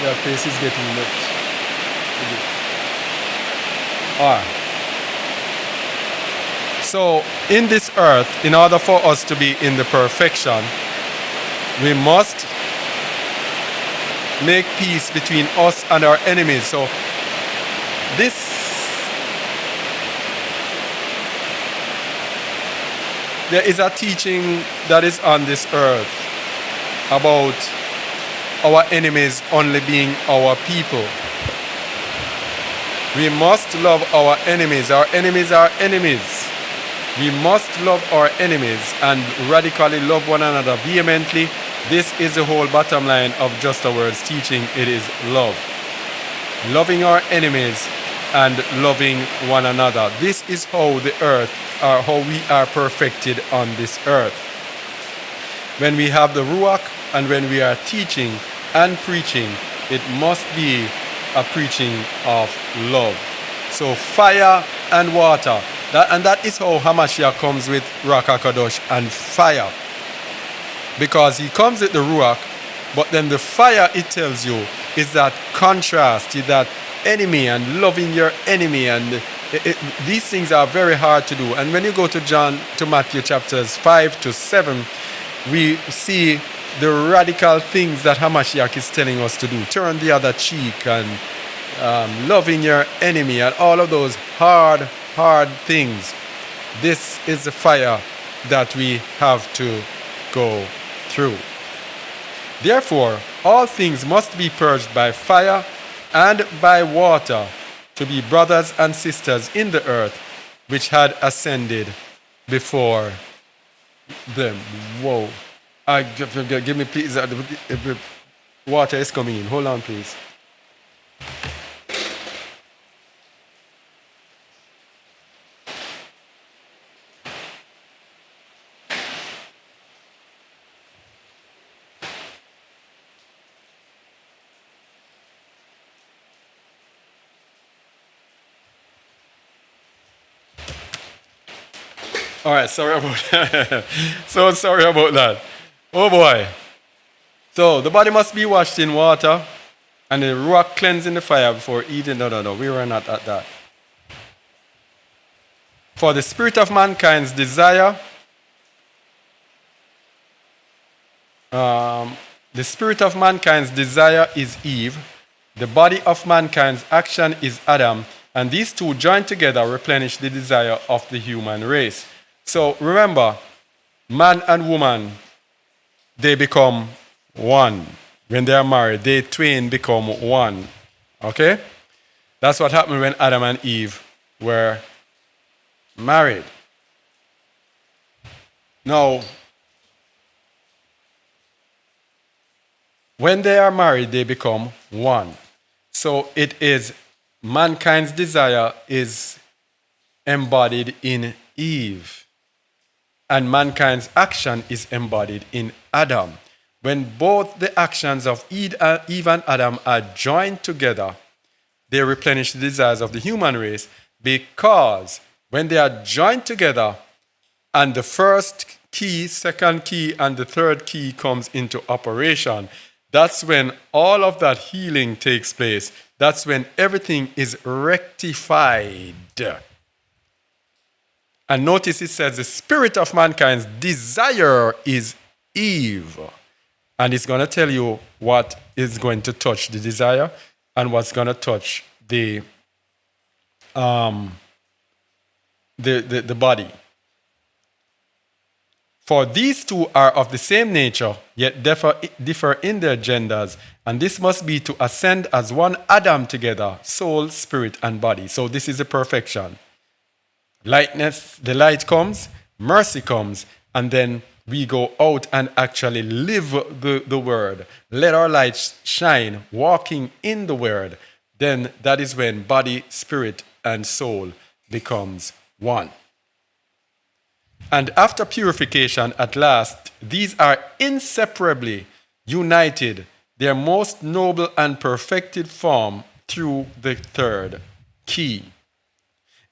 That place is getting left. Alright. So, in this earth, in order for us to be in the perfection, we must make peace between us and our enemies. So, there is a teaching that is on this earth about our enemies only being our people. We must love our enemies. Our enemies are enemies. We must love our enemies and radically love one another vehemently. This is the whole bottom line of Just a Word's teaching. It is love. Loving our enemies and loving one another. This is how how we are perfected on this earth. When we have the Ruach and when we are teaching and preaching, it must be a preaching of love. So fire and water. That is how Hamashiach comes with Ruach HaKadosh and fire. Because he comes with the Ruach, but then the fire, it tells you, is that contrast, is that enemy and loving your enemy. And these things are very hard to do. And when you go to Matthew chapters 5 to 7, we see the radical things that Hamashiach is telling us to do. Turn the other cheek and loving your enemy and all of those hard things. This is the fire that we have to go through. Therefore, all things must be purged by fire and by water to be brothers and sisters in the earth, which had ascended before them. Whoa. Give me please, the water is coming in. Hold on, please. All right, sorry about that. So sorry about that. Oh boy. So the body must be washed in water and the Ruach cleansed in the fire before eating. No. We were not at that. For the spirit of mankind's desire, the spirit of mankind's desire is Eve. The body of mankind's action is Adam. And these two joined together replenish the desire of the human race. So remember, man and woman, they become one. When they are married, they twain become one. Okay? That's what happened when Adam and Eve were married. Now, when they are married, they become one. So it is mankind's desire is embodied in Eve. And mankind's action is embodied in Adam. When both the actions of Eve and Adam are joined together, they replenish the desires of the human race, because when they are joined together and the first key, second key, and the third key comes into operation, That's when all of that healing takes place. That's when everything is rectified. And notice it says the spirit of mankind's desire is Eve. And it's going to tell you what is going to touch the desire and what's going to touch the body. For these two are of the same nature, yet differ in their genders, and this must be to ascend as one Adam together, soul, spirit, and body. So this is the perfection. Lightness, the light comes, mercy comes, and then we go out and actually live the word. Let our light shine, walking in the word. Then that is when body, spirit, and soul becomes one. And after purification, at last, these are inseparably united, their most noble and perfected form through the third key.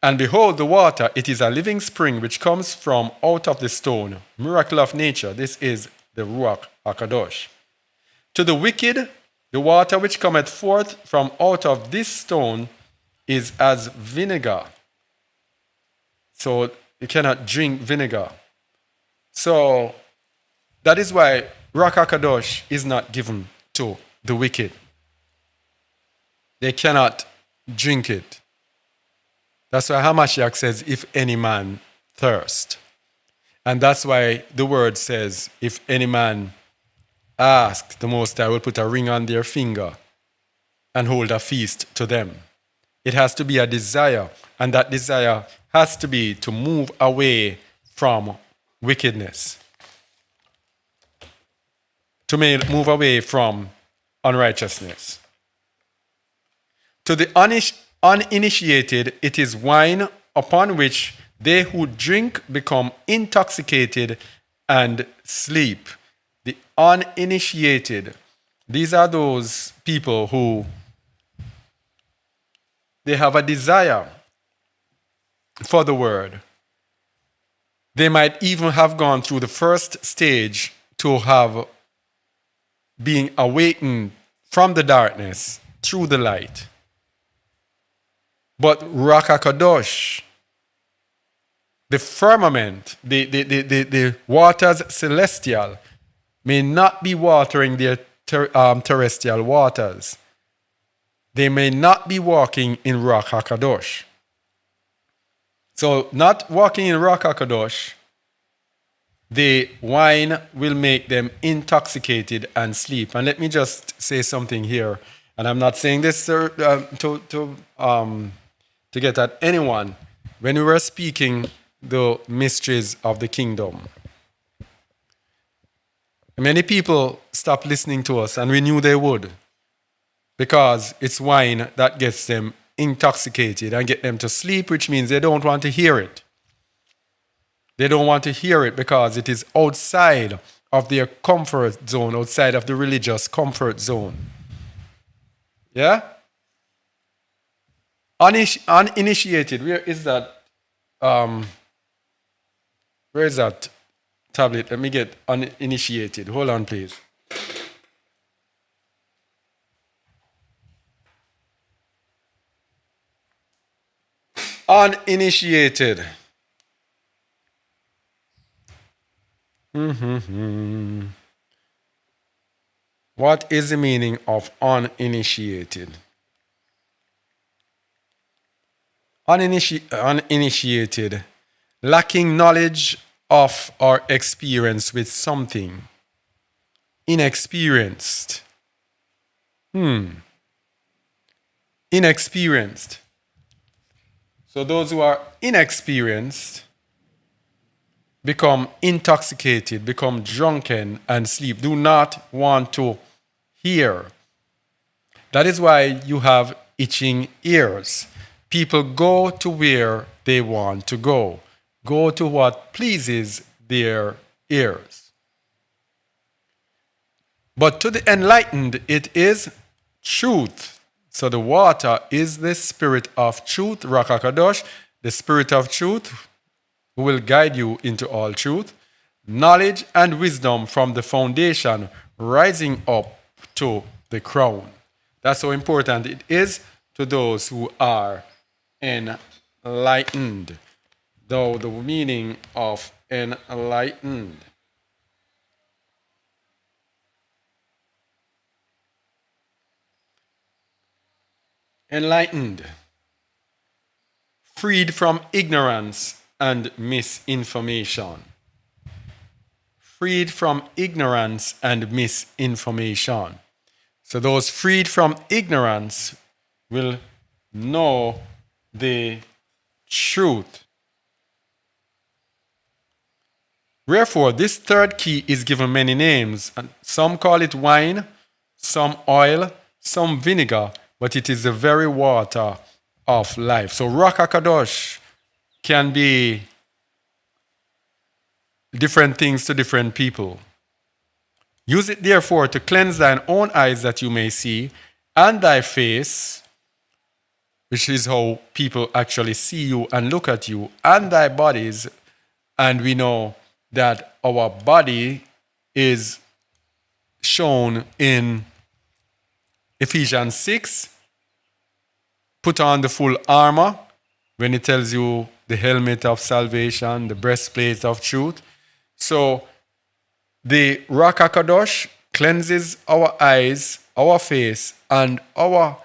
And behold, the water, it is a living spring which comes from out of the stone. Miracle of nature, this is the Ruach HaKadosh. To the wicked, the water which cometh forth from out of this stone is as vinegar. So you cannot drink vinegar. So that is why Ruach HaKadosh is not given to the wicked. They cannot drink it. That's why Hamashiach says, if any man thirst. And that's why the word says, if any man ask, the Most High will put a ring on their finger and hold a feast to them. It has to be a desire, and that desire has to be to move away from wickedness, to move away from unrighteousness. To the uninitiated, it is wine upon which they who drink become intoxicated and sleep. The uninitiated, these are those people who they have a desire for the word. They might even have gone through the first stage to have being awakened from the darkness through the light. But Ruach HaKadosh, the firmament, the waters celestial, may not be watering their terrestrial waters. They may not be walking in Ruach HaKadosh. So, not walking in Ruach HaKadosh, the wine will make them intoxicated and sleep. And let me just say something here. And I'm not saying this to get at anyone. When we were speaking the mysteries of the kingdom, many people stopped listening to us, and we knew they would, because it's wine that gets them intoxicated and get them to sleep, which means they don't want to hear it. They don't want to hear it because it is outside of their comfort zone, outside of the religious comfort zone. Yeah? Uninitiated, where is that? Where is that tablet? Let me get uninitiated. Hold on, please. Uninitiated. What is the meaning of uninitiated? Uninitiated, lacking knowledge of or experience with something. Inexperienced. Inexperienced. So those who are inexperienced become intoxicated, become drunken, and sleep. Do not want to hear. That is why you have itching ears. People go to where they want to go. Go to what pleases their ears. But to the enlightened, it is truth. So the water is the spirit of truth, Ruach HaKadosh, the spirit of truth, who will guide you into all truth, knowledge and wisdom from the foundation, rising up to the crown. That's how important it is to those who are enlightened. Though the meaning of enlightened. Enlightened. Freed from ignorance and misinformation. Freed from ignorance and misinformation. So those freed from ignorance will know the truth. Wherefore, this third key is given many names, and some call it wine, some oil, some vinegar, but it is the very water of life. So Ruach HaKadosh can be different things to different people. Use it therefore to cleanse thine own eyes that you may see, and thy face, which is how people actually see you and look at you, and thy bodies. And we know that our body is shown in Ephesians 6. Put on the full armor when it tells you the helmet of salvation, the breastplate of truth. So the Ruach HaKadosh cleanses our eyes, our face, and our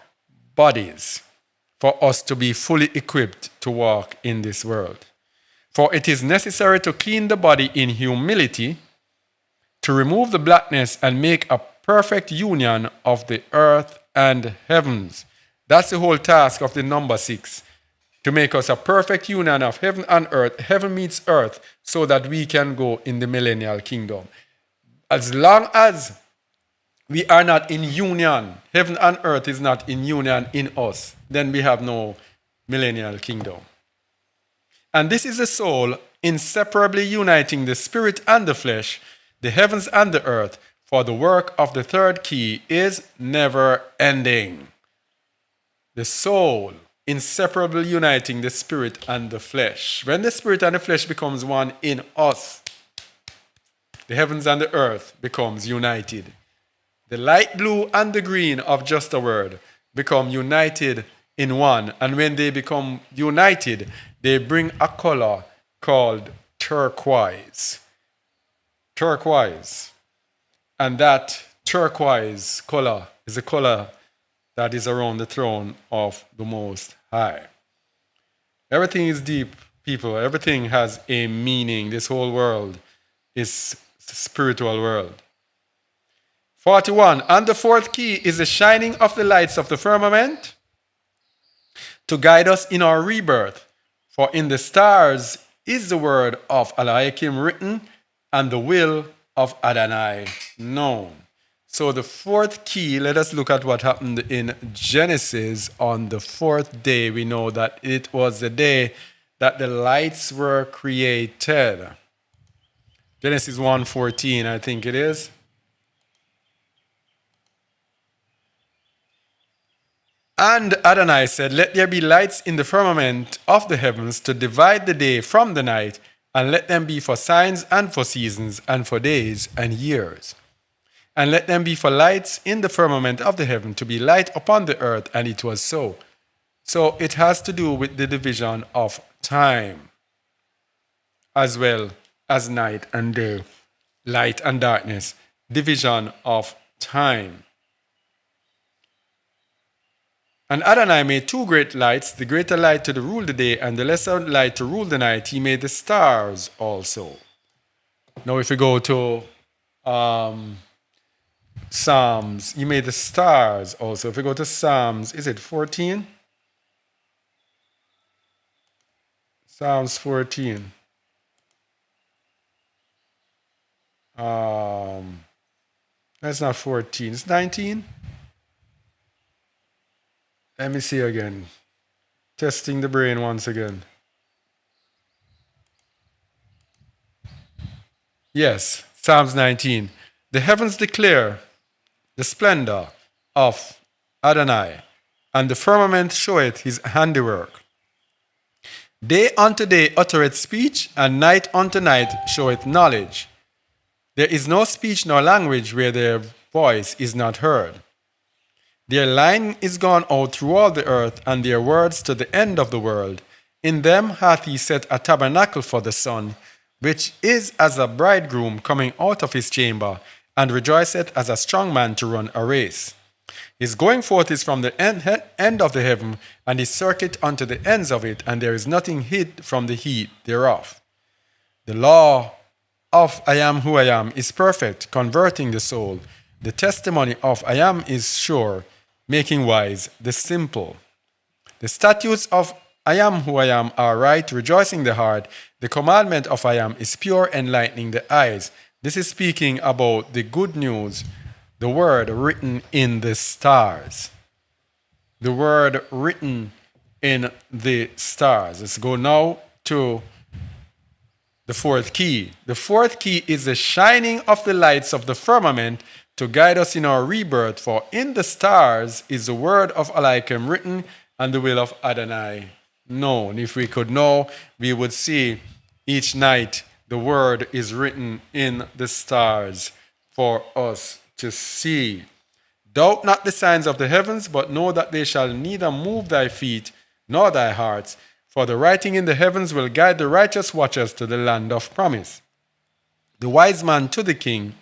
bodies for us to be fully equipped to walk in this world. For it is necessary to clean the body in humility, to remove the blackness and make a perfect union of the earth and heavens. That's the whole task of the number 6, to make us a perfect union of heaven and earth. Heaven meets earth so that we can go in the millennial kingdom. As long as we are not in union, heaven and earth is not in union in us, then we have no millennial kingdom. And this is the soul inseparably uniting the spirit and the flesh, the heavens and the earth, for the work of the third key is never ending. The soul inseparably uniting the spirit and the flesh. When the spirit and the flesh becomes one in us, the heavens and the earth becomes united. The light blue and the green of just a word become united in one. And when they become united, they bring a color called turquoise. Turquoise. And that turquoise color is a color that is around the throne of the Most High. Everything is deep, people. Everything has a meaning. This whole world is a spiritual world. 41. And the fourth key is the shining of the lights of the firmament to guide us in our rebirth. For in the stars is the word of Eliakim written, and the will of Adonai known. So the fourth key, let us look at what happened in Genesis on the fourth day. We know that it was the day that the lights were created. Genesis 1:14, I think it is. And Adonai said, let there be lights in the firmament of the heavens to divide the day from the night, and let them be for signs and for seasons and for days and years. And let them be for lights in the firmament of the heaven to be light upon the earth. And it was so. So it has to do with the division of time, as well as night and day, light and darkness, division of time. And Adonai made two great lights, the greater light to rule the day and the lesser light to rule the night. He made the stars also. Now if we go to Psalms, he made the stars also. If we go to Psalms, is it 14? Psalms 14. That's not 14, it's 19. Let me see again. Testing the brain once again. Yes, Psalms 19. The heavens declare the splendor of Adonai, and the firmament showeth his handiwork. Day unto day uttereth speech, and night unto night showeth knowledge. There is no speech nor language where there voice is not heard. Their line is gone out through all the earth, and their words to the end of the world. In them hath he set a tabernacle for the sun, which is as a bridegroom coming out of his chamber, and rejoiceth as a strong man to run a race. His going forth is from the end of the heaven, and his circuit unto the ends of it, and there is nothing hid from the heat thereof. The law of I am who I am is perfect, converting the soul. The testimony of I am is sure, making wise the simple. The statutes of I am who I am are right, rejoicing the heart. The commandment of I am is pure, enlightening the eyes. This is speaking about the good news, the word written in the stars. The word written in the stars. Let's go now to the fourth key. The fourth key is the shining of the lights of the firmament to guide us in our rebirth. For in the stars is the word of Eliakim written, and the will of Adonai known. If we could know, we would see each night the word is written in the stars for us to see. Doubt not the signs of the heavens, but know that they shall neither move thy feet nor thy hearts. For the writing in the heavens will guide the righteous watchers to the land of promise. The wise men to the king,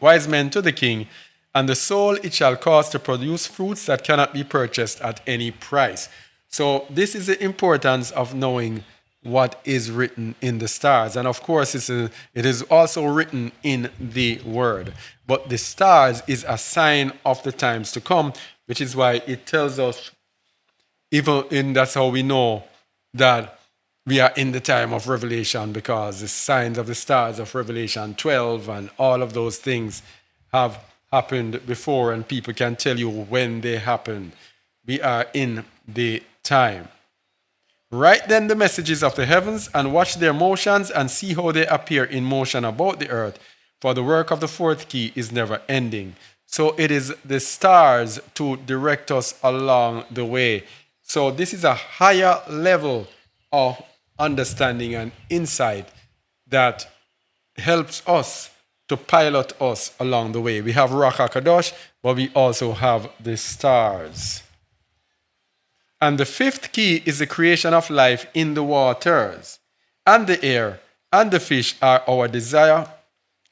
and the soul it shall cause to produce fruits that cannot be purchased at any price. So this is the importance of knowing what is written in the stars. And of course, it is also written in the word. But the stars is a sign of the times to come, which is why it tells us, that's how we know that we are in the time of Revelation, because the signs of the stars of Revelation 12 and all of those things have happened before, and people can tell you when they happened. We are in the time. Write then the messages of the heavens, and watch their motions, and see how they appear in motion about the earth. For the work of the fourth key is never ending. So it is the stars to direct us along the way. So this is a higher level of understanding and insight that helps us to pilot us along the way. We have Ruach HaKadosh, but we also have the stars. And the fifth key is the creation of life in the waters, and the air, and the fish are our desire.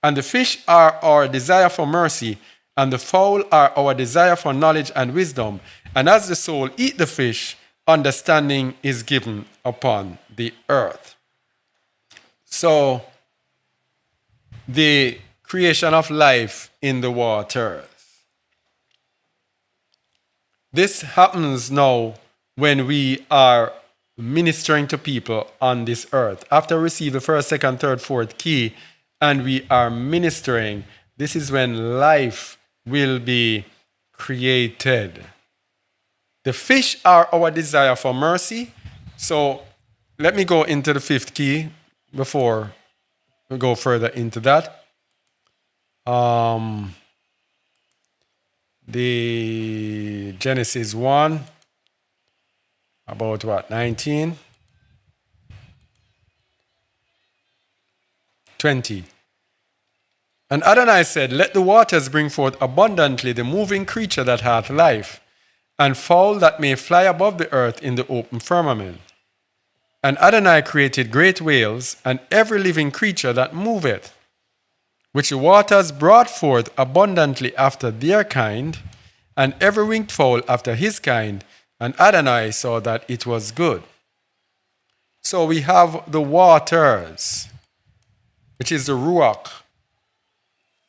And the fish are our desire for mercy, and the fowl are our desire for knowledge and wisdom. And as the soul eat the fish, understanding is given upon the earth. So, the creation of life in the waters. This happens now when we are ministering to people on this earth. After we receive the first, second, third, fourth key, and we are ministering, this is when life will be created. The fish are our desire for mercy. So let me go into the fifth key before we go further into that. The Genesis 1, about what, 19? 20. And Adonai said, let the waters bring forth abundantly the moving creature that hath life, and fowl that may fly above the earth in the open firmament. And Adonai created great whales, and every living creature that moveth, which the waters brought forth abundantly after their kind, and every winged fowl after his kind. And Adonai saw that it was good. So we have the waters, which is the Ruach,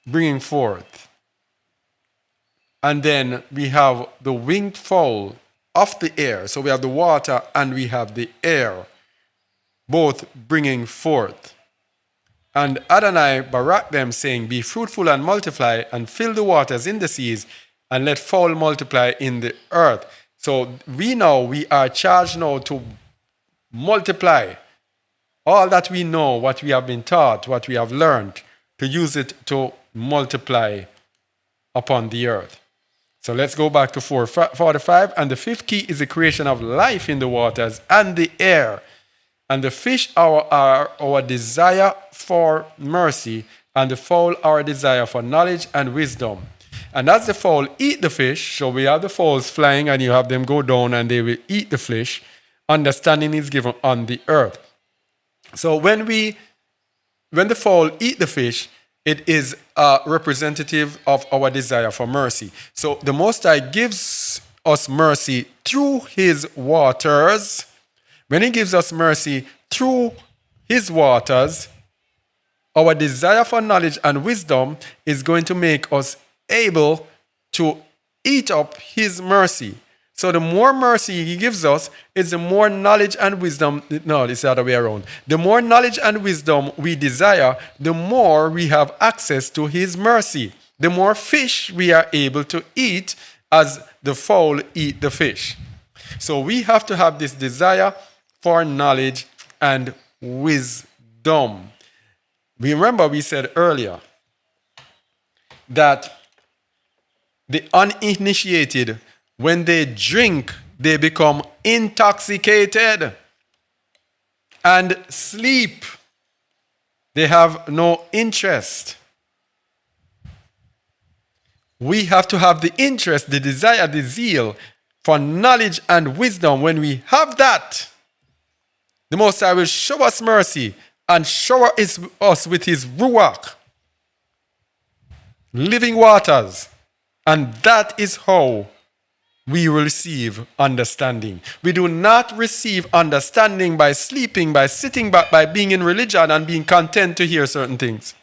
bringing forth. And then we have the winged fowl of the air. So we have the water and we have the air, both bringing forth. And Adonai barak them, saying, be fruitful and multiply, and fill the waters in the seas, and let fowl multiply in the earth. So we are charged now to multiply all that we know, what we have been taught, what we have learned, to use it to multiply upon the earth. So let's go back to 4:45. And the fifth key is the creation of life in the waters and the air. And the fish are our desire for mercy, and the fowl our desire for knowledge and wisdom. And as the fowl eat the fish, so we have the fowls flying and you have them go down and they will eat the fish, understanding is given on the earth. So when the fowl eat the fish, it is a representative of our desire for mercy. So the Most High gives us mercy through his waters. When he gives us mercy through his waters, our desire for knowledge and wisdom is going to make us able to eat up his mercy. So the more mercy he gives us, is the more knowledge and wisdom. No, it's the other way around. The more knowledge and wisdom we desire, the more we have access to his mercy. The more fish we are able to eat as the fowl eat the fish. So we have to have this desire for knowledge and wisdom. Remember we said earlier that the uninitiated, when they drink, they become intoxicated and sleep. They have no interest. We have to have the interest, the desire, the zeal for knowledge and wisdom. When we have that, the Most High will show us mercy and shower us with his ruach, living waters. And that is how we will receive understanding. We do not receive understanding by sleeping, by sitting back, by being in religion and being content to hear certain things.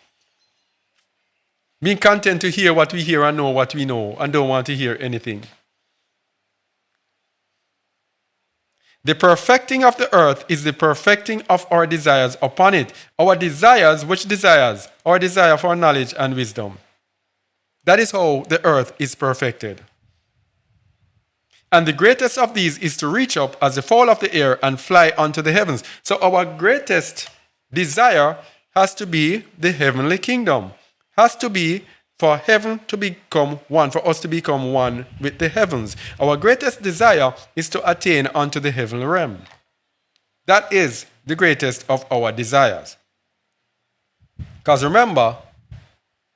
Being content to hear what we hear and know what we know and don't want to hear anything. The perfecting of the earth is the perfecting of our desires upon it. Our desires, which desires? Our desire for knowledge and wisdom. That is how the earth is perfected. And the greatest of these is to reach up as the fowl of the air and fly unto the heavens. So our greatest desire has to be the heavenly kingdom. Has to be for heaven to become one, for us to become one with the heavens. Our greatest desire is to attain unto the heavenly realm. That is the greatest of our desires. Because remember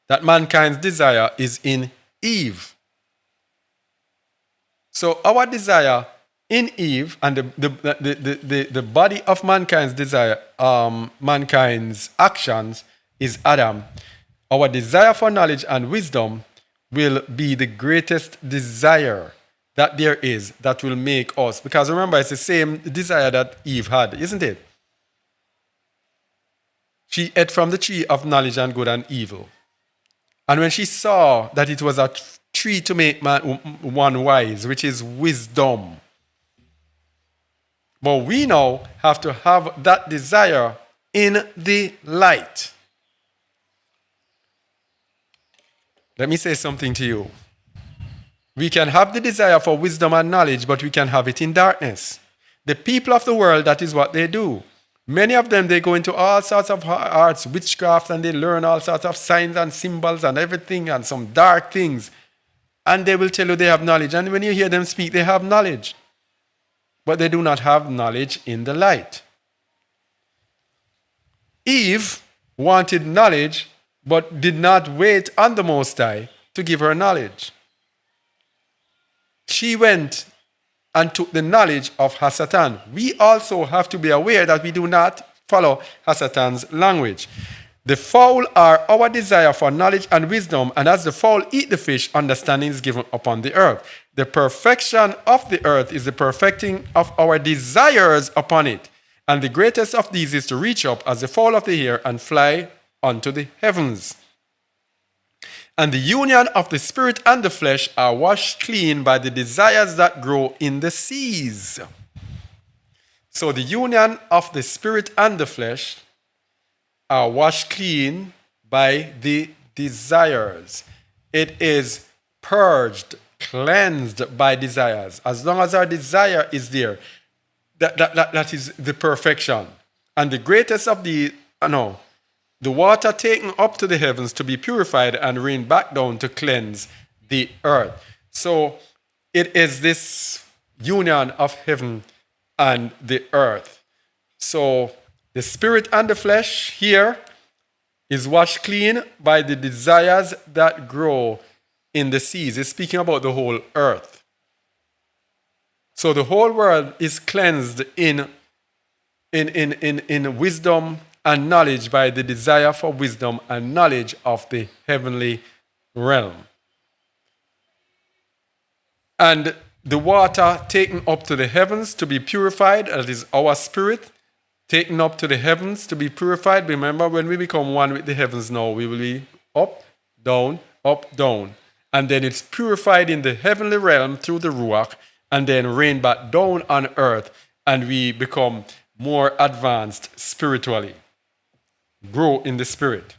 that mankind's desire is in Eve. So our desire in Eve and the body of mankind's desire, mankind's actions is Adam. Our desire for knowledge and wisdom will be the greatest desire that there is that will make us. Because remember, it's the same desire that Eve had, isn't it? She ate from the tree of knowledge and good and evil. And when she saw that it was a tree to make one wise, which is wisdom. But we now have to have that desire in the light. Let me say something to you. We can have the desire for wisdom and knowledge, but we can have it in darkness. The people of the world, that is what they do. Many of them, they go into all sorts of arts, witchcraft, and they learn all sorts of signs and symbols and everything and some dark things. And they will tell you they have knowledge. And when you hear them speak, they have knowledge. But they do not have knowledge in the light. Eve wanted knowledge, but did not wait on the Most High to give her knowledge. She went and took the knowledge of Hasatan. We also have to be aware that we do not follow Hasatan's language. The fowl are our desire for knowledge and wisdom, and as the fowl eat the fish, understanding is given upon the earth. The perfection of the earth is the perfecting of our desires upon it. And the greatest of these is to reach up as the fowl of the air and fly unto the heavens. And the union of the spirit and the flesh are washed clean by the desires that grow in the seas. So the union of the spirit and the flesh are washed clean by the desires. It is purged, cleansed by desires. As long as our desire is there, that is the perfection. And the greatest of the water taken up to the heavens to be purified and rained back down to cleanse the earth. So it is this union of heaven and the earth. So the spirit and the flesh here is washed clean by the desires that grow in the seas. It's speaking about the whole earth. So the whole world is cleansed in wisdom and knowledge by the desire for wisdom and knowledge of the heavenly realm. And the water taken up to the heavens to be purified, that is our spirit, taken up to the heavens to be purified. Remember, when we become one with the heavens now, we will be up, down, up, down. And then it's purified in the heavenly realm through the Ruach, and then rain back down on earth, and we become more advanced spiritually. Grow in the spirit.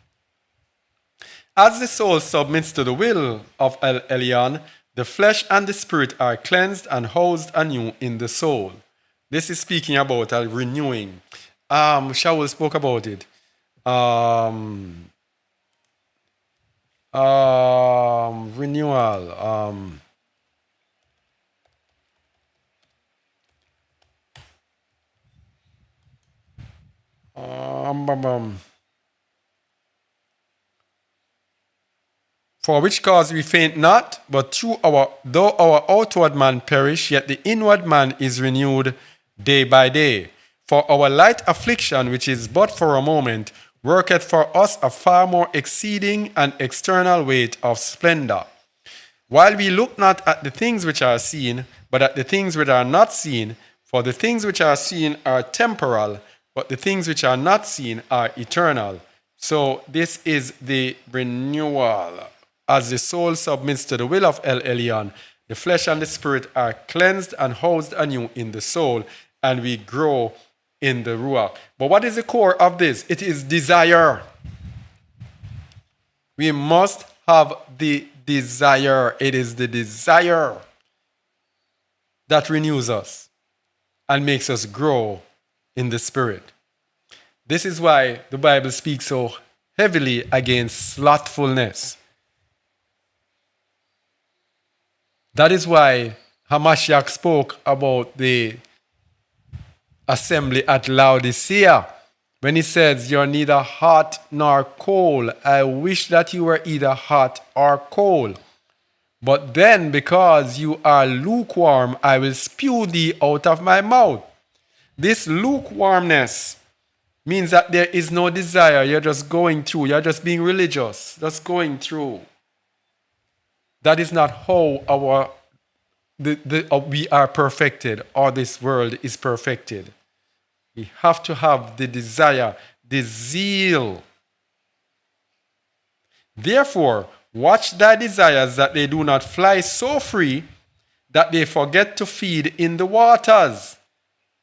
As the soul submits to the will of El Elyon, the flesh and the spirit are cleansed and housed anew in the soul. This is speaking about a renewing. Shaul spoke about it. Renewal. For which cause we faint not, but though our outward man perish, yet the inward man is renewed day by day. For our light affliction, which is but for a moment, worketh for us a far more exceeding and external weight of splendor. While we look not at the things which are seen, but at the things which are not seen, for the things which are seen are temporal, but the things which are not seen are eternal. So this is the renewal. As the soul submits to the will of El Elyon, the flesh and the spirit are cleansed and housed anew in the soul, and we grow in the Ruach. But what is the core of this? It is desire. We must have the desire. It is the desire that renews us and makes us grow in the spirit. This is why the Bible speaks so heavily against slothfulness. That is why Hamashiach spoke about the assembly at Laodicea when he says, "You're neither hot nor cold. I wish that you were either hot or cold. But then, because you are lukewarm, I will spew thee out of my mouth." This lukewarmness means that there is no desire. You're just going through. You're just being religious, just going through. That is not how we are perfected, or this world is perfected. We have to have the desire, the zeal. Therefore, watch thy desires that they do not fly so free that they forget to feed in the waters,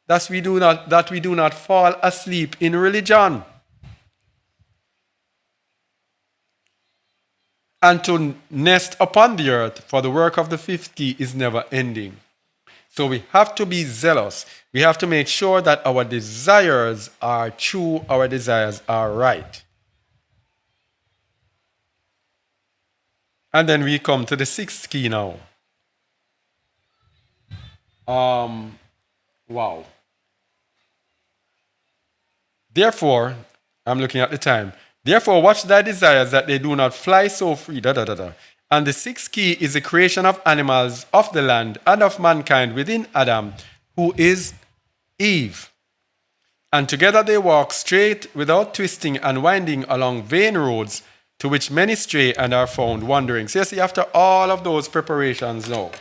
that we do not fall asleep in religion. And to nest upon the earth, for the work of the fifth key is never ending. So we have to be zealous. We have to make sure that our desires are true, our desires are right. And then we come to the sixth key now. Wow. Therefore, I'm looking at the time. Therefore, watch thy desires that they do not fly so free. And the sixth key is the creation of animals of the land and of mankind within Adam, who is Eve. And together they walk straight without twisting and winding along vain roads, to which many stray and are found wandering. So you see, after all of those preparations now,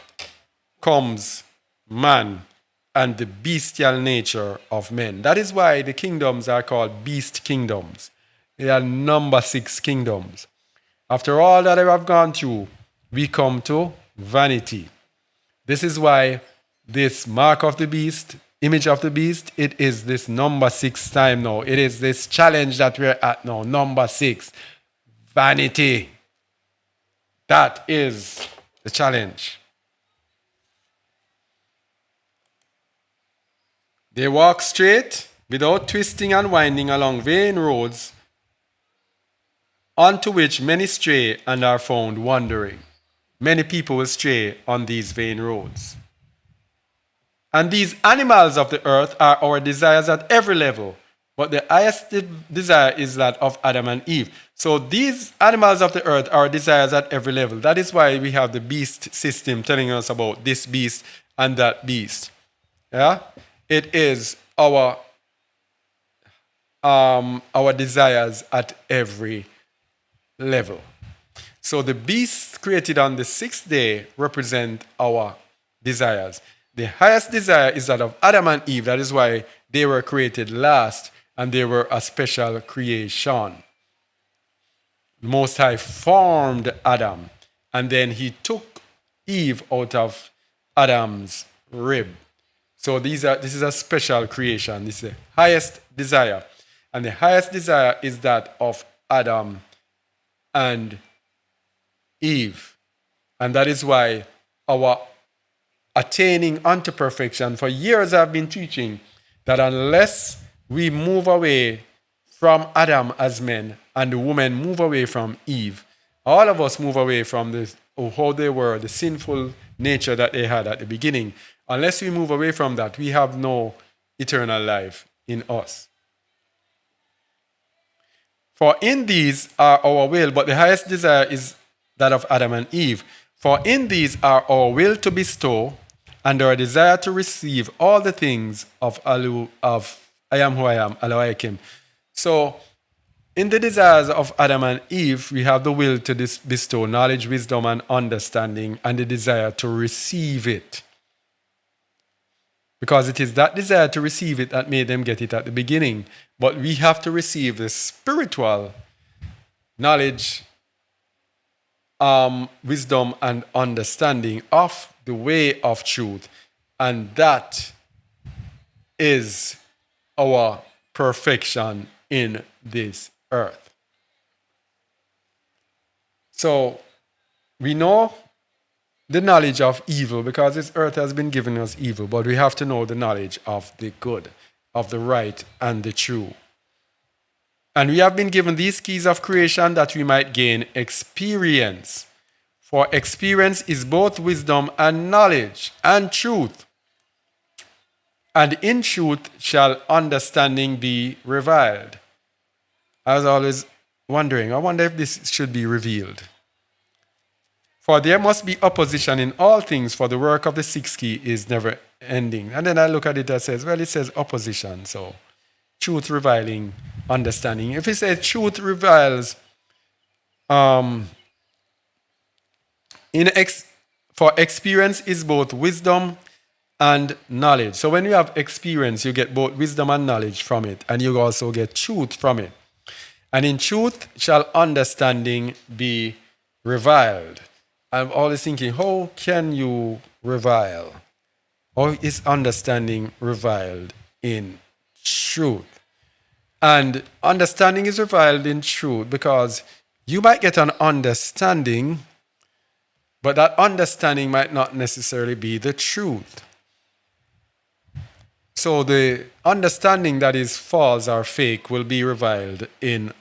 comes man and the bestial nature of men. That is why the kingdoms are called beast kingdoms. They are number 6 kingdoms. After all that I have gone through, we come to vanity. This is why this mark of the beast, image of the beast, it is this number 6 time now. It is this challenge that we're at now, number 6. Vanity. That is the challenge. They walk straight without twisting and winding along vain roads, onto which many stray and are found wandering. Many people will stray on these vain roads. And these animals of the earth are our desires at every level. But the highest desire is that of Adam and Eve. So these animals of the earth are desires at every level. That is why we have the beast system telling us about this beast and that beast. Yeah? It is our desires at every level. So the beasts created on the sixth day represent our desires. The highest desire is that of Adam and Eve. That is why they were created last and they were a special creation. Most High formed Adam and then he took Eve out of Adam's rib. So this is a special creation. This is the highest desire. And the highest desire is that of Adam and Eve. And that is why our attaining unto perfection, for years I've been teaching that unless we move away from Adam as men and the woman move away from Eve, all of us move away from how they were, the sinful nature that they had at the beginning. Unless we move away from that, we have no eternal life in us. For in these are our will, but the highest desire is that of Adam and Eve. For in these are our will to bestow and our desire to receive all the things of I am who I am, Elohim. So in the desires of Adam and Eve, we have the will to bestow knowledge, wisdom, and understanding, and the desire to receive it. Because it is that desire to receive it that made them get it at the beginning. But we have to receive the spiritual knowledge, wisdom, and understanding of the way of truth. And that is our perfection in this earth. So we know the knowledge of evil because this earth has been given us evil, but we have to know the knowledge of the good, of the right and the true. And we have been given these keys of creation that we might gain experience. For experience is both wisdom and knowledge and truth. And in truth shall understanding be revealed. I was always wondering, I wonder if this should be revealed. For there must be opposition in all things, for the work of the sixth key is never ending. And then I look at it and says, well, it says opposition. So truth revealing understanding. If it says truth reveals, for experience is both wisdom and knowledge. So when you have experience, you get both wisdom and knowledge from it, and you also get truth from it. And in truth shall understanding be reviled. I'm always thinking, how can you revile? How is understanding reviled in truth? And understanding is reviled in truth because you might get an understanding, but that understanding might not necessarily be the truth. So the understanding that is false or fake will be reviled in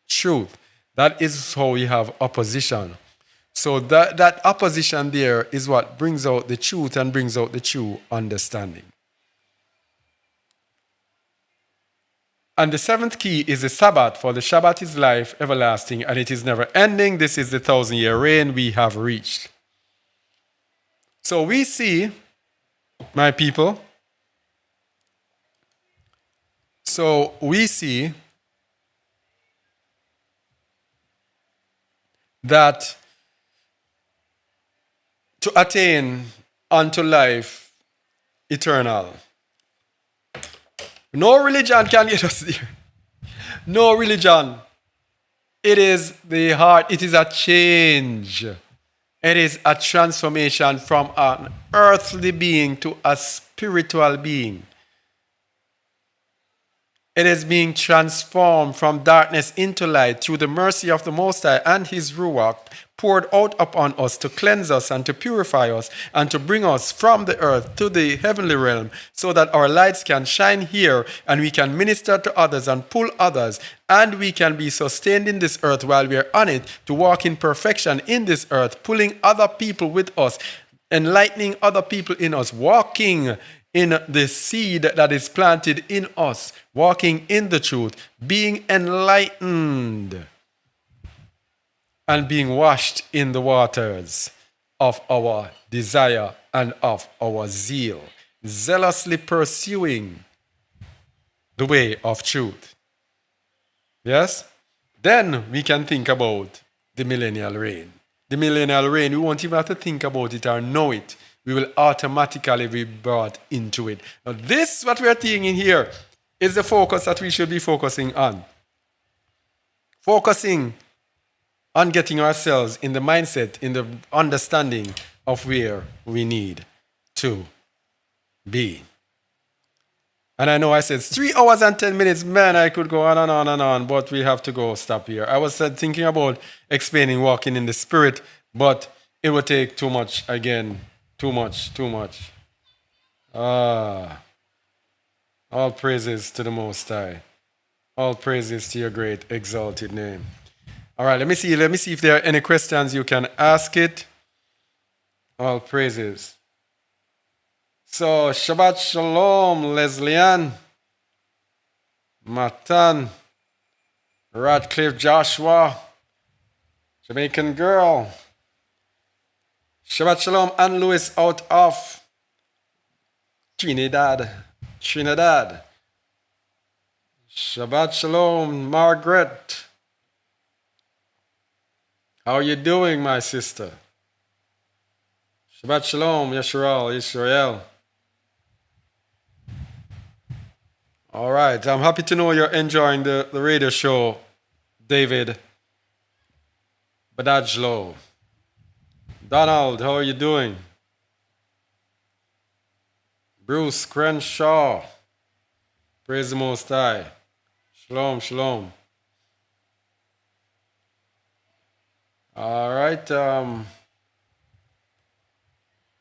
truth. That is how we have opposition. So that opposition there is what brings out the truth and brings out the true understanding. And the seventh key is the Sabbath, for the Shabbat is life everlasting and it is never ending. This is the 1,000-year reign we have reached. So we see, my people, that to attain unto life eternal, no religion can get us there. No religion. It is the heart. It is a change. It is a transformation from an earthly being to a spiritual being. It is being transformed from darkness into light through the mercy of the Most High and His Ruach poured out upon us to cleanse us and to purify us and to bring us from the earth to the heavenly realm so that our lights can shine here and we can minister to others and pull others and we can be sustained in this earth while we are on it to walk in perfection in this earth, pulling other people with us, enlightening other people in us, walking in the seed that is planted in us, walking in the truth, being enlightened, and being washed in the waters of our desire and of our zeal, zealously pursuing the way of truth. Yes? Then we can think about the millennial reign. The millennial reign, we won't even have to think about it or know it. We will automatically be brought into it. Now, this, what we are thinking here, is the focus that we should be focusing on. Focusing on getting ourselves in the mindset, in the understanding of where we need to be. And I know I said 3 hours and 10 minutes. Man, I could go on and on and on, but we have to go stop here. I was thinking about explaining walking in the Spirit, but it would take too much again. Too much. All praises to the Most High. All praises to your great exalted name. All right, let me see if there are any questions you can ask it. All praises. So, Shabbat Shalom, Leslie Ann, Matan, Radcliffe Joshua, Jamaican girl. Shabbat Shalom, Ann Lewis out of Trinidad. Shabbat Shalom, Margaret. How are you doing, my sister? Shabbat Shalom, Yisrael. All right, I'm happy to know you're enjoying the radio show, David Badajlo. Donald, how are you doing? Bruce Crenshaw, praise the Most High. Shalom. All right,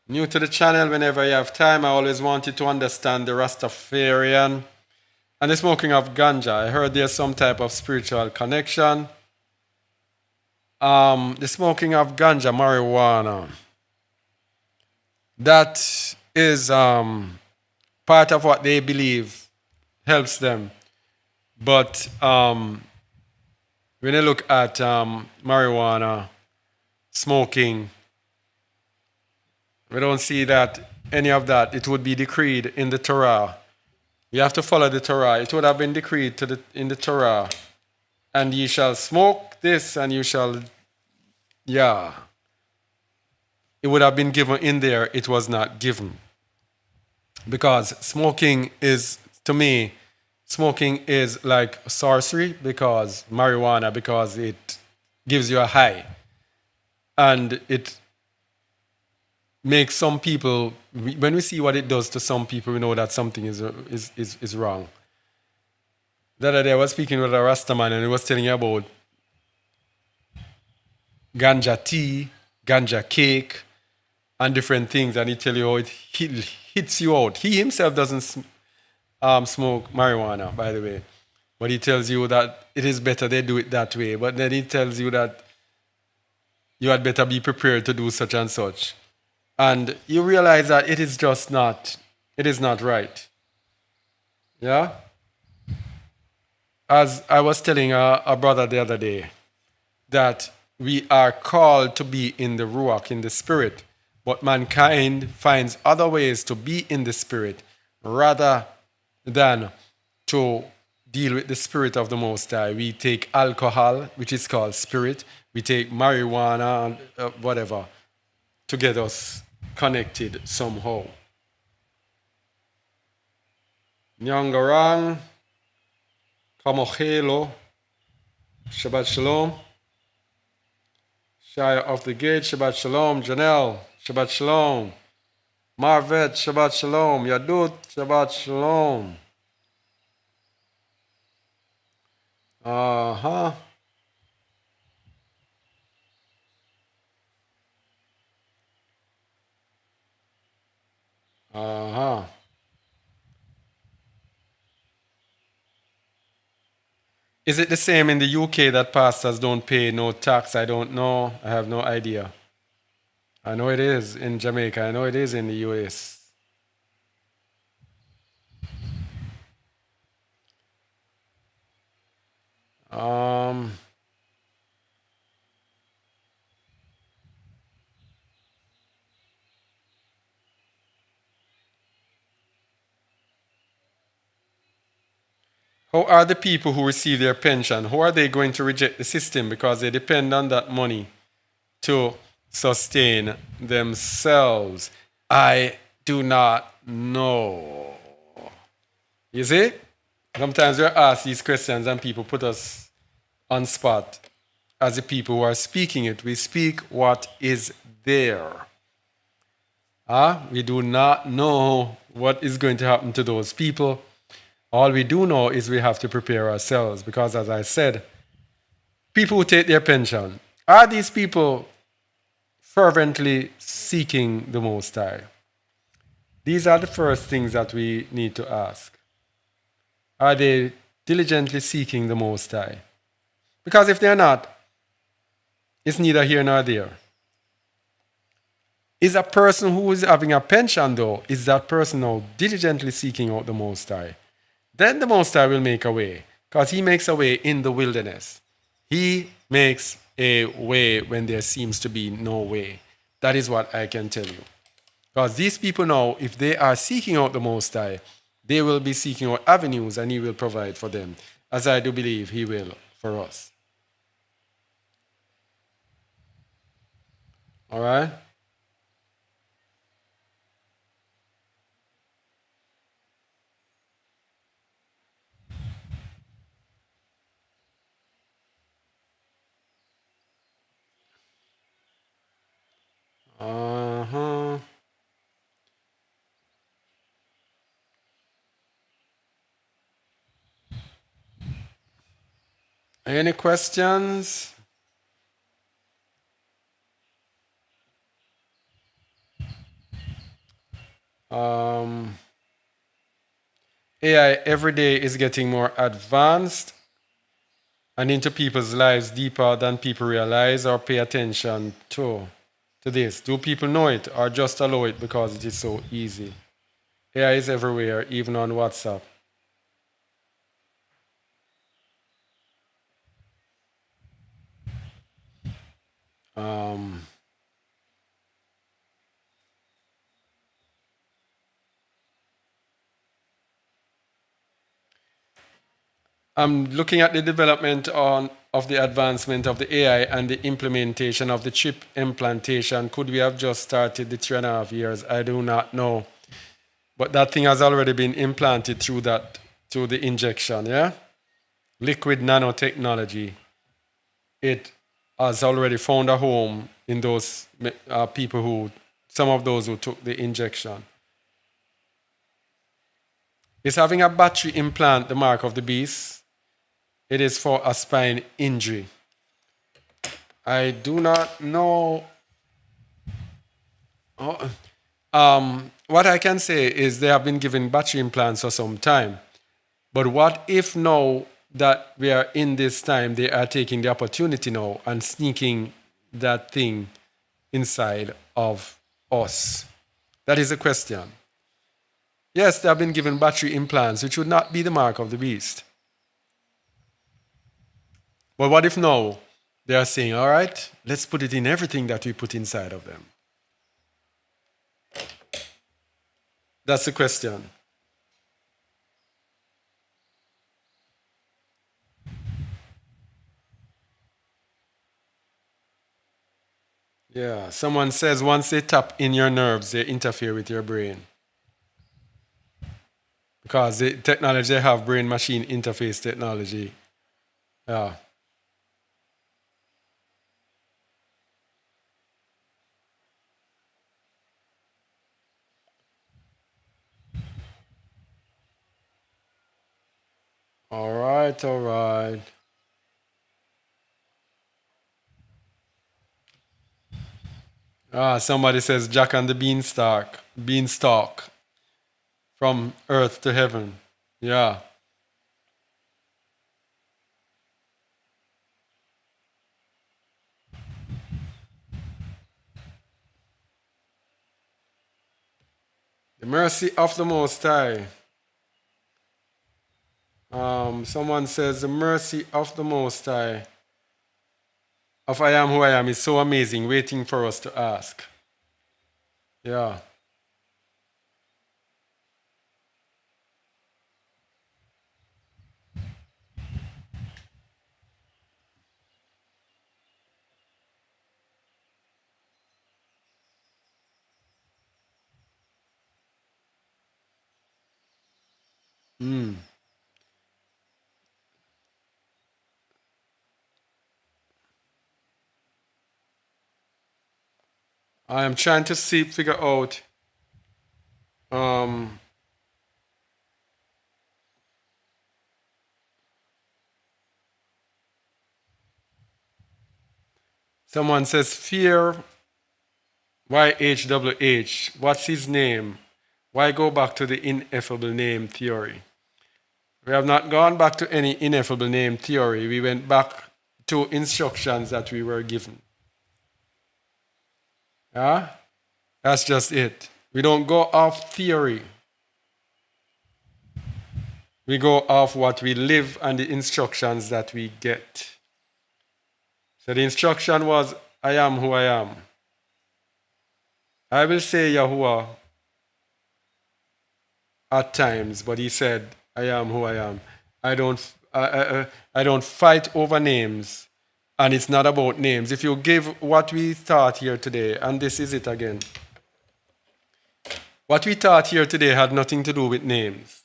new to the channel, whenever you have time, I always wanted to understand the Rastafarian and the smoking of ganja. I heard there's some type of spiritual connection. The smoking of ganja, marijuana, that is part of what they believe helps them. But when you look at marijuana, smoking, we don't see that any of that. It would be decreed in the Torah. You have to follow the Torah. It would have been decreed in the Torah. And ye shall smoke this, and you shall, It would have been given in there. It was not given. Because smoking is, to me, smoking is like sorcery, because marijuana, because it gives you a high. And it makes some people, when we see what it does to some people, we know that something is wrong. The other day I was speaking with a Rastaman and he was telling me about ganja tea, ganja cake, and different things, and he tell you how it hits you out. He himself doesn't smoke marijuana, by the way, but he tells you that it is better they do it that way. But then he tells you that you had better be prepared to do such and such. And you realize that it is not right. Yeah? As I was telling a brother the other day, that we are called to be in the Ruach, in the Spirit, but mankind finds other ways to be in the Spirit rather than to deal with the Spirit of the Most High. We take alcohol, which is called spirit. We take marijuana and whatever to get us connected somehow. Nyangarang, Kamochelo, Shabbat Shalom. Shire of the Gate, Shabbat Shalom. Janelle, Shabbat Shalom. Marvet, Shabbat Shalom. Yadut, Shabbat Shalom. Uh-huh. Uh-huh. Is it the same in the UK that pastors don't pay no tax? I don't know. I have no idea. I know it is in Jamaica. I know it is in the US. Um, how are the people who receive their pension? How are they going to reject the system because they depend on that money to sustain themselves? I do not know. You see? Sometimes we're asked these questions and people put us on spot as the people who are speaking it. We speak what is there. We do not know what is going to happen to those people. All we do know is we have to prepare ourselves because, as I said, people who take their pension, are these people fervently seeking the Most High? These are the first things that we need to ask. Are they diligently seeking the Most High? Because if they're not, it's neither here nor there. Is a person who is having a pension, though, is that person now diligently seeking out the Most High? Then the Most High will make a way, because He makes a way in the wilderness. He makes a way when there seems to be no way. That is what I can tell you. Because these people now, if they are seeking out the Most High, they will be seeking out avenues and He will provide for them, as I do believe He will for us. All right? Uh-huh. Any questions? Um, AI every day is getting more advanced and into people's lives deeper than people realize or pay attention to this. Do people know it or just allow it because it is so easy? AI is everywhere, even on WhatsApp. Um, I'm looking at the development of the advancement of the AI and the implementation of the chip implantation. Could we have just started the 3.5 years? I do not know. But that thing has already been implanted through the injection, yeah? Liquid nanotechnology. It has already found a home in those people some of those who took the injection. Is having a battery implant the mark of the beast? It is for a spine injury. I do not know. Oh, what I can say is they have been given battery implants for some time. But what if now that we are in this time, they are taking the opportunity now and sneaking that thing inside of us? That is a question. Yes, they have been given battery implants, which would not be the mark of the beast. But what if now they are saying, all right, let's put it in everything that we put inside of them? That's the question. Yeah, someone says once they tap in your nerves, they interfere with your brain. Because the technology they have, brain machine interface technology. Yeah. All right, all right. Somebody says Jack and the Beanstalk from earth to heaven. Yeah. The mercy of the Most High. Someone says the mercy of the Most High, of I am who I am, is so amazing, waiting for us to ask. Yeah. Mm. I am trying to figure out. Um, Someone says fear. YHWH. What's his name? Why go back to the ineffable name theory? We have not gone back to any ineffable name theory. We went back to instructions that we were given. Yeah? That's just it. We don't go off theory. We go off what we live and the instructions that we get. So the instruction was, I am who I am. I will say Yahuwah at times, but he said, I am who I am. I don't fight over names, and it's not about names. If you give what we taught here today, and this is it again. What we taught here today had nothing to do with names.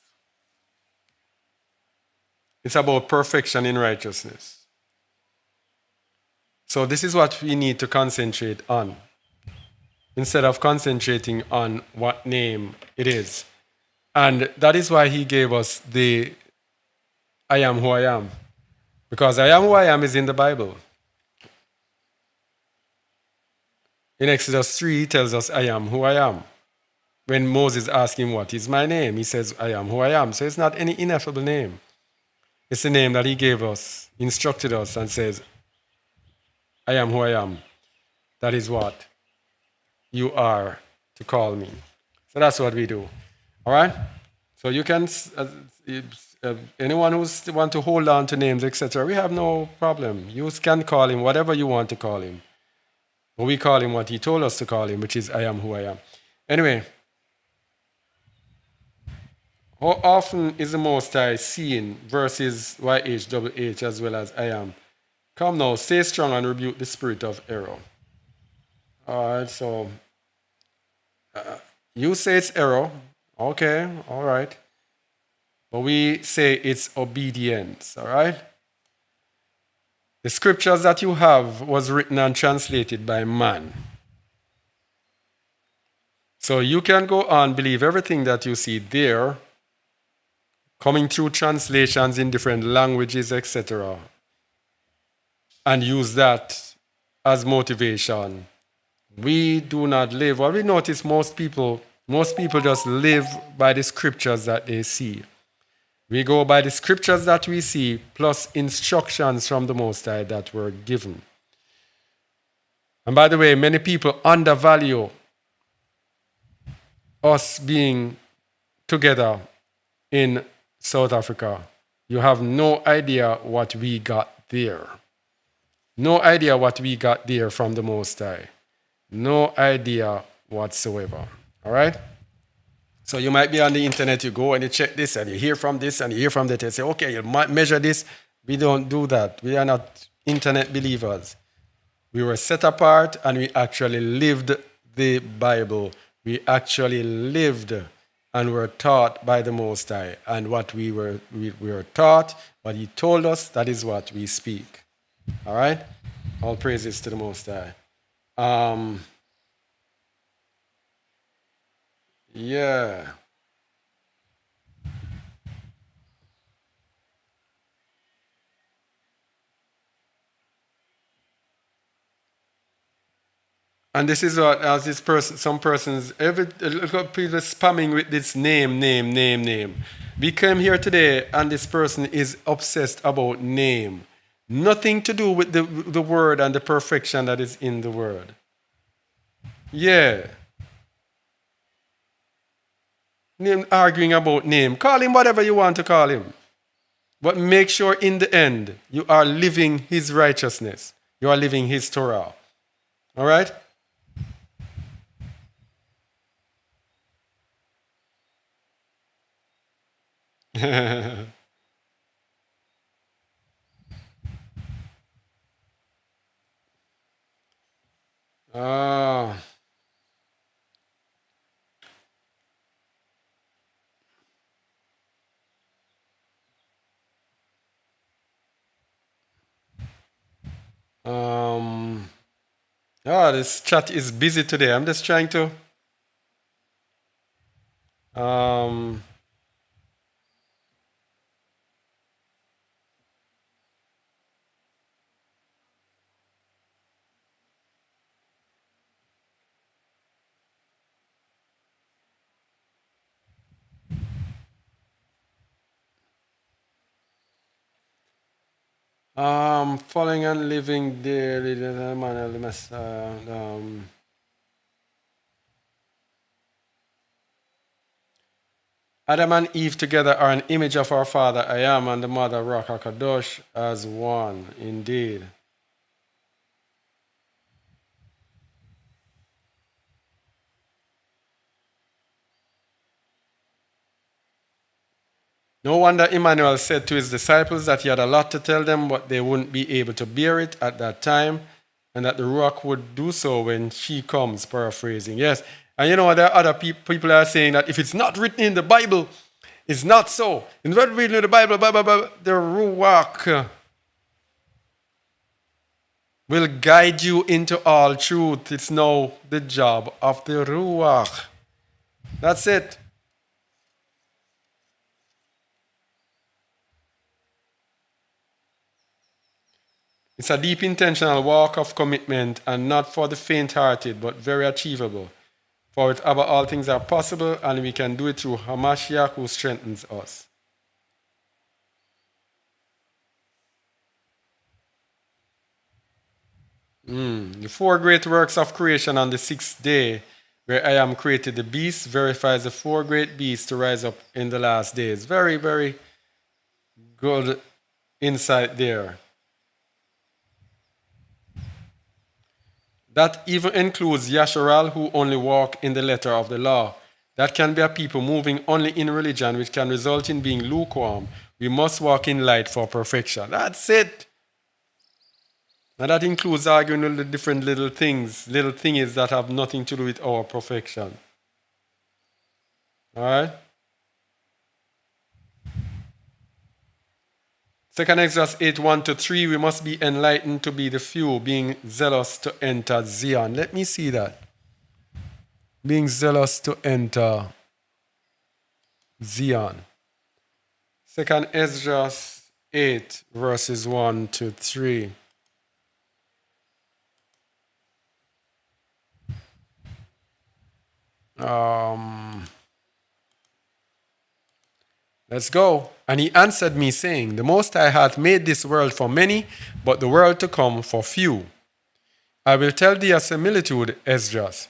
It's about perfection in righteousness. So this is what we need to concentrate on, instead of concentrating on what name it is. And that is why he gave us the I am who I am. Because I am who I am is in the Bible. In Exodus 3, he tells us, I am who I am. When Moses asked him, what is my name? He says, I am who I am. So it's not any ineffable name. It's the name that he gave us, instructed us, and says, I am who I am. That is what you are to call me. So that's what we do. All right? So you can, anyone who's want to hold on to names, etc., we have no problem. You can call him whatever you want to call him. But we call him what he told us to call him, which is I am who I am. Anyway, how often is the Most High seen versus YHWH as well as I am? Come now, stay strong and rebuke the spirit of error. All right, so you say it's error. Okay, all right. But we say it's obedience, all right? The scriptures that you have was written and translated by man. So you can go on, believe everything that you see there, coming through translations in different languages, etc., and use that as motivation. We do not live. What we notice, most people just live by the scriptures that they see. We go by the scriptures that we see, plus instructions from the Most High that were given. And by the way, many people undervalue us being together in South Africa. You have no idea what we got there. No idea what we got there from the Most High. No idea whatsoever. All right? So you might be on the internet, you go and you check this, and you hear from this, and you hear from that, and say, okay, you might measure this. We don't do that. We are not internet believers. We were set apart, and we actually lived the Bible. We actually lived and were taught by the Most High. And what we were taught, what He told us, that is what we speak. All right? All praises to the Most High. Yeah. And this is what, as this person, some persons, look at people spamming with this name. We came here today, and this person is obsessed about name. Nothing to do with the word and the perfection that is in the word. Yeah. Name, arguing about name. Call him whatever you want to call him. But make sure in the end you are living His righteousness. You are living His Torah. All right? Ah, um, this chat is busy today. I'm just trying to. Um, Following and living daily, the Manuel, the Adam and Eve together are an image of our Father, I am, and the Mother, Rock HaKadosh, as one, indeed. No wonder Emmanuel said to his disciples that he had a lot to tell them, but they wouldn't be able to bear it at that time, and that the rock would do so when she comes, paraphrasing. Yes, and you know, there are other people are saying that if it's not written in the Bible, it's not so. In what reading in the Bible, the Ruach will guide you into all truth. It's now the job of the Ruach. That's it. It's a deep intentional walk of commitment and not for the faint hearted, but very achievable. For with Abba all things are possible, and we can do it through Hamashiach who strengthens us. The four great works of creation on the sixth day, where I am created the beast, verifies the four great beasts to rise up in the last days. Very, very good insight there. That even includes Yasharal, who only walk in the letter of the law. That can be a people moving only in religion, which can result in being lukewarm. We must walk in light for perfection. That's it. And that includes arguing with the different little things that have nothing to do with our perfection. All right? Second Exodus 8 1 to 3, we must be enlightened to be the few, being zealous to enter Zion. Let me see that. Being zealous to enter Zion. Second Esdras 8, verses 1 to 3. Let's go. And he answered me, saying, The Most High hath made this world for many, but the world to come for few. I will tell thee a similitude, Esdras.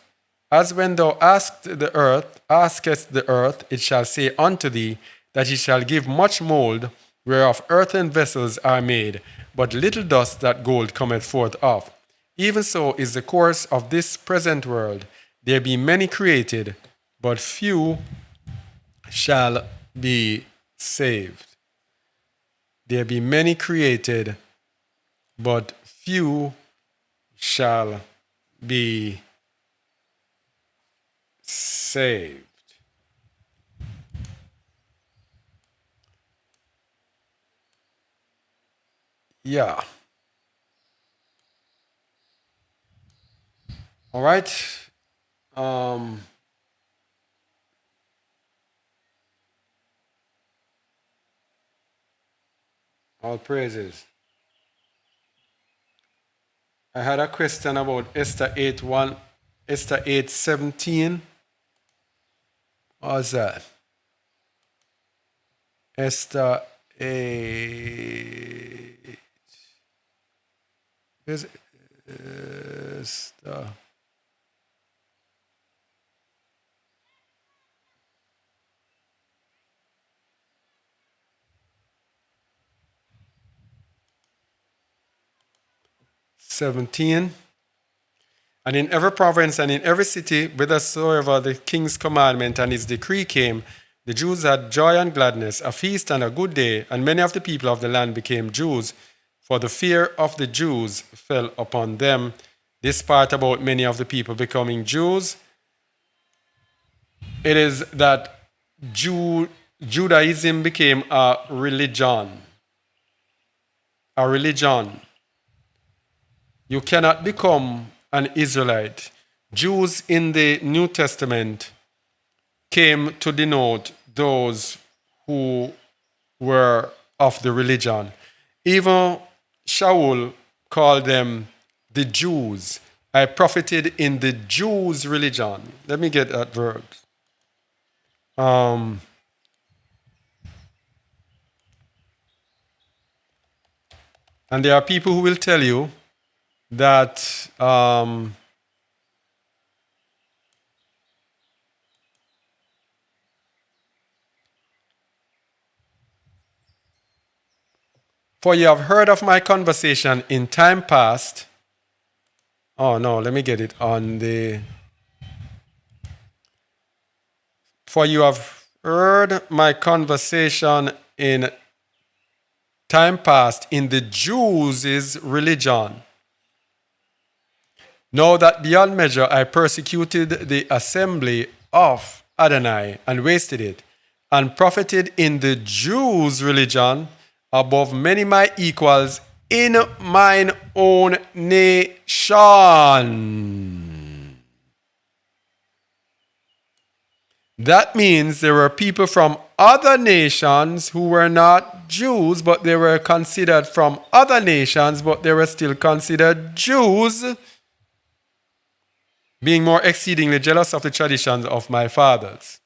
As when thou askest the earth, it shall say unto thee that it shall give much mold, whereof earthen vessels are made, but little dust that gold cometh forth of. Even so is the course of this present world. There be many created, but few shall be saved. There be many created, but few shall be saved. Yeah. All right. All praises. I had a question about Esther 8:1, Esther 8:17. What's that? Esther 8. Is Esther? 17. And in every province and in every city, whithersoever the king's commandment and his decree came, the Jews had joy and gladness, a feast and a good day, and many of the people of the land became Jews, for the fear of the Jews fell upon them. This part about many of the people becoming Jews, it is that Judaism became a religion. A religion. You cannot become an Israelite. Jews in the New Testament came to denote those who were of the religion. Even Shaul called them the Jews. I profited in the Jews' religion. Let me get that verb. And there are people who will tell you that for you have heard of my conversation in time past. Oh no, let me get it on the. For you have heard my conversation in time past in the Jews' religion. Know that beyond measure I persecuted the assembly of Adonai and wasted it, and profited in the Jews' religion above many my equals in mine own nation. That means there were people from other nations who were not Jews, but they were considered from other nations, but they were still considered Jews, being more exceedingly jealous of the traditions of my fathers.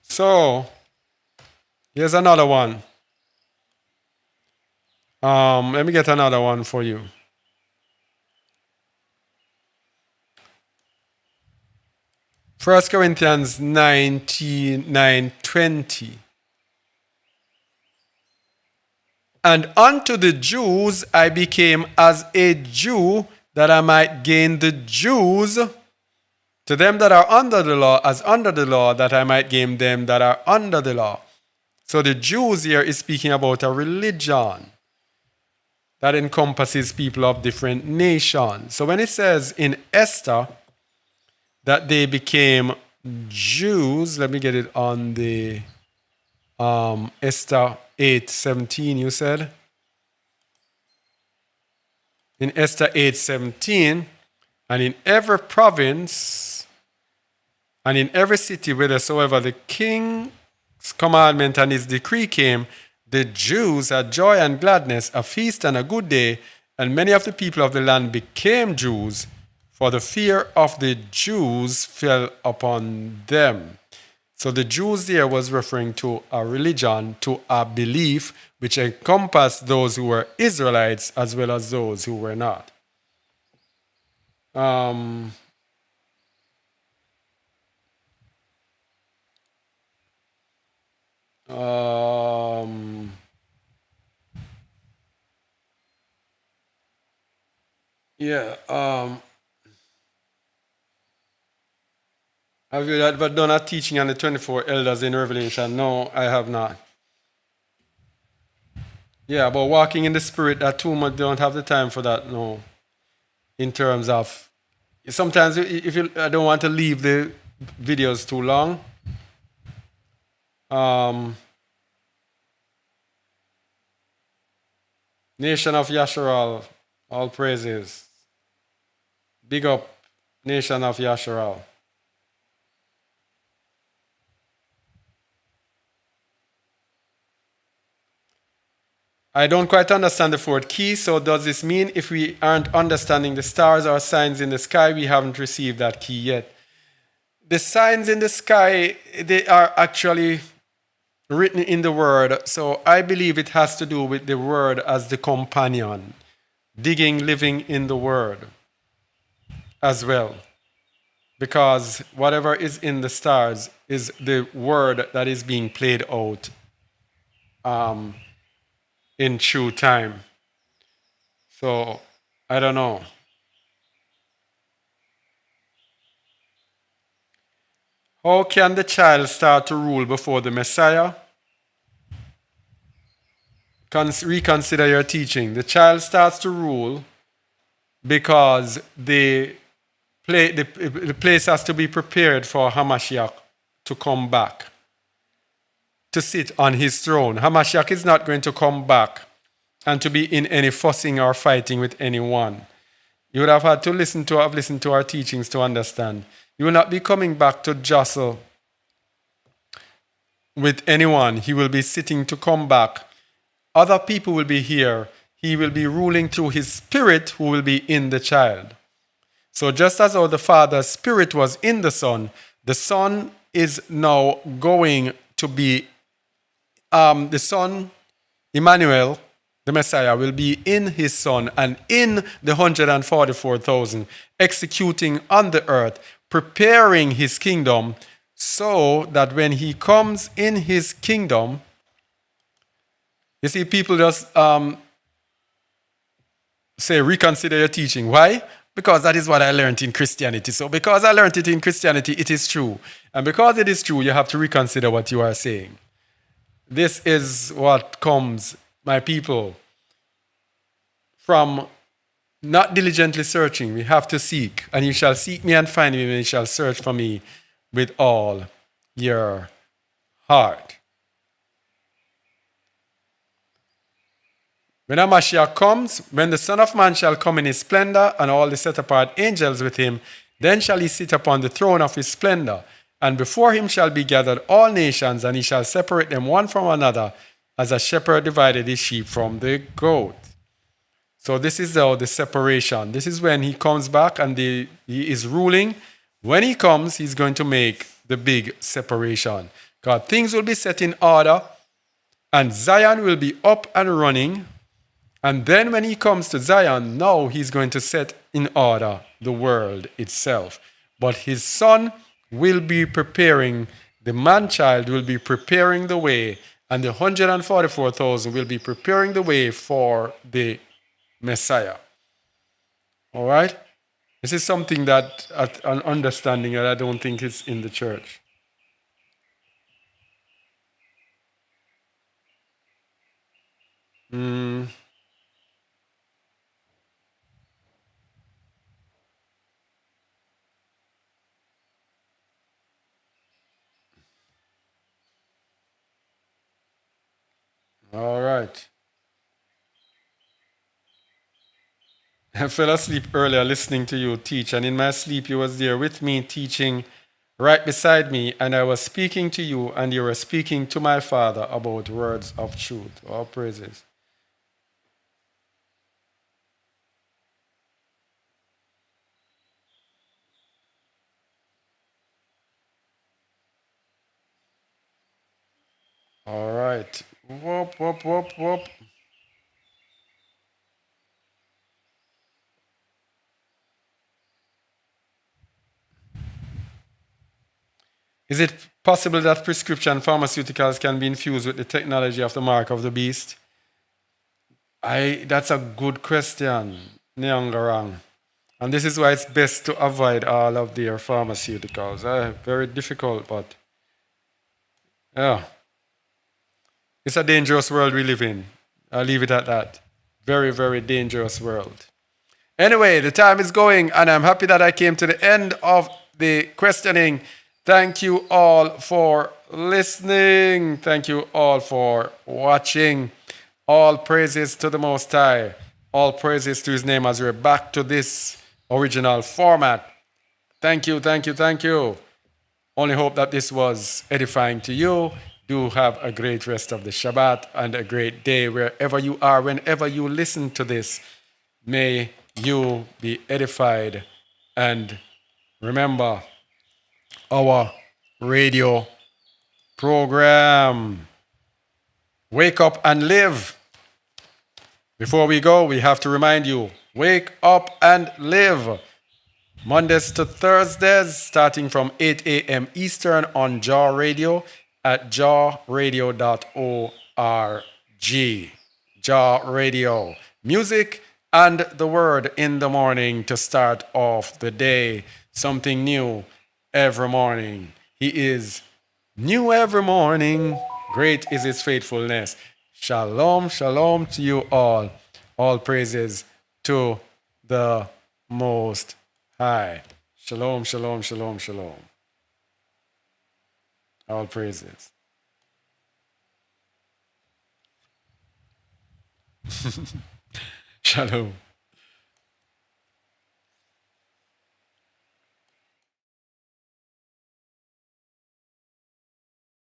So, here's another one. Let me get another one for you. First Corinthians 9:20. And unto the Jews I became as a Jew, that I might gain the Jews. To them that are under the law, as under the law, that I might gain them that are under the law. So the Jews here is speaking about a religion that encompasses people of different nations. So when it says in Esther that they became Jews, let me get it on the Esther 8:17, you said? In Esther 8:17, and in every province and in every city whithersoever the king's commandment and his decree came, the Jews had joy and gladness, a feast and a good day, and many of the people of the land became Jews, for the fear of the Jews fell upon them. So the Jews there was referring to a religion, to a belief, which encompassed those who were Israelites as well as those who were not. Have you ever done a teaching on the 24 elders in Revelation? No, I have not. Yeah, but walking in the spirit, that too much, don't have the time for that, no. In terms of, sometimes if you, I don't want to leave the videos too long. Nation of Yasharal, all praises. Big up, Nation of Yasharal. I don't quite understand the fourth key, so does this mean if we aren't understanding the stars or signs in the sky, we haven't received that key yet? The signs in the sky, they are actually written in the word, so I believe it has to do with the word as the companion, digging, living in the word as well. Because whatever is in the stars is the word that is being played out in true time. So I don't know. How can the child start to rule before the Messiah? Reconsider your teaching. The child starts to rule because the place has to be prepared for Hamashiach to come back, to sit on his throne. Hamashiach is not going to come back and to be in any fussing or fighting with anyone. You would have had to listen to our teachings to understand. He will not be coming back to jostle with anyone. He will be sitting to come back. Other people will be here. He will be ruling through his spirit who will be in the child. So just as how the Father's spirit was in the Son is now going to be, the Son, Emmanuel, the Messiah, will be in his Son and in the 144,000, executing on the earth, preparing his kingdom, so that when he comes in his kingdom, you see, people just say, reconsider your teaching. Why? Because that is what I learned in Christianity. So because I learned it in Christianity, it is true. And because it is true, you have to reconsider what you are saying. This is what comes, my people, from not diligently searching. We have to seek. And you shall seek me and find me, and you shall search for me with all your heart. When Hamashiach comes, when the Son of Man shall come in his splendor, and all the set-apart angels with him, then shall he sit upon the throne of his splendor. And before him shall be gathered all nations, and he shall separate them one from another, as a shepherd divided his sheep from the goat. So this is the separation. This is when he comes back and he is ruling. When he comes, he's going to make the big separation. God, things will be set in order, and Zion will be up and running. And then when he comes to Zion, now he's going to set in order the world itself. But his Son will be preparing, the man-child will be preparing the way, and the 144,000 will be preparing the way for the Messiah. All right? This is something that, an understanding that I don't think is in the church. All right. I fell asleep earlier listening to you teach, and in my sleep you was there with me teaching right beside me, and I was speaking to you, and you were speaking to my Father about words of truth. All praises. All right. Whoop, whoop, whoop, whoop. Is it possible that prescription pharmaceuticals can be infused with the technology of the mark of the beast? That's a good question, Nyangarang. And this is why it's best to avoid all of their pharmaceuticals. Very difficult, but yeah. It's a dangerous world we live in. I'll leave it at that. Very, very dangerous world. Anyway, the time is going, and I'm happy that I came to the end of the questioning. Thank you all for listening. Thank you all for watching. All praises to the Most High. All praises to his name as we're back to this original format. Thank you, thank you, thank you. Only hope that this was edifying to you. Do have a great rest of the Shabbat and a great day wherever you are, whenever you listen to this. May you be edified. And remember, our radio program, Wake Up and Live. Before we go, we have to remind you, wake up and live. Mondays to Thursdays, starting from 8 a.m. Eastern on JAW Radio at jawradio.org. Jaw Radio. Music and the word in the morning to start off the day. Something new every morning. He is new every morning. Great is his faithfulness. Shalom, shalom to you all. All praises to the Most High. Shalom, shalom, shalom, shalom. All praises. Shalom.